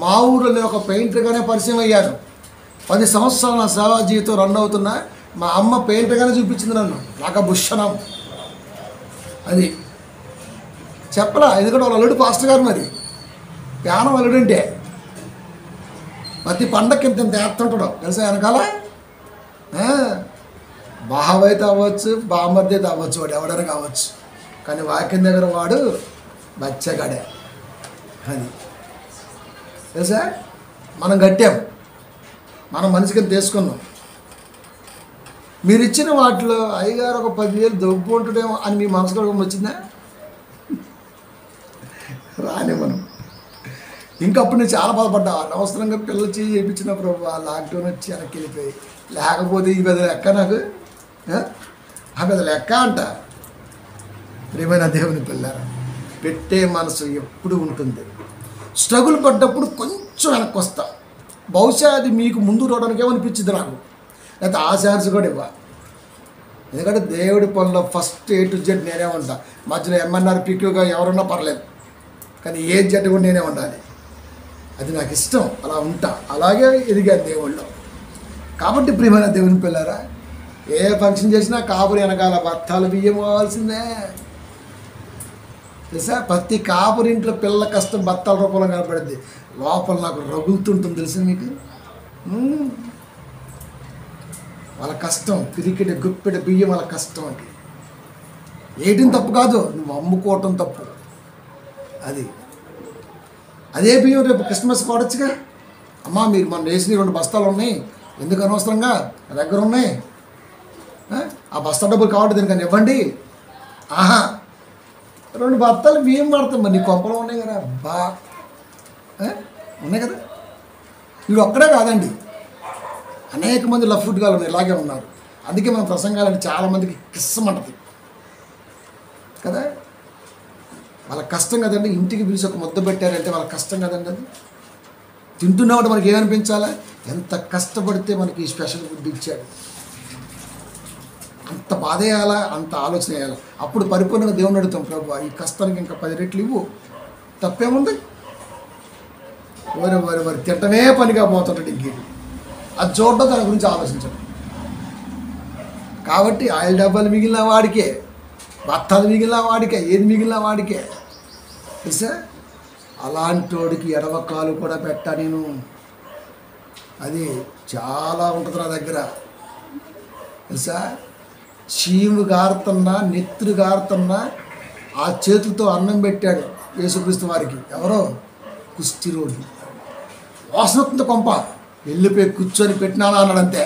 Speaker 1: మా ఊరిలో నేను ఒక పెయింటర్గానే పరిచయం అయ్యాను. 10 సంవత్సరాల నా సేవా జీవితం రన్ అవుతున్నా మా అమ్మ పెయింటర్గానే చూపించింది నన్ను. నాకు ఆ భూషణం అది చెప్పలా. ఎందుకంటే వాళ్ళు అల్లుడు పాస్టర్ గారు, మరి ప్యానం అల్లుడంటే ప్రతి పండగకి ఇంత ఏస్తుంటాడు తెలుసా వెనకాల. బావైతే అవ్వచ్చు, బామర్ది అయితే అవ్వచ్చు, వాడు ఎవడైనా కావచ్చు, కానీ వాక్యం దగ్గర వాడు బచ్చగాడే. అది తెలుసా. మనం కట్టాం, మనం మనిషికి తీసుకున్నాం. మీరు ఇచ్చిన వాటిలో అయ్యగారు ఒక 10,000 దొబ్బు ఉంటుందేమో అని మీ మనసులో వచ్చిందా? రాని మనం ఇంకప్పుడు నేను చాలా బాధపడ్డా. అనవసరంగా పిల్లలు చేయించిన ప్రభు లాక్డౌన్ వచ్చి వెనక్కి వెళ్ళిపోయి, లేకపోతే ఈ పెద్ద లెక్క నాకు, ఆ పెద్ద లెక్క అంట. ప్రియమైన దేవుని పిల్లారా, పెట్టే మనసు ఎప్పుడు ఉంటుంది. స్ట్రగుల్ పడ్డప్పుడు కొంచెం వెనక్కి వస్తా. బహుశా అది మీకు ముందు రావడానికి ఏమనిపించింది నాకు, లేకపోతే ఆ ఛాన్స్ కూడా ఇవ్వ. ఎందుకంటే దేవుడి పనుల్లో ఫస్ట్ A to Z నేనే ఉంటా. మధ్యలో MNR పిక్యూగా ఎవరున్నా పర్లేదు, కానీ ఏ జట్టు కూడా నేనే ఉండాలి. అది నాకు ఇష్టం, అలా ఉంటా. అలాగే ఎదిగాను దేవుళ్ళు. కాబట్టి ప్రియమైన దేవుని పిల్లారా, ఏ ఫంక్షన్ చేసినా కాపురి వెనకాల బత్తాలు బియ్యం కావాల్సిందే తెలుసా. ప్రతి కాపురి ఇంట్లో పిల్లల కష్టం బత్తాల రూపంలో కనపడింది. లోపల నాకు రగులుతుంటుంది తెలుసా మీకు. వాళ్ళ కష్టం, పిరికెట గుప్పెట బియ్యం వాళ్ళ కష్టం. అంటే ఏటిని తప్పు కాదు, నువ్వు అమ్ముకోవటం తప్పు. అదే బియ్యం రేపు క్రిస్మస్ వాడొచ్చుగా. అమ్మా మీరు మన వేసిన 2 బస్తాలు ఉన్నాయి, ఎందుకు అనవసరంగా నా దగ్గర ఉన్నాయి, ఆ బస్తా డబ్బులు కావాలి దీనికని ఇవ్వండి. ఆహా 2 బస్తాలు బియ్యం పడతాం, మరి నీ కొంపలో ఉన్నాయి కదా, ఉన్నాయి కదా. వీడు ఒక్కడే కాదండి, అనేక మంది లఫ్ట్ గాలు ఇలాగే ఉన్నారు. అందుకే మన ప్రసంగాలని చాలామందికి కిస్సమంటది కదా. వాళ్ళ కష్టం కదండి. ఇంటికి పిలిచి ఒక ముద్ద పెట్టారంటే వాళ్ళ కష్టం కదండి. అది తింటున్నప్పుడు మనకి ఏమనిపించాలా, ఎంత కష్టపడితే మనకి ఈ స్పెషల్ ఫుడ్ ఇచ్చాడు, అంత బాధ వేయాలా, అంత ఆలోచన వేయాలి. అప్పుడు పరిపూర్ణంగా దేవుని అడుగుతాం, ప్రభు ఈ కష్టానికి ఇంకా 10 రెట్లు ఇవ్వు, తప్పేముంది. వారి తింటమే పనిగా పోతుంటాడు ఇంకే. అది చూడడం, దాని గురించి ఆలోచించడం. కాబట్టి ఆయిల్ డబ్బాలు మిగిలిన వాడికే, బత్తాలు మిగిలిన వాడికే, ఏది మిగిలిన వాడికే తెలుసా. అలాంటి వాడికి ఎడవకాలు కూడా పెట్టా నేను. అది చాలా ఉంటుంది నా దగ్గర తెలుసా. చీము గారుతున్నా, నెత్తురు గారుతున్నా ఆ చేతులతో అన్నం పెట్టాడు యేసుక్రీస్తు వారికి. ఎవరో కుష్టి రోగి, వాసన వస్తుంది కొంప, వెళ్ళిపోయి కూర్చొని పెట్టినానా అన్నాడు అంతే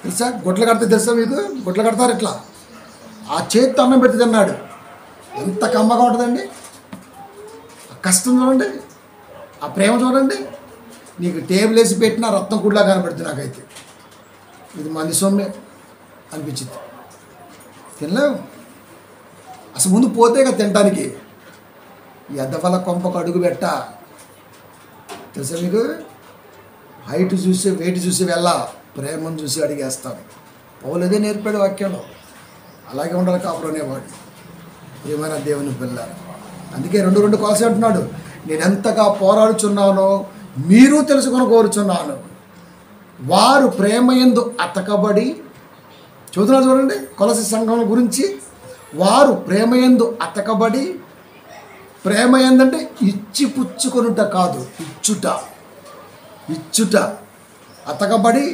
Speaker 1: తెలుసా. గుడ్లు కడితే తెలుసా మీకు, గుడ్లు కడతారు ఇట్లా, ఆ చేతితో అన్నం పెట్టి తిన్నాడు. ఎంత కమ్మగా ఉంటుందండి. ఆ కష్టం చూడండి, ఆ ప్రేమ చూడండి. నీకు టేబుల్ వేసి పెట్టినా రత్నం కుడిలా కనబడుతుంది. నాకైతే ఇది మంది సొమ్మే అనిపించింది. తినలేవు అసలు, ముందు పోతేగా తినడానికి. ఎద్దవల కొంపకు అడుగు పెట్ట తెలుసా మీకు. హైట్ చూసి వెయిట్ చూసి వెళ్ళా, ప్రేమను చూసి అడిగేస్తాను. పౌలదే నేర్పాడు వాక్యంలో. అలాగే ఉండాలి కాపురం అనేవాడు. ఏమైనా దేవుని పిల్లారు. అందుకే 2 కాల్సి అంటున్నాడు, నేను ఎంతగా పోరాడుచున్నానో మీరు తెలుసుకొని కోరుచున్నాను. వారు ప్రేమయందు అతకబడి, చూస్తున్నారు చూడండి కొలసి సంఘం గురించి. వారు ప్రేమయందు అతకబడి, ప్రేమ ఏందంటే ఇచ్చి పుచ్చుకొనుట కాదు, ఇచ్చుట. అతకబడి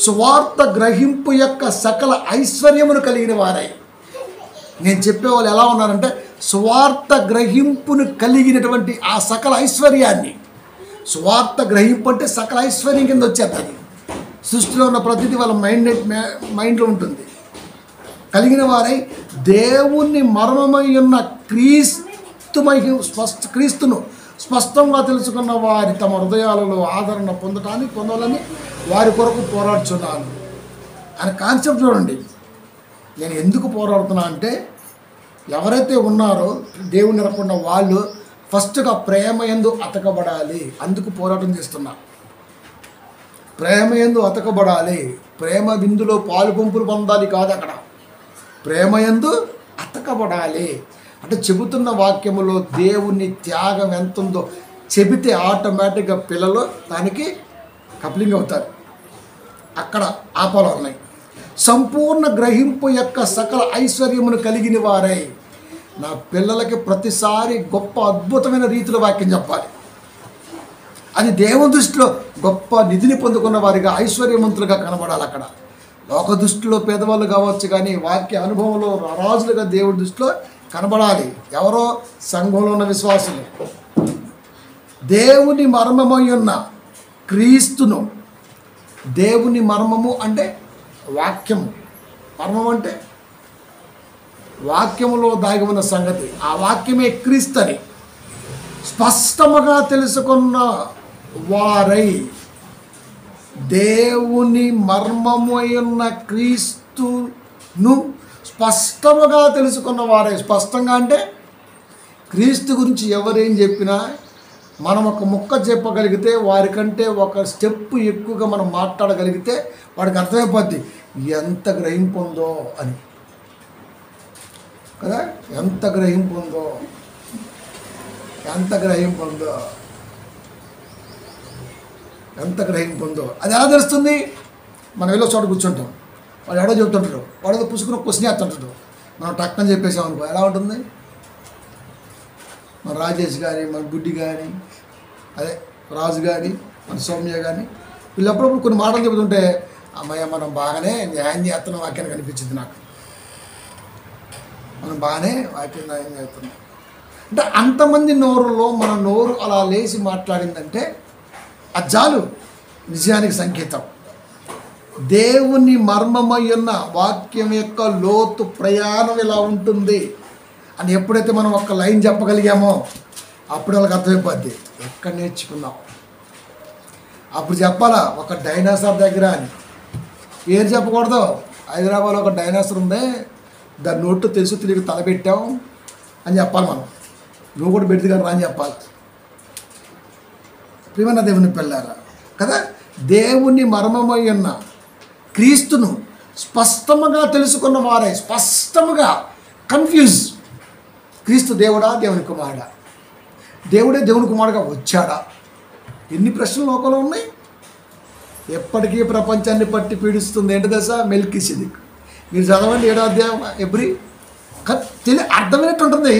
Speaker 1: సువార్త గ్రహింపు యొక్క సకల ఐశ్వర్యమును కలిగిన వారై. నేను చెప్పేవాళ్ళు ఎలా ఉన్నారంటే స్వార్థ గ్రహింపును కలిగినటువంటి ఆ సకల ఐశ్వర్యాన్ని, స్వార్థ గ్రహింపు అంటే సకల ఐశ్వర్యం కింద వచ్చేది. సృష్టిలో ఉన్న ప్రతిదీ వాళ్ళ మైండ్లో ఉంటుంది. కలిగిన వారై దేవుణ్ణి మర్మమై ఉన్న క్రీస్తును స్పష్టంగా తెలుసుకున్న వారి తమ హృదయాలలో ఆదరణ పొందాలని వారి కొరకు పోరాడుచున్నాను అనే కాన్సెప్ట్ చూడండి. నేను ఎందుకు పోరాడుతున్నా అంటే ఎవరైతే ఉన్నారో దేవుని నమ్మకుండా వాళ్ళు ఫస్ట్గా ప్రేమ యందు అతకబడాలి. అందుకు పోరాటం చేస్తున్నా. ప్రేమ యందు అతకబడాలి. ప్రేమ విందులో పాలు పంపులు పొందాలి కాదు, అక్కడ ప్రేమ యందు అతకబడాలి అంటే చెబుతున్న వాక్యములో దేవుని త్యాగం ఎంత ఉందో చెబితే ఆటోమేటిక్గా పిల్లలు దానికి కప్లింగ్ అవుతారు. అక్కడ ఆపాలు ఉన్నాయి. సంపూర్ణ గ్రహింపు యొక్క సకల ఐశ్వర్యమును కలిగిన వారై నా పిల్లలకి ప్రతిసారి గొప్ప అద్భుతమైన రీతిలో వాక్యం చెప్పాలి. అది దేవుని దృష్టిలో గొప్ప నిధిని పొందుకున్న వారిగా ఐశ్వర్యవంతులుగా కనబడాలి. అక్కడ లోక దృష్టిలో పేదవాళ్ళు కావచ్చు, కానీ వాక్య అనుభవంలో రాజులుగా దేవుడి దృష్టిలో కనబడాలి. ఎవరో సంఘంలో ఉన్న విశ్వాసులు దేవుని మర్మమై ఉన్న క్రీస్తును, దేవుని మర్మము అంటే వాక్యము, మర్మం అంటే వాక్యములో దాగి ఉన్న సంగతి, ఆ వాక్యమే క్రీస్తు అని స్పష్టముగా తెలుసుకున్న వారై దేవుని మర్మమై ఉన్న క్రీస్తును స్పష్టముగా తెలుసుకున్న వారే. స్పష్టంగా అంటే క్రీస్తు గురించి ఎవరేం చెప్పినా మనం ఒక ముక్క చెప్పగలిగితే, వారికంటే ఒక స్టెప్ ఎక్కువగా మనం మాట్లాడగలిగితే వాడికి అర్థమైపోద్ది ఎంత గ్రహింపు ఉందో అని కదా. ఎంత గ్రహింపు ఉందో, ఎంత గ్రహింపు ఉందో, ఎంత గ్రహింపు ఉందో అది ఎలా తెలుస్తుంది? మనం వెళ్ళి చోట కూర్చుంటాం, వాడు ఎవడో చెబుతుంటాడు, వాడు ఏదో పుసుకుని క్వశ్చన్ వేస్తుంటాడు, మనం టక్కని చెప్పేసాం అనుకో ఎలా ఉంటుంది? మన రాజేష్ కానీ, మన గుడ్డి కానీ, అదే రాజు కానీ, మన సౌమ్య కానీ వీళ్ళు అప్పుడప్పుడు కొన్ని మాటలు చెబుతుంటే అమ్మాయి మనం బాగానే న్యాయం చేస్తున్నాం వాక్యాన్ని కనిపించింది నాకు. మనం బాగానే వాక్యం న్యాయం చేస్తున్నాం అంటే అంతమంది నోరులో మన నోరు అలా లేచి మాట్లాడిందంటే అది చాలు విజయానికి సంకేతం. దేవుని మర్మమై ఉన్న వాక్యం యొక్క లోతు ప్రయాణం ఇలా ఉంటుంది అని ఎప్పుడైతే మనం ఒక్క లైన్ చెప్పగలిగామో అప్పుడు వాళ్ళకి అర్థమైపోద్ది ఎక్కడ నేర్చుకున్నాం. అప్పుడు చెప్పాలా ఒక డైనాసార్ దగ్గర అని. ఏం చెప్పకూడదు, హైదరాబాద్లో ఒక డైనాసార్ ఉంది, దాని నోటు తెలుసు తిరిగి తలపెట్టాం అని చెప్పాలి. మనం నువ్వు కూడా పెడితే కానీ రాని చెప్పాలి. ప్రియమైన దేవుని పిల్లారా కదా. దేవుని మర్మమై ఉన్న క్రీస్తును స్పష్టముగా తెలుసుకున్న వారే, స్పష్టముగా కన్ఫ్యూజ్. క్రీస్తు దేవుడా, దేవుని కుమారుడా, దేవుడే దేవుని కుమారుడుగా వచ్చాడా? ఎన్ని ప్రశ్నలు లోకంలో ఉన్నాయి. ఎప్పటికీ ప్రపంచాన్ని పట్టి పీడిస్తుంది ఏంటి దశ? మెల్కీసెదెకు. మీరు చదవండి 7వ అధ్యాయం ఎబ్రీ. అర్థమైనట్టు ఉంటుంది,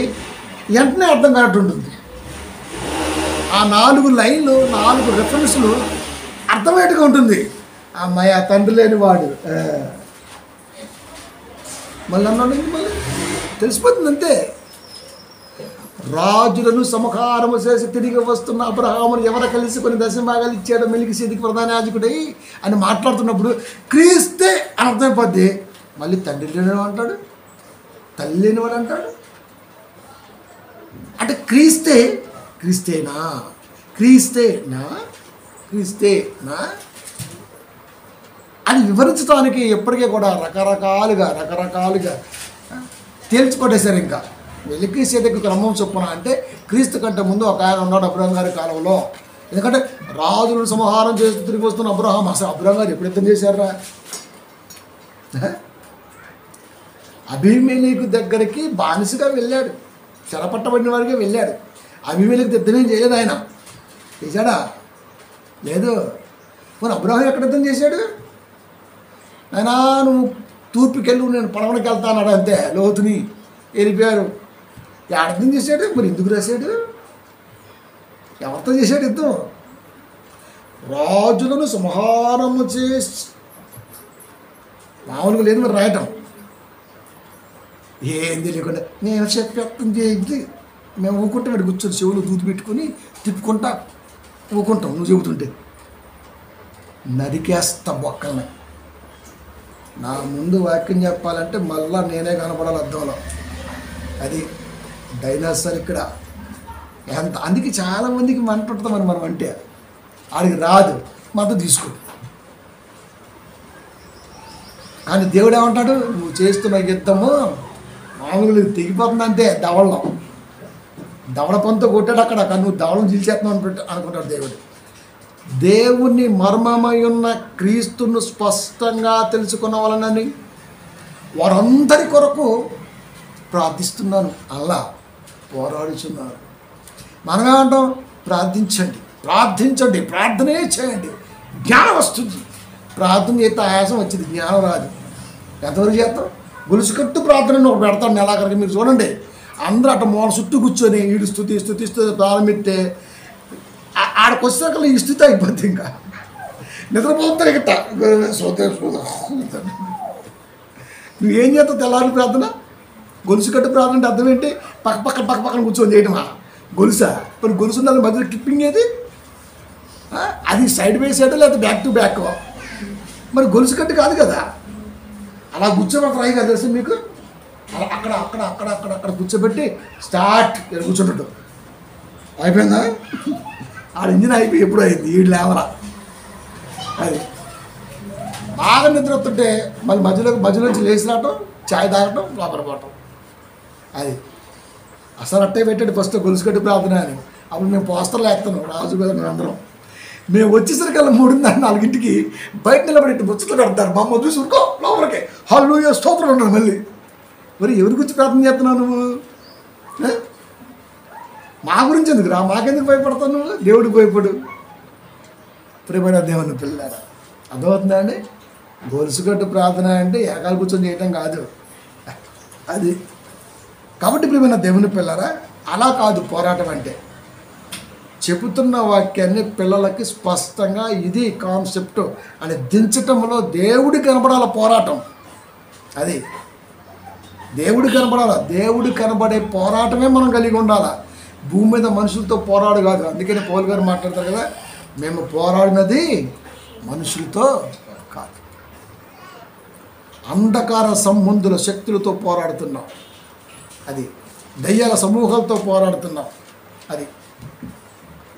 Speaker 1: వెంటనే అర్థం కానట్టు ఉంటుంది. ఆ 4 లైన్లు 4 రెఫరెన్స్లు అర్థమయ్యేట్టుగా ఉంటుంది. అమ్మాయి ఆ తండ్రి లేని వాడు మళ్ళీ అన్నాడు, మళ్ళీ తెలిసిపోతుంది అంతే. రాజులను సంహారము చేసి తిరిగి వస్తున్న అబ్రహామును ఎవరు కలిసి కొన్ని దశభాగాలు ఇచ్చాడో మెల్కీసెదెకు ప్రధాన యాజకుడై అని మాట్లాడుతున్నప్పుడు క్రీస్తే అని అర్థమైపోద్ది. మళ్ళీ తండ్రి లేనివాడు అంటాడు, తల్లి లేనివాడు అంటాడు. అంటే క్రీస్తేనా అని వివరించడానికి ఎప్పటికీ కూడా రకరకాలుగా తేల్చుకొట్టేశారు. ఇంకా మెల్కీసెదెకు క్రమం చొప్పున అంటే క్రీస్తు కంటే ముందు ఒక ఆయన ఉన్నాడు అబ్రహాం గారి కాలంలో. ఎందుకంటే రాజులను సంహారం చేస్తూ తిరిగి వస్తున్న అబ్రహాం, అసలు అబ్రహాం గారు ఎప్పుడు యుద్ధం చేశారా? అబీమెలెకు దగ్గరికి బానిసగా వెళ్ళాడు, చెరపట్టబడిన వాడిగా వెళ్ళాడు. అబీమెలెకు యుద్ధం ఏం చేయలేదు ఆయన. చేశాడా? లేదు. మరి అబ్రహాం ఎక్కడ యుద్ధం చేశాడు? ఆయన నువ్వు తూర్పుకెళ్ళు, నేను పడవనికి వెళ్తాన్నాడు అంతే. లోతుని వెళ్ళిపోయారు. అర్థం చేశాడు. మరి ఎందుకు రాశాడు? ఎవరితో చేశాడు యుద్ధం? రాజులను సంహారము చేసి మామూలుగా లేదు మరి రాయటం. ఏం తెలియకుండా నేను చెప్పేస్తుంది ఏంటి, మేము ఊకుంటాం, ఇక్కడ కూర్చొని చెవులు దూది పెట్టుకుని తిప్పుకుంటా ఊకుంటాం నువ్వు చెబుతుంటే. నరికేస్తా బొక్కల్ని. నా ముందు వాక్యం చెప్పాలంటే మళ్ళా నేనే కనపడాలి అద్దంలో. అది డైనోసార్ ఇక్కడ ఎంత. అందుకే చాలామందికి మంట ఉంటుందని మనం అంటే ఆడికి రాదు, మద్దతు తీసుకోడు. కానీ దేవుడు ఏమంటాడు, నువ్వు చేస్తున్న యుద్ధము మామూలుగా తెగిపోతుంది అంతే. దవడ పంతో కొట్టాడు అక్కడ, కానీ నువ్వు దవడం చీల్చేస్తున్నావు అనుకుంటాడు దేవుడు. దేవుని మర్మమై ఉన్న క్రీస్తును స్పష్టంగా తెలుసుకున్న వాళ్ళని వారందరి కొరకు ప్రార్థిస్తున్నాను, అలా పోరాడుచున్నాను. మనమే అంటాం ప్రార్థించండి ప్రార్థించండి, ప్రార్థనే చేయండి, జ్ఞానం వస్తుంది. ప్రార్థన చేస్తే ఆయాసం వచ్చింది, జ్ఞానం రాదు. ఎంతవరకు చేస్తాం? గొలుసు కట్టు ప్రార్థన ఒకటి పెడతాను నెలాఖరికి. మీరు చూడండి, అందరూ అట్ట మూల చుట్టూ కూర్చొని ఈడు స్తుతి ప్రారంభిస్తే ఆడకు వచ్చాక ఈ స్థితి అయిపోద్ది. ఇంకా నిద్రపోతారు ఇక నువ్వేం చేస్తావు? తెల్లారి ప్రార్థన, గొలుసు కట్టు ప్రార్థన అంటే అర్థం ఏంటి? పక్కన కూర్చొని చేయటమా? గొలుసా? మరి గొలుసు ఉండాలి మధ్యలో క్లిప్పింగ్ ఏది? అది సైడ్ బై సైడ్ లేదా బ్యాక్ టు బ్యాక్. మరి గొలుసు కట్టు కాదు కదా. అలా కూర్చోబెడతారు అయ్యి కదా తెలుసు మీకు. అలా అక్కడ కూర్చోబెట్టి స్టార్ట్ కూర్చోబెట్టు. అయిపోయిందా? ఆడ ఇంజిన్ అయిపోయి ఎప్పుడు అయింది, వీడు లేవరా. అది బాగా నిద్ర వస్తుంటే మళ్ళీ మధ్యలోంచి లేచి రావటం, ఛాయ్ తాగటం, లోపల పోవటం. అది అసలు అట్టే పెట్టాడు ఫస్ట్ గొలుసు కట్టు ప్రార్థన అని. అప్పుడు మేము పోస్టర్లు వేస్తాను, రాజు కదా మేము అందరం. మేము వచ్చేసరికల్లా 3:04 బయట నిలబడి ముచ్చట్లు పెడతారు. మా అమ్మ చూసి ఉరుకో లోపలికి, హల్లెలూయా స్తోత్రం ఉన్నాడు. మళ్ళీ మరి ఎవరి గురించి ప్రార్థన చేస్తున్నావు నువ్వు? మా గురించి ఎందుకు రా, మాకెందుకు భయపడతావు నువ్వు? దేవుడికి భయపడు. ప్రియమైన దేవుని పిల్లారా, అర్థమవుతుందా అండి? గొలుసుకట్టు ప్రార్థన అంటే ఏకాలు కూర్చొని చేయటం కాదు అది. కాబట్టి ప్రియమైన దేవుని పిల్లారా, అలా కాదు పోరాటం అంటే. చెబుతున్న వాక్యాన్ని పిల్లలకి స్పష్టంగా ఇది కాన్సెప్ట్ అని దించటంలో దేవుడి కనబడాల పోరాటం. అది దేవుడు కనబడాల. దేవుడు కనబడే పోరాటమే మనం కలిగి ఉండాలి. భూమి మీద మనుషులతో పోరాడు కాదు. అందుకని పౌలు గారు మాట్లాడతారు కదా, మేము పోరాడినది మనుషులతో కాదు, అంధకార సంబంధుల శక్తులతో పోరాడుతున్నాం. అది దయ్యాల సమూహాలతో పోరాడుతున్నాం. అది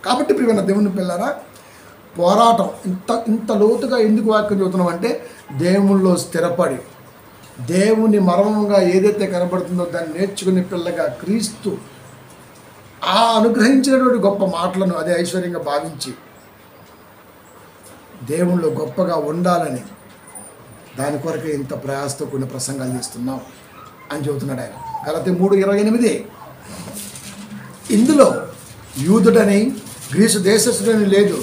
Speaker 1: కాబట్టి ప్రియమైన దేవుని పిల్లరా, పోరాటం ఇంత లోతుగా ఎందుకు వాక్యం చెబుతున్నాం అంటే, దేవుళ్ళలో స్థిరపడి దేవుని మర్మంగా ఏదైతే కనబడుతుందో దాన్ని నేర్చుకునే పిల్లగా క్రీస్తు ఆ అనుగ్రహించినటువంటి గొప్ప మాటలను అదే ఐశ్వర్యంగా భావించి దేవుళ్ళు గొప్పగా ఉండాలని దాని కొరకే ఇంత ప్రయాసతో కూడిన ప్రసంగాలు చేస్తున్నాం అని చెబుతున్నాడు ఆయన. గలతీ 3:28 ఇందులో యూదుడని గ్రీసు దేశస్థుడని లేదు,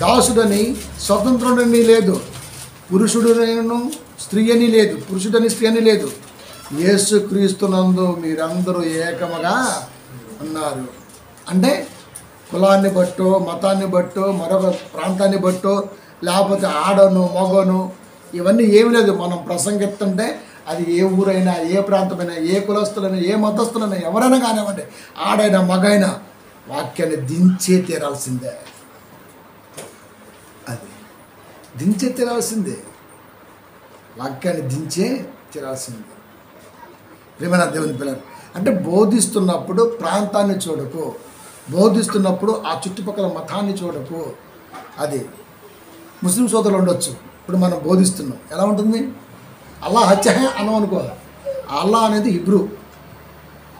Speaker 1: దాసుడని స్వతంత్రుడని లేదు, పురుషుడునను స్త్రీ అని లేదు, పురుషుడని స్త్రీ అని లేదు, యేసుక్రీస్తునందు మీరందరూ ఏకముగా ఉన్నారు. అంటే కులాన్ని బట్టో, మతాన్ని బట్టో, మరొక ప్రాంతాన్ని బట్టో, లేకపోతే ఆడను మగను ఇవన్నీ ఏమి లేదు. మనం ప్రసంగిస్తుంటే అది ఏ ఊరైనా, ఏ ప్రాంతమైనా, ఏ కులస్తులైనా, ఏ మతస్థులైనా, ఎవరైనా కానివ్వండి, ఆడైనా మగైనా వాక్యాన్ని దించే తీరాల్సిందే. అది దించే తీరాల్సిందే, వాక్యాన్ని దించే తీరాల్సిందే. ప్రియమైన దేవుని పిల్లలు, అంటే బోధిస్తున్నప్పుడు ప్రాంతాన్ని చూడకు, బోధిస్తున్నప్పుడు ఆ చుట్టుపక్కల మతాన్ని చూడకు. అది ముస్లిం సోదరులు ఉండొచ్చు. ఇప్పుడు మనం బోధిస్తున్నాం, ఎలా ఉంటుంది? అల్లా హచ్చహే అనం అనుకో. అల్లా అనేది హిబ్రూ,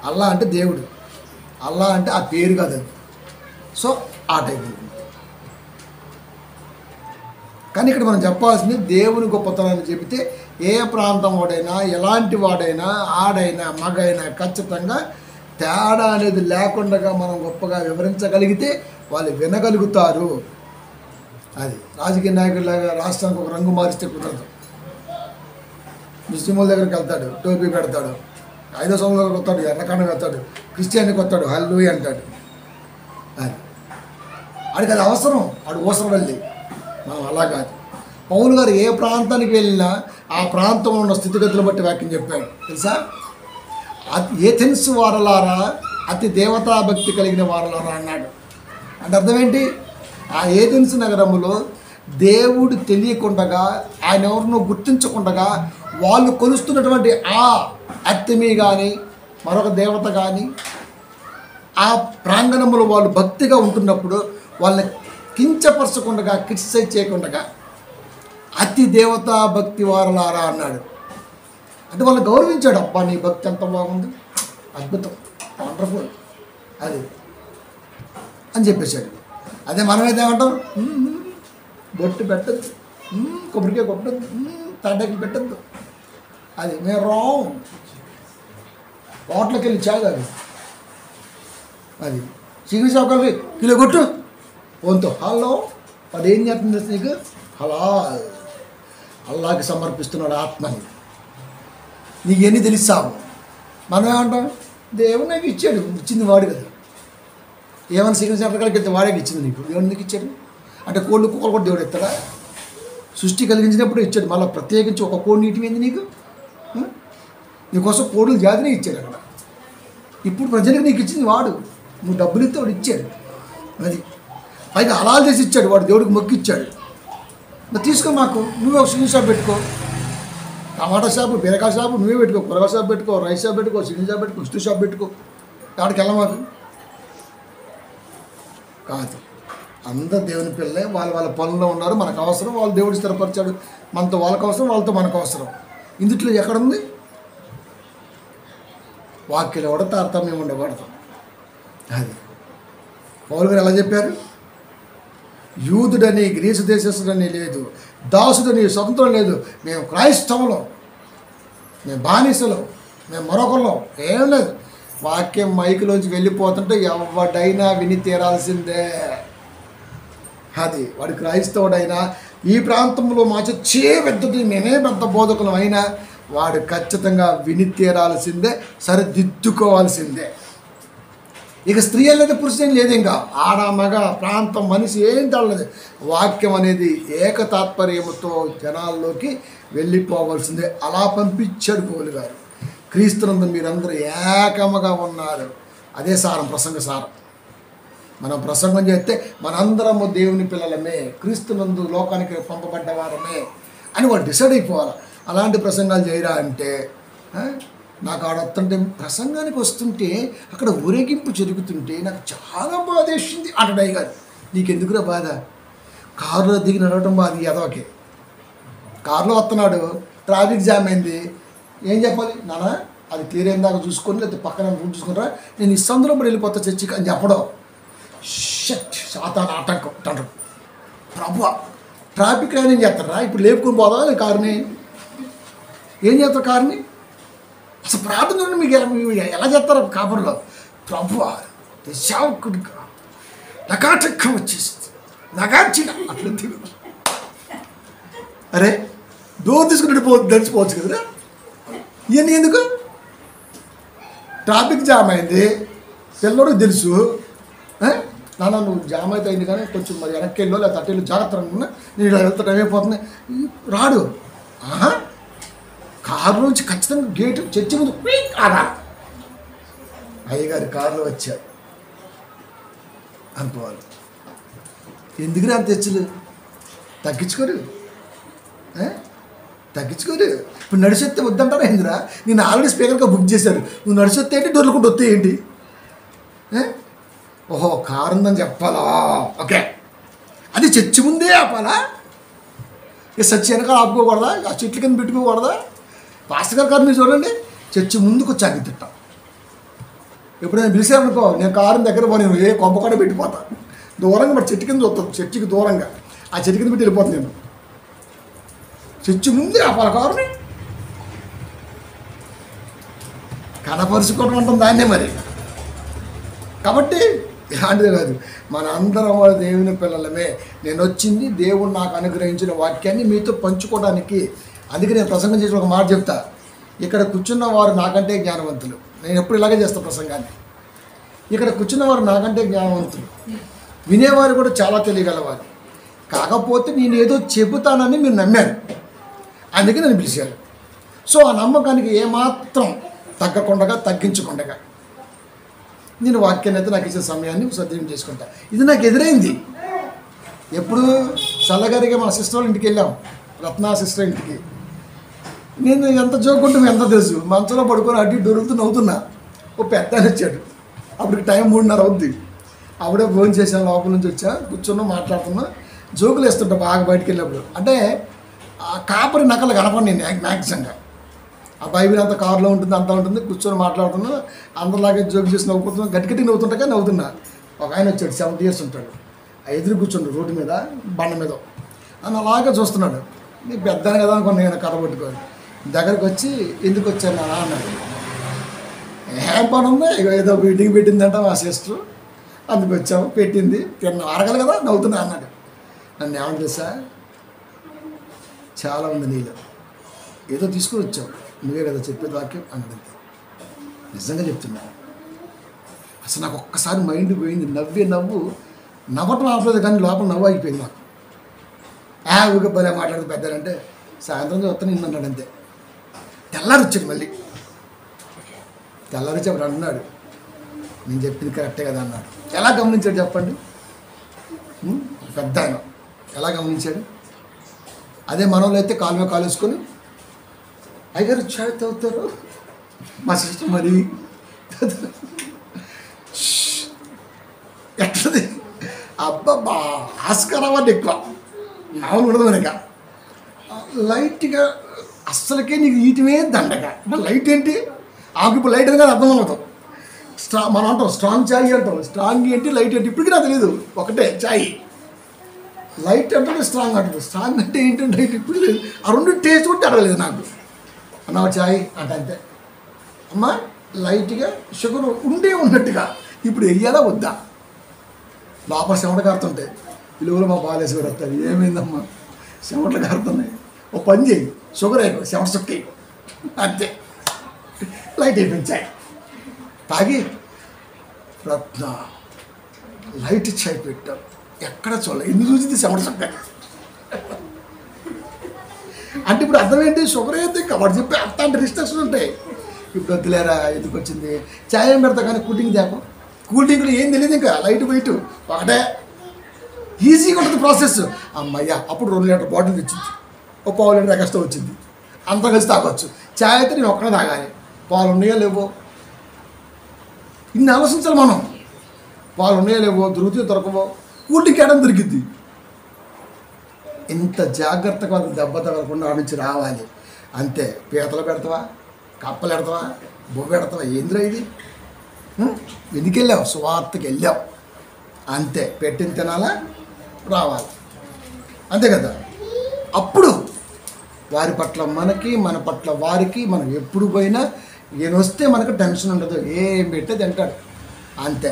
Speaker 1: అల్లా అంటే దేవుడు, అల్లా అంటే ఆ పేరు కాదు అది. సో ఆ టైప్. కానీ ఇక్కడ మనం చెప్పాల్సింది దేవుని గొప్పతనాన్ని చెబితే ఏ ప్రాంతం వాడైనా, ఎలాంటి వాడైనా, ఆడైనా మగైనా ఖచ్చితంగా తేడా అనేది లేకుండా మనం గొప్పగా వివరించగలిగితే వాళ్ళు వినగలుగుతారు. అది రాజకీయ నాయకులాగా రాష్ట్రానికి ఒక రంగు మారిస్తే కుదరదు. ముస్లింల దగ్గరికి వెళ్తాడు, టోపీ పెడతాడు, 5వ సంవత్సరంలోకి వస్తాడు, ఎర్రకాండ వెళ్తాడు, క్రిస్టియానికి వస్తాడు, హల్లెలూయా అంటాడు. అది ఆడికి అది అవసరం, ఆడు అవసరం వెళ్ళి. మనం అలా కాదు. పౌలు గారు ఏ ప్రాంతానికి వెళ్ళినా ఆ ప్రాంతంలో ఉన్న స్థితిగతులు బట్టి వాక్యం చెప్పాడు తెలుసా. ఏథెన్స్ వారలారా అతి దేవతా భక్తి కలిగిన వారలారా అన్నాడు. అంటే అర్థం ఏంటి? ఆ ఏథెన్స్ నగరములో దేవుడు తెలియకుండగా, ఆయన ఎవరినో గుర్తించకుండగా వాళ్ళు కొలుస్తున్నటువంటి ఆ అర్తెమి కానీ మరొక దేవత కానీ ఆ ప్రాంగణంలో వాళ్ళు భక్తిగా ఉంటున్నప్పుడు వాళ్ళని కించపరచకుండా, క్రిటిసైజ్ చేయకుండా అతి దేవతా భక్తి వారలారా అన్నాడు. అంటే వాళ్ళని గౌరవించాడు. అబ్బా నీ భక్తి ఎంత బాగుంది, అద్భుతం, వండర్ఫుల్ అది అని చెప్పేశాడు. అదే మనమైతే ఏమంటాం, బొట్టు పెట్టద్దు, కొబ్బరికాయ కొట్టద్దు, తాటాకులు పెట్టద్దు, అది మేము రావు, హోటల్కి వెళ్ళి చాయ్ అది అది చికెన్ షాప్కి కిలో కొట్టు ఓంతో హలో వాడు ఏం చేస్తుంది నీకు? హలా అల్లాకి సమర్పిస్తున్నాడు ఆత్మని. నీకు ఎన్ని తెలుస్తావు? మనం ఏమంటాం, దేవుడు నాకు ఇచ్చాడు, ఇచ్చింది వాడు కదా. ఏమైనా చికెన్ సెంటర్ కాడికి వెళ్తే వాడే ఇచ్చింది నీకు, దేవుడు నీకు ఇచ్చాడు. అంటే కోళ్ళు కుక్కలు కూడా దేవుడు ఇస్తాడా? సృష్టి కలిగించినప్పుడు ఇచ్చాడు. మళ్ళీ ప్రత్యేకించి ఒక కోడిని ఇటువైంది నీకు? నీకోసం కోడుల జాతిని ఇచ్చాడు అక్కడ. ఇప్పుడు ప్రజలకు నీకు ఇచ్చింది వాడు, నువ్వు డబ్బులు ఇస్తే వాడు ఇచ్చాడు. అది పైగా అలాలు చేసి ఇచ్చాడు వాడు, దేవుడికి మొక్కి ఇచ్చాడు. మరి తీసుకో, మాకు నువ్వే ఒక చికెన్ షాప్ పెట్టుకో, టమాటా షాపు, బీరకాయ షాపు నువ్వే పెట్టుకో, కూరగాయ షాప్ పెట్టుకో, రైస్ షాప్ పెట్టుకో, చికెన్ షాప్ పెట్టుకో, ఉస్తు షాప్ పెట్టుకో. వాడికి వెళ్ళమాకు కాదు. అందరు దేవుని పిల్లలే, వాళ్ళ పనుల్లో ఉన్నారు. మనకు అవసరం, వాళ్ళు దేవుడు స్థిరపరిచాడు. మనతో వాళ్ళకు అవసరం, వాళ్ళతో మనకు అవసరం. ఇందుట్లో ఎక్కడుంది? వాక్యలో కూడా తారతమ్యం ఉండకూడదు. అది పౌలు గారు ఎలా చెప్పారు? యూదుడని గ్రీసు దేశస్తుడని లేదు, దాసుడని స్వతంత్రం లేదు, మేము క్రైస్తవులం, మేము బానిసలు, మేము మరొకళ్ళం, ఏం లేదు. వాక్యం మైకులోంచి వెళ్ళిపోతుంటే ఎవడైనా విని తీరాల్సిందే. అది వాడు క్రైస్తవుడైనా, ఈ ప్రాంతంలో మా చర్చే పెద్దది, మేమే పెద్ద బోధకులం అయినా వాడు ఖచ్చితంగా విని తీరాల్సిందే, సరిదిద్దుకోవాల్సిందే. ఇక స్త్రీ అనేది పురుషుడు లేదు, ఇంకా ఆడ మగ ప్రాంతం మనిషి ఏం తేలేదు. వాక్యం అనేది ఏకతాత్పర్యముతో జనాల్లోకి వెళ్ళిపోవాల్సిందే. అలా పంపించాడు పౌలు గారు. క్రీస్తునందు మీరందరూ ఏకముగా ఉన్నారు. అదే సారం, ప్రసంగ సారం. మనం ప్రసంగం చేస్తే మనందరము దేవుని పిల్లలమే, క్రీస్తునందు లోకానికి పంపబడ్డవారమే అని వాళ్ళు డిసైడ్ అయిపోవాలి. అలాంటి ప్రసంగాలు చేయరా అంటే, నాకు ఆడొస్తుంటే ప్రసంగానికి వస్తుంటే అక్కడ ఊరేగింపు జరుగుతుంటే నాకు చాలా బాధ వేసింది అంటాడు గారు. నీకెందుకురా బాధ? కారులో దిగి నడవటం బాధ ఎదవకి. కారులో వస్తున్నాడు, ట్రాఫిక్ జామ్ అయింది, ఏం చెప్పాలి? నాన్న అది క్లియర్ అయిన దాకా చూసుకొని, లేకపోతే పక్కన చూసుకున్నారా, నేను ఈ సందులో పడి వెళ్ళిపోతా చర్చికి అని చెప్పడం. సాతాన ఆటంకం అంటాడు. ప్రభు ట్రాఫిక్ లైన్ ఏం చేస్తారా? ఇప్పుడు లేపుకొని పోదా కారుని? ఏం చేస్తారు కారుని? అసలు ప్రార్థన మీకు ఎలా చేస్తారు కాపురలో? ప్రభు దశాకుడిగా నగాటక్కం వచ్చేసింది, నగార్చిన అట్లా తిరు. అరే డోర్ తీసుకుని నడిచిపోవచ్చు కదరా. ఇవన్నీ ఎందుకు? ట్రాఫిక్ జామ్ అయింది, పిల్లడికి తెలుసు. నాన్న నువ్వు జామ్ అయితే అయింది కానీ కొంచెం మరి వెనక్కి వెళ్ళో లేదా అట్టెళ్ళు జాగ్రత్త ఉన్నా, నేను ఇలా వెళ్తా టైం అయిపోతుంది. రాడు. కారు నుంచి ఖచ్చితంగా గేటు చర్చి ముందు ఆడా అయ్యగారు కారులో వచ్చారు అనుకోవాలి. ఎందుకురా అంత తెచ్చులు? తగ్గించుకోరు, తగ్గించుకోరు. ఇప్పుడు నడిచొస్తే వద్దంటారా ఏందిరా? నేను ఆల్రెడీ స్పీకర్గా బుక్ చేశారు, నువ్వు నడిచొస్తే ఏంటి, డోర్లుకుంటూ వస్తే ఏంటి? ఓహో కారు ఉందని చెప్పాలా? ఓకే, అది చర్చి ముందే ఆపాలా? ఇక చర్చి వెనకాల ఆపుకోకూడదా? ఆ చెట్ల కింద పెట్టుకోకూడదా? పాస్టర్ గారు కారు మీరు చూడండి, చర్చి ముందుకు వచ్చాక తిట్టాం. ఎప్పుడైనా పిలిచారనుకో, నేను కారు దగ్గర పోనీ ఏ కొంపకాడ పెట్టిపోతా, దూరంగా మరి చెట్టు కింద చూస్తాను, చర్చికి దూరంగా ఆ చెట్టు కింద పెట్టి వెళ్ళిపోతాను. నేను చర్చి ముందే ఆపాల కారుని కనపరుచుకోవడం అంటాం దాన్నే మరి. కాబట్టి ఇలాంటిది కాదు, మన అందరం వాళ్ళ దేవుని పిల్లలమే. నేను వచ్చింది దేవుడు నాకు అనుగ్రహించిన వాక్యాన్ని మీతో పంచుకోవడానికి. అందుకే నేను ప్రసంగం చేసిన ఒక మాట చెప్తా, ఇక్కడ కూర్చున్న వారు నాకంటే జ్ఞానవంతులు. నేను ఎప్పుడు ఇలాగే చేస్తాను ప్రసంగాన్ని. ఇక్కడ కూర్చున్న వారు నాకంటే జ్ఞానవంతులు, వినేవారు కూడా చాలా తెలియగలవారు. కాకపోతే నేను ఏదో చెబుతానని మీరు నమ్మారు, అందుకే నన్ను పిలిచారు. సో ఆ నమ్మకానికి ఏమాత్రం తగ్గకుండా తగ్గించకుండా నేను వాక్యాన్ని అయితే నాకు ఇచ్చే సమయాన్ని సద్వినియోగం చేసుకుంటా. ఇది నాకు ఎదురైంది. ఎప్పుడు చల్లగారిగా మా సిస్టర్ వాళ్ళ ఇంటికి వెళ్ళాం, రత్నా సిస్టర్ ఇంటికి. నేను ఎంత జోకుంటే ఎంత తెలుసు, మంచంలో పడుకొని అడ్డు దొరుకుతూ నవ్వుతున్నా. ఓ పెద్ద ఆయన వచ్చాడు, అప్పటికి టైం 3:30 అవుద్ది. అప్పుడే ఫోన్ చేశాను, లోపల నుంచి వచ్చా, కూర్చున్నా, మాట్లాడుతున్నా, జోకులు వేస్తుంటా బాగా బయటికి వెళ్ళినప్పుడు. అంటే ఆ కాపరి నకలు కనపడి నేను మ్యాక్సిమంగా ఆ బైబిల్ అంతా కారులో ఉంటుంది, అంతా ఉంటుంది, కూర్చొని మాట్లాడుతున్నా, అందరిలాగే జోక్ చేసి నవ్వుకుంటున్నా, గట్టి నవ్వుతుంటా నవ్వుతున్నా. ఒక ఆయన వచ్చాడు, 70 years ఉంటాడు, ఆ ఎదురు కూర్చుండు రోడ్డు మీద బండ మీద అని అలాగే చూస్తున్నాడు. నీ పెద్దాను కదా అనుకున్నా నేను కథ పట్టుకోని దగ్గరకు వచ్చి ఎందుకు వచ్చాను అలా అన్నాడు. ఏం పని ఉందా, ఏదో మీటింగ్ పెట్టిందంట మా సిస్టర్, అందుకు వచ్చాము, పెట్టింది, తిన్నా, అరగలు కదా, నవ్వుతున్నా అన్నాడు. నన్ను ఏమని తెలుసా, చాలా ఉంది నీళ్ళు, ఏదో తీసుకుని వచ్చావు, నువ్వే కదా చెప్పేది వాక్యం అన్నది. నిజంగా చెప్తున్నా, అసలు నాకు ఒక్కసారి మైండ్ పోయింది. నవ్వు నవ్వటం ఆపలేదు, కానీ లోపల నవ్వు అయిపోయింది నాకు. ఊగా భలే మాట్లాడదు పెద్దారంటే, సాయంత్రం చూస్తాను నిన్ను అన్నాడు అంతే. తెల్లారి వచ్చాడు, మళ్ళీ తెల్లారి వచ్చి అప్పుడు అన్నాడు, నేను చెప్పింది కరెక్టే కదా అన్నాడు. ఎలా గమనించాడు చెప్పండి, పెద్ద ఆయన ఎలా గమనించాడు? అదే మనోళ్ళు అయితే కాలు మీద కాలు వేసుకొని అయ్యారు చాయ్ తాగుతారు, మా సిస్టర్ మరి ఎట్లది అబ్బా ఆస్కారం అంటే ఎక్కువ మామూలు ఉండదు మనక. లైట్గా అస్సలకే నీకు ఈటమే దండగా. లైట్ ఏంటి, ఆకు ఇప్పుడు లైట్ అని అర్థం అవుతాం. మనం అంటాం స్ట్రాంగ్ చాయ్ అంటాం, స్ట్రాంగ్ ఏంటి లైట్ ఏంటి ఇప్పటికీ నాకు తెలియదు. ఒకటే చాయ్, లైట్ అంటే స్ట్రాంగ్ అంటారు, స్ట్రాంగ్ అంటే ఏంటంటే లైట్ ఇప్పుడు లేదు. ఆ రెండు టేస్ట్ కూడా అడగలేదు నాకు. అన్న చాయ్ అంటే అంతే. అమ్మ లైట్గా షుగర్ ఉండే ఉన్నట్టుగా ఇప్పుడు వెయ్యాలా వద్దా? లోపల చెమట కారుతుంటాయి, విలువలు మా బాలేసి కూడా వస్తారు. ఏమైందమ్మా, చెమటలు కారుతున్నాయి, ఓ పని చేయి, షుగర్ అయిపోయి చెమట చుక్కి అంతే, లైట్ అయిపోయింది చాయ్ తాగి. రత్న లైట్ చాయ్ పెట్టాం, ఎక్కడ చూడాలి, ఎన్ని చూసింది చెమట చుక్క. అంటే ఇప్పుడు అర్థం ఏంటి, షుగర్ అయితే వాడు చెప్పి అంత రిస్ట్రిక్షన్ ఉంటాయి. ఇప్పుడు వద్దులేరా, ఎందుకు వచ్చింది చాయ్ ఏం పెడతా, కానీ కూల్ డ్రింక్ తేపం. కూల్ డ్రింక్లు ఏం తెలియదు, ఇంకా లైట్ వెయిట్ ఒకటే, ఈజీగా ఉంటుంది ప్రాసెస్. అమ్మయ్య అప్పుడు 2 లీటర్ బాటిల్ తెచ్చింది, ఓ 1/2 లీటర్ ఎక్స్ట్రా వచ్చింది, అంతా కలిసి తాగొచ్చు. చాయ్ అయితే నేను ఒక్కడే తాగాలి, పాలు ఉన్నాయో లేవో ఇన్ని ఆలోచించాలి మనం. పాలు ఉన్నాయో లేవో, దొరుకుతాయో దొరకవో, కూల్ డ్రింక్ వేయడం దొరికిద్ది. ఇంత జాగ్రత్తగా వాళ్ళకి దెబ్బ తగలకుండా ఆడ నుంచి రావాలి. అంతే, పీతలు పెడతావా, కప్పలు పెడతావా, బొవ్వ పెడతావా, ఏందిరా ఇది? ఎందుకు వెళ్ళావు? సువార్తకి వెళ్ళావు అంతే, పెట్టిన తినాలా, రావాలి, అంతే కదా. అప్పుడు వారి పట్ల మనకి, మన పట్ల వారికి, మనం ఎప్పుడు పోయినా ఈయన వస్తే మనకు టెన్షన్ ఉండదు, ఏం పెట్టే తింటాడు అంతే.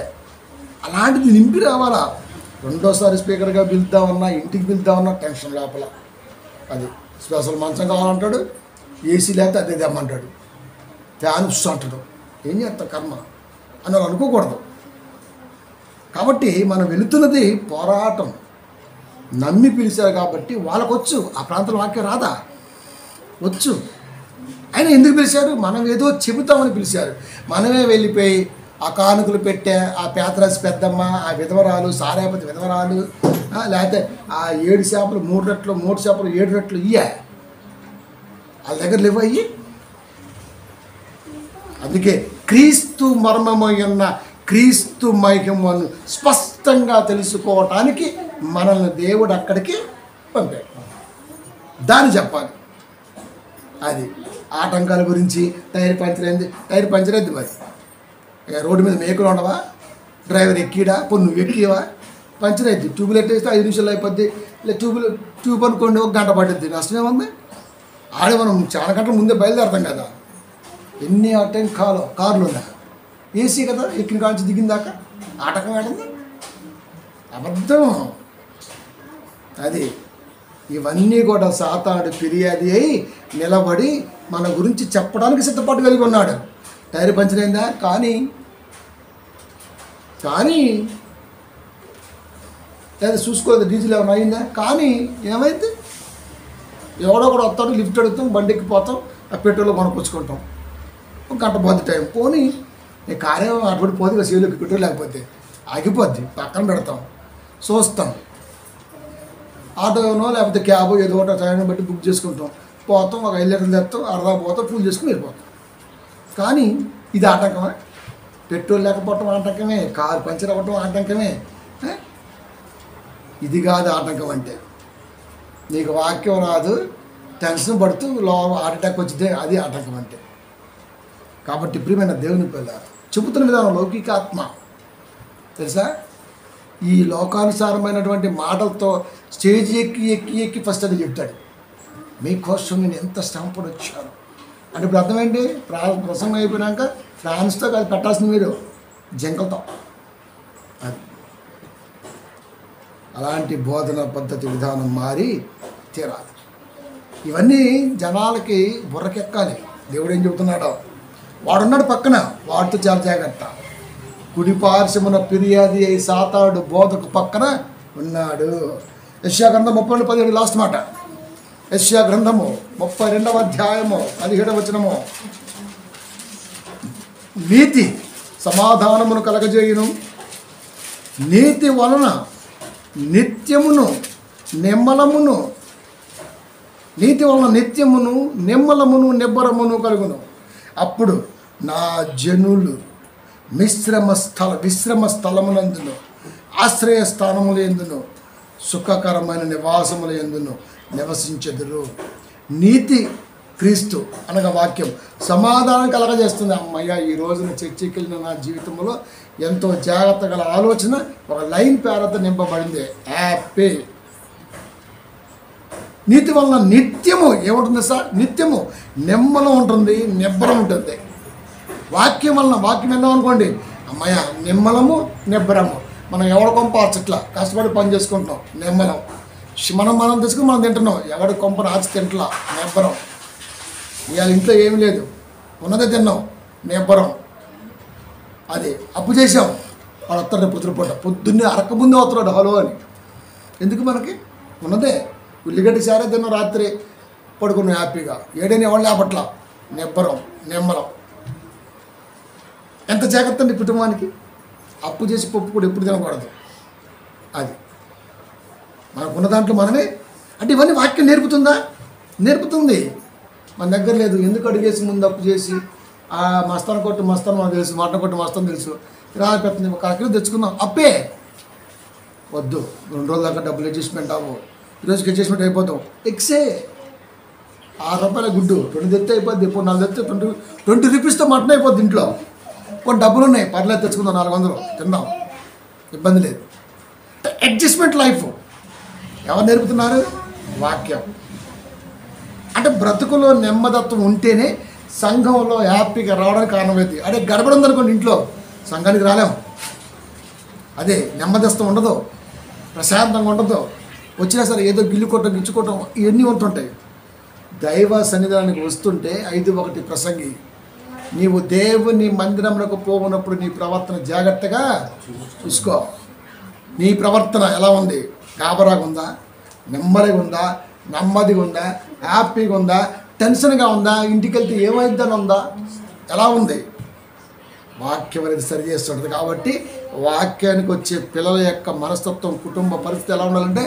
Speaker 1: అలాంటిది నింపి రావాలా. రెండోసారి స్పీకర్గా పిలుద్దామన్నా, ఇంటికి పిలుద్దామన్నా టెన్షన్ లోపల. అది స్పెషల్ మంచం కావాలంటాడు, ఏసీ లేకపోతే అదే తెమ్మంటాడు, ఫ్యాన్ అంటాడు. ఏం చేస్తాం కర్మ అని వాళ్ళు అనుకోకూడదు. కాబట్టి మనం వెళుతున్నది పోరాటం. నమ్మి పిలిచారు కాబట్టి వాళ్ళకొచ్చు, ఆ ప్రాంతంలో వాక్యం రాదా, వచ్చు. ఆయన ఎందుకు పిలిచారు? మనం ఏదో చెబుతామని పిలిచారు. మనమే వెళ్ళిపోయి ఆ కానుకలు పెట్టే ఆ పేదరాశి పెద్దమ్మ, ఆ విధవరాలు, సారాపతి విధవరాలు, లేకపోతే ఆ 7 చేపలు 3 రెట్లు, 3 చేపలు 7 రెట్లు ఇయ్యా వాళ్ళ దగ్గర లేవు అయ్యి. అందుకే క్రీస్తు మర్మమై ఉన్న క్రీస్తు మహిమను స్పష్టంగా తెలుసుకోవటానికి మనల్ని దేవుడు అక్కడికి పంపాడు. దాన్ని చెప్పాలి. అది ఆటంకాల గురించి, టైర్ పంచర్ అయింది, టైర్ పంచర్ అయింది, మరి రోడ్డు మీద మేకులు ఉండవా, డ్రైవర్ ఎక్కిడా, పొన్ను నువ్వు ఎక్కివా, పంచర్ అయింది. ట్యూబ్ లైట్ వేస్తే 5 నిమిషాలు అయిపోద్ది, ఇలా ట్యూబ్ అనుకోండి 1 గంట పడుద్ది, నష్టమేముంది? ఆడే మనం చాలా గంటల ముందే బయలుదేరతాం కదా. ఎన్ని ఆ టైం కార్లు ఉన్నా ఏసీ కదా, ఎక్కిన కాల్చి దిగిన దాకా ఆటకం ఆడింది, అబద్ధం అది. ఇవన్నీ కూడా సాతాడు ఫిర్యాదు అయి నిలబడి మన గురించి చెప్పడానికి సిద్ధపాటు కలిగి ఉన్నాడు. టైర్ పంచర్ అయిందా, కానీ లేదా చూసుకోలేదు, డీజిల్ ఏమైనా అయిందా, కానీ ఏమైంది? ఎవడో కూడా వస్తాడు, లిఫ్ట్ అడుగుతాం, బండి ఎక్కిపోతాం, ఆ పెట్రోల్ కొనుక్కొచ్చుకుంటాం. ఒక గంట పోద్ది టైం పోనీ ఈ కార్యం అటువంటి పోతే సీలోకి పెట్రోల్ లేకపోతే ఆగిపోద్ది, పక్కన పెడతాం, చూస్తాం. ఆటోనో లేకపోతే క్యాబో ఏదో ఒకటి టైం బట్టి బుక్ చేసుకుంటాం, పోతాం, ఒక 5 లీటర్లు తెస్తాం, అరదా పోతాం, ఫుల్ చేసుకుని వెళ్ళిపోతాం. కానీ ఇది ఆటంకమే, పెట్రోల్ లేకపోవటం ఆటంకమే, కారు పంచర్ అవ్వటం ఆటంకమే. ఇది కాదు ఆటంకం అంటే. నీకు వాక్యం రాదు, టెన్షన్ పడుతూ హార్ట్ అటాక్ వచ్చిందే, అది ఆటంకం అంటే. కాబట్టి ప్రియమైన దేవుని పిల్ల చెబుతున్న విధానం లౌకికాత్మ తెలుసా. ఈ లోకానుసారమైనటువంటి మాటలతో స్టేజ్ ఎక్కి ఎక్కి ఎక్కి ఫస్ట్ అది చెప్తాడు, మీకోసం నేను ఎంత శ్రమపడి వచ్చాను అంటే. ఇప్పుడు అర్థమేంటి, ప్రసంగం అయిపోయినాక ఫ్రాన్స్తో కాదు పెట్టాల్సింది మీరు, జంకలతో. అది అలాంటి బోధన పద్ధతి విధానం మారి తీరాలి. ఇవన్నీ జనాలకి బుర్రకెక్కాలి. దేవుడు ఏం చెబుతున్నాడో, వాడున్నాడు పక్కన, వాడితో చాలా జాగ్రత్త. కుడి పార్శ్వమున ఫిర్యాది అయి సాతాడు బోధకు పక్కన ఉన్నాడు. యెషయా గ్రంథం 32:17 లాస్ట్ మాట. యెషయా గ్రంథము 32వ అధ్యాయము 17వ వచనము. నీతి సమాధానమును కలగజేయును, నీతి వలన నిత్యమును నిమ్మలమును, నీతి వలన నిత్యమును నిమ్మలమును నిబ్బరమును కలుగును. అప్పుడు నా జనులు విశ్రమ స్థలములందును ఆశ్రయ స్థానముల ఎందును సుఖకరమైన నివాసముల ఎందును నివసించెదరు. నీతి క్రీస్తు అనగా వాక్యం సమాధానం కలగజేస్తుంది. అమ్మయ్య, ఈ రోజున చర్చికి వెళ్ళిన నా జీవితంలో ఎంతో జాగ్రత్త గల ఆలోచన ఒక లైన్ పేరతో నింపబడింది, హ్యాపీ. నీతి వలన నిత్యము ఏముంటుంది సార్, నిత్యము నిమ్మలం ఉంటుంది, నిబ్బరం ఉంటుంది. వాక్యం వలన, వాక్యం విన్నాం అనుకోండి, అమ్మయ్య నిమ్మలము నిబ్బరము. మనం ఎవరి కొంప ఆచట్లా కష్టపడి పని చేసుకుంటున్నాం, నిమ్మలం. మనం తెచ్చుకుని మనం తింటున్నాం, ఎవరి కొంపను ఆచి తింటలా, నిబ్బరం. ఇవాళ ఇంట్లో ఏమి లేదు, ఉన్నదే తిన్నాం, నిబ్బరం. అది అప్పు చేసాం, వాడు వస్తాడు పొద్దుపూట, పొద్దున్నే అరకముందే వస్తున్నాడు హలో అని. ఎందుకు మనకి ఉన్నదే, ఉల్లిగడ్డ సారే తిన్నాం, రాత్రి పడుకున్నాం హ్యాపీగా, ఏడైనా ఎవరు లేపట్లా, నిబ్బరం నిమ్మలం. ఎంత జాగ్రత్త అండి కుటుంబానికి. అప్పు చేసి పప్పు కూడా ఎప్పుడు తినకూడదు. అది మనకున్న దాంట్లో మనమే. అంటే ఇవన్నీ వాక్యం నేర్పుతుందా? నేర్పుతుంది. మన దగ్గర లేదు, ఎందుకు అడిగేసి ముందు అప్పు చేసి మస్తాను కొట్టు మస్తాను మనకు తెలుసు, మటన్ కొట్టు మస్తాను తెలుసు, రాపెత్తుంది, ఒక కిలో తెచ్చుకుందాం, అప్పే వద్దు. 2 రోజుల దాకా డబ్బులు అడ్జస్ట్మెంట్ అవ్వు, ఈరోజుకి అడ్జస్ట్మెంట్ అయిపోతాం. ఎక్సే ₹6 గుడ్డు 2 తెస్తే అయిపోద్ది, ఇప్పుడు 4 తెస్తే 20 రూపీస్తో మటన్ అయిపోద్ది. ఇంట్లో కొన్ని డబ్బులు ఉన్నాయి, పర్లేదు తెచ్చుకుందాం, 400 తిందాం, ఇబ్బంది లేదు. అడ్జస్ట్మెంట్ లైఫ్ ఎవరు నేర్పుతున్నారు? వాక్యం. అంటే బ్రతుకులో నెమ్మదత్వం ఉంటేనే సంఘంలో హ్యాపీగా రావడానికి కారణమైంది. అదే గడబడి ఉందనుకోండి, ఇంట్లో సంఘానికి రాలేము. అదే నెమ్మదత్వం ఉండదు, ప్రశాంతంగా ఉండదు. వచ్చినా సరే ఏదో గిల్లుకోవటం గిచ్చుకోవటం ఇవన్నీ ఉంటుంటాయి. దైవ సన్నిధానానికి వస్తుంటే 5:1 ప్రసంగి, నీవు దేవుని మందిరంలోకి పోవునప్పుడు నీ ప్రవర్తన జాగ్రత్తగా చూసుకో. నీ ప్రవర్తన ఎలా ఉంది? గాబరాగా ఉందా, నెమ్మదిగా ఉందా, నెమ్మదిగా ఉందా, హ్యాపీగా ఉందా, టెన్షన్గా ఉందా, ఇంటికి వెళ్తే ఏమైందని ఉందా, ఎలా ఉంది? వాక్యం అనేది సరి చేస్తుంటుంది. కాబట్టి వాక్యానికి వచ్చే పిల్లల యొక్క మనస్తత్వం, కుటుంబ పరిస్థితి ఎలా ఉండాలంటే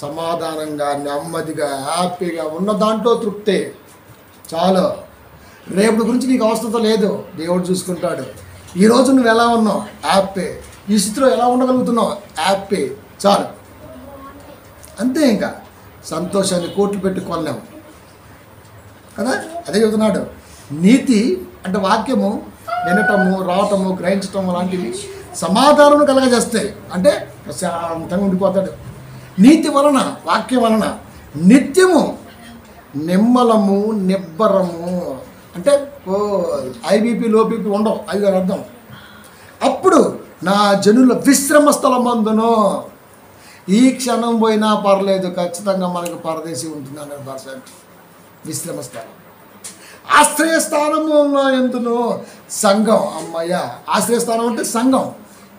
Speaker 1: సమాధానంగా, నెమ్మదిగా, హ్యాపీగా ఉన్న దాంట్లో తృప్తే చాలు. రేపటి గురించి నీకు అవసరం లేదు, దేవుడు చూసుకుంటాడు. ఈరోజు నువ్వు ఎలా ఉన్నావు? హ్యాపీ. ఈ స్థితిలో ఎలా ఉండగలుగుతున్నావు? హ్యాపీ, చాలు. అంతే. ఇంకా సంతోషాన్ని కోట్లు పెట్టి కొనలేము కదా. అదే చెబుతున్నాడు. నీతి అంటే వాక్యము వినటము, రావటము, గ్రహించటము లాంటివి సమాధానం కలగజేస్తాయి. అంటే ప్రశాంతంగా ఉండిపోతాడు. నీతి వలన, వాక్యం వలన నిత్యము నిమ్మలము నిబ్బరము. అంటే ఐబీపీ లోబీపీ ఉండవు, అది దాని అర్థం. అప్పుడు నా జనుల విశ్రమ స్థలమందును, ఈ క్షణం పోయినా పర్లేదు, ఖచ్చితంగా మనకు పరదేశీ ఉంటుంది అనే భాష. విశ్రమ స్థలం, ఆశ్రయస్థానము ఎందును సంఘం. అమ్మయ్య, ఆశ్రయస్థానం అంటే సంఘం.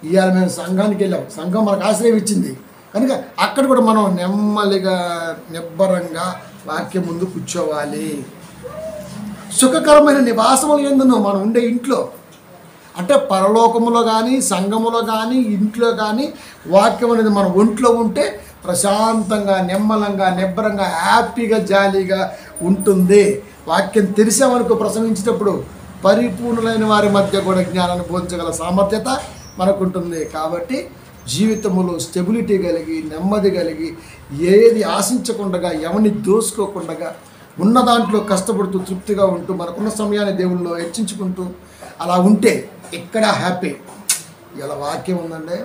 Speaker 1: ఇవాళ మేము సంఘానికి వెళ్ళాం, సంఘం మనకు ఆశ్రయం ఇచ్చింది కనుక అక్కడ కూడా మనం నెమ్మదిగా నిబ్బరంగా వాక్యం ముందు కూర్చోవాలి. సుఖకరమైన నివాసములు ఎందును మనం ఉండే ఇంట్లో, అంటే పరలోకములో కానీ సంఘములో కానీ ఇంట్లో కానీ వాక్యం అనేది మన ఒంట్లో ఉంటే ప్రశాంతంగా నిమ్మలంగా నిబ్బరంగా హ్యాపీగా జాలీగా ఉంటుంది. వాక్యం తెలిసామనుకో ప్రసంగించేటప్పుడు పరిపూర్ణులైన వారి మధ్య కూడా జ్ఞానాన్ని బోధించగల సామర్థ్యత మనకు ఉంటుంది. కాబట్టి జీవితంలో స్టెబిలిటీ కలిగి నెమ్మది కలిగి ఏది ఆశించకుండా ఎవరిని దోసుకోకుండా ఉన్న దాంట్లో కష్టపడుతూ తృప్తిగా ఉంటూ మనకున్న సమయాన్ని దేవుళ్ళు హెచ్చించుకుంటూ అలా ఉంటే ఇక్కడ హ్యాపీ. ఇలా వాక్యం ఉందంటే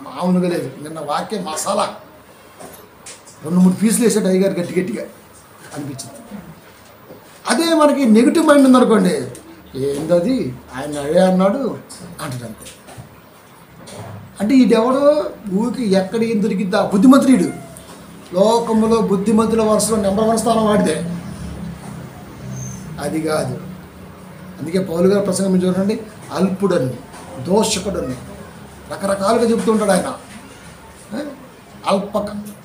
Speaker 1: మామూలుగా లేదు. నిన్న వాక్యం మసాలా 2-3 పీసులు వేసాడు అయ్యగారు గట్టి గట్టిగా అనిపించింది. అదే మనకి నెగిటివ్ మైండ్ ఉందనుకోండి, ఏందది ఆయన అదే అన్నాడు అంటాడు. అంటే ఈడెవడో ఊరికి ఎక్కడ ఏం దొరికిద్దా బుద్ధిమంతుడు. లోకంలో బుద్ధిమంతుల వరుసలో నెంబర్ 1 స్థానం వాడితే అది కాదు. అందుకే పౌలు గారు ప్రసంగం చూడండి, అల్పుడని దోషకుడని రకరకాలుగా చెప్తుంటాడు ఆయన.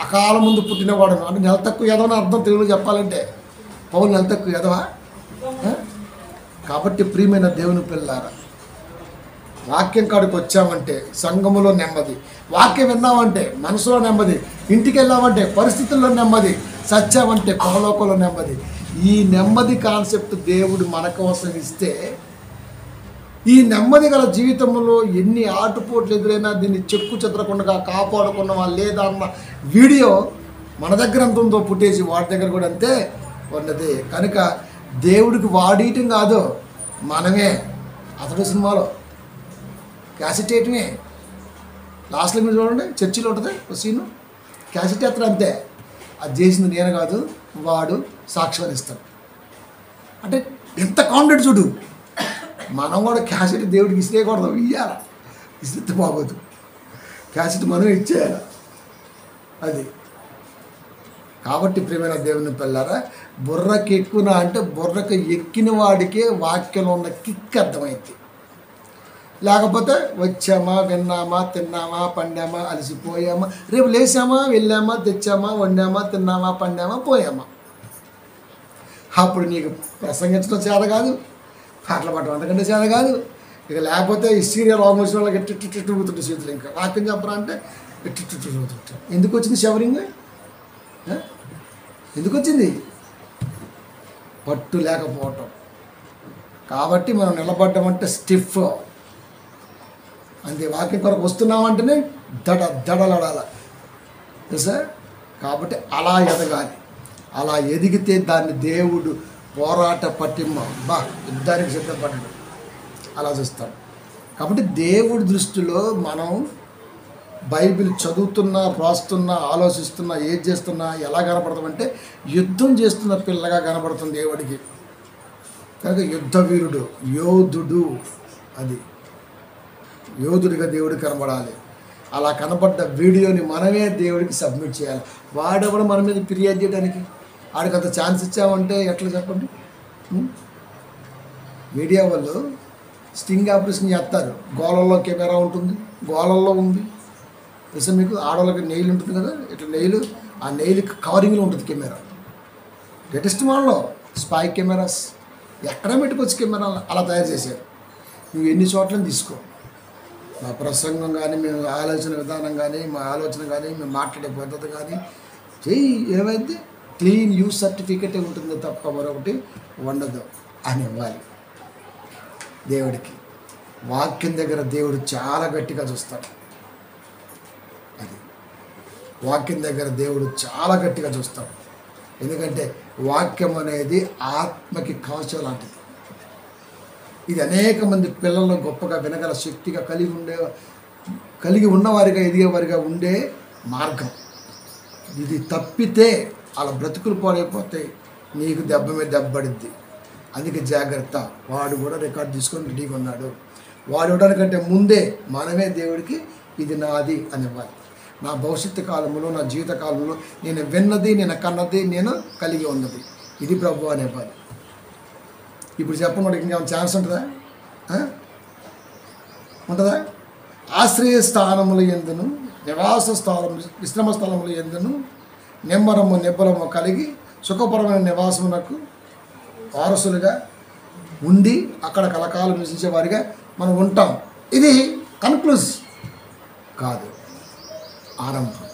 Speaker 1: అకాల ముందు పుట్టినవాడను అంటే నెల తక్కువ ఎదవని అర్థం తెలుగులో చెప్పాలంటే పౌలు నెల తక్కువ ఎదవా. కాబట్టి ప్రియమైన దేవుని పిల్లారా, వాక్యం కాడికి వచ్చామంటే సంఘములో నెమ్మది, వాక్యం విన్నామంటే మనసులో నెమ్మది, ఇంటికి వెళ్ళామంటే పరిస్థితుల్లో నెమ్మది, సత్యామంటే పరలోకంలో నెమ్మది. ఈ నెమ్మది కాన్సెప్ట్ దేవుడు మన కోసం ఇస్తే ఈ నెమ్మది గల జీవితంలో ఎన్ని ఆటుపోట్లు ఎదురైనా దీన్ని చెక్కు చెదరకుండా కాపాడుకున్నామా లేదా అన్న వీడియో మన దగ్గర ఎంత ఉందో పుట్టేసి వాడి దగ్గర కూడా అంతే ఉన్నది. కనుక దేవుడికి వాడేయటం కాదు, మనమే. అతడు సినిమాలో క్యాసెట్ వేయటమే. లాస్ట్లో మీరు చూడండి, చర్చిలో ఉంటుంది ఒక సీను, క్యాసెట్ ఎత్తడం అంతే. అది చేసింది నేను కాదు, వాడు సాక్ష్యం ఇస్తాడు. అంటే ఎంత కాన్ఫిడెంట్ చూడు. మనం కూడా క్యాసెట్ దేవుడికి ఇచ్చేయకూడదు, ఇయ్యాల. ఇస్తే బాగోదు, క్యాసెట్ మనం ఇచ్చేయాలి. అది కాబట్టి ప్రియమైన దేవుని పిల్లారా, బుర్రకి ఎక్కువ అంటే బుర్రకు ఎక్కిన వాడికే వాక్యంలో ఉన్న కిక్ అర్థమైంది. లేకపోతే వచ్చామా విన్నామా తిన్నామా పండామా అలసిపోయామా, రేపు లేచామా వెళ్ళామా తెచ్చామా వండామా తిన్నామా పండామా పోయామా. అప్పుడు నీకు ప్రసంగించడం చేత కాదు, పాటలు పాడటం అంతకంటే చేత కాదు. ఇక లేకపోతే ఈ సీరియల్ ఆల్మోస్ట్ వాళ్ళకి ఎట్టు ఊగుతుంటే చేతులు. ఇంకా వాక్యం చెప్పరా అంటే ఎట్టు ఊగుతుంటాం. ఎందుకు వచ్చింది షవరింగ్? ఎందుకు వచ్చింది? పట్టు లేకపోవటం. కాబట్టి మనం నిలబడ్డామంటే స్టిఫ్ అంతే. వాక్యం కొరకు వస్తున్నామంటేనే దడలడాల తెలుసా. కాబట్టి అలా ఎదగాలి. అలా ఎదిగితే దాన్ని దేవుడు పోరాట పట్టిమ్మ యుద్ధానికి సిద్ధపడ్డాడు అలా చూస్తాడు. కాబట్టి దేవుడి దృష్టిలో మనం బైబిల్ చదువుతున్నా రాస్తున్నా ఆలోచిస్తున్నా ఏది చేస్తున్నా ఎలా కనపడతామంటే యుద్ధం చేస్తున్న పిల్లగా కనపడుతుంది దేవుడికి. కనుక యుద్ధ వీరుడు యోధుడు, అది యోధుడిగా దేవుడికి కనబడాలి. అలా కనబడ్డ వీడియోని మనమే దేవుడికి సబ్మిట్ చేయాలి. వాడెవడు మన మీద ఫిర్యాదు చేయడానికి? వాడికి అంత ఛాన్స్ ఇచ్చామంటే ఎట్లా చెప్పండి? మీడియా వాళ్ళు స్టింగ్ ఆపరేషన్ చేస్తారు. గోళల్లో కెమెరా ఉంటుంది, గోళల్లో ఉంది తెలుసా మీకు. ఆడవాళ్ళకి నెయిల్ ఉంటుంది కదా, ఇట్లా నెయిల్, ఆ నెయిల్ కవరింగ్లో ఉంటుంది కెమెరా. లేటెస్ట్ మోడల్లో స్పై కెమెరాస్ ఎక్కడ పెట్టుకోవచ్చు కెమెరా అలా తయారు చేశారు. నువ్వు ఎన్ని చోట్ల తీసుకో. మా ప్రసంగం కానీ, మేము ఆలోచన విధానం కానీ, మా ఆలోచన కానీ, మేము మాట్లాడే పద్ధతి కానీ చెయ్యి, ఏమైంది క్లీన్ యూజ్ సర్టిఫికెట్ ఉంటుంది తప్ప మరొకటి ఉండదు అని ఇవ్వాలి దేవుడికి. వాక్యం దగ్గర దేవుడు చాలా గట్టిగా చూస్తాడు. అది వాక్యం దగ్గర దేవుడు చాలా గట్టిగా చూస్తాడు. ఎందుకంటే వాక్యం అనేది ఆత్మకి కవచం లాంటిది. ఇది అనేక మంది పిల్లలను గొప్పగా వినగల శక్తిగా కలిగి ఉన్నవారిగా ఎదిగేవారిగా ఉండే మార్గం. ఇది తప్పితే అలా బ్రతుకులు పాడైపోతాయి, నీకు దెబ్బ మీద దెబ్బపడిద్ది. అందుకే జాగ్రత్త. వాడు కూడా రికార్డు తీసుకొని రెడీగా ఉన్నాడు. వాడు ఇవ్వడానికంటే ముందే మనమే దేవుడికి ఇది నాది అని ఇవ్వాలి. నా భవిష్యత్తు కాలంలో, నా జీవిత కాలంలో నేను విన్నది, నేను కన్నది, నేను కలిగి ఉన్నది ఇది ప్రభు అని ఇవ్వాలి. ఇప్పుడు చెప్పండి, ఇంకేమైనా ఛాన్స్ ఉంటుందా? ఉంటుందా? ఆశ్రయ స్థానములు ఎందును, నివాస స్థలము, విశ్రమ స్థలములు ఎందును నిమ్మరము నిబ్బరము కలిగి సుఖపరమైన నివాసమునకు వారసులుగా ఉండి అక్కడ కలకాలం నివసించే వారిగా మనం ఉంటాం. ఇది కన్క్లూజ్ కాదు, ఆరంభం.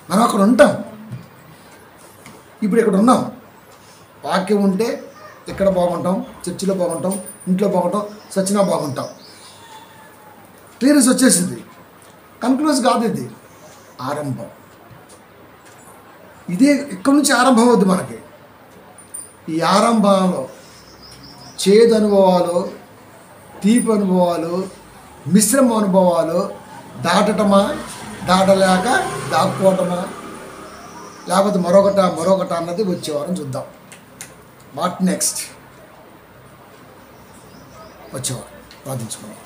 Speaker 1: మనం అక్కడ ఉంటాం. ఇప్పుడు ఇక్కడ ఉన్నాం. వాక్యం ఉంటే ఎక్కడ బాగుంటాం? చర్చిలో బాగుంటాం, ఇంట్లో బాగుంటాం, సచ్చినా బాగుంటాం. క్లియరెన్స్ వచ్చేసింది. కన్క్లూజ్ కాదు, ఇది ఆరంభం. ఇదే ఇక్కడ నుంచి ఆరంభం అవుద్ది మనకి. ఈ ఆరంభంలో చేదు అనుభవాలు, తీపి అనుభవాలు, మిశ్రమ అనుభవాలు దాటటమా, దాటలేక దాక్కోవటమా, లేకపోతే మరొకట అన్నది వచ్చేవారం చూద్దాం. వాట్ నెక్స్ట్ వచ్చేవారు ప్రార్థించుకున్నాం.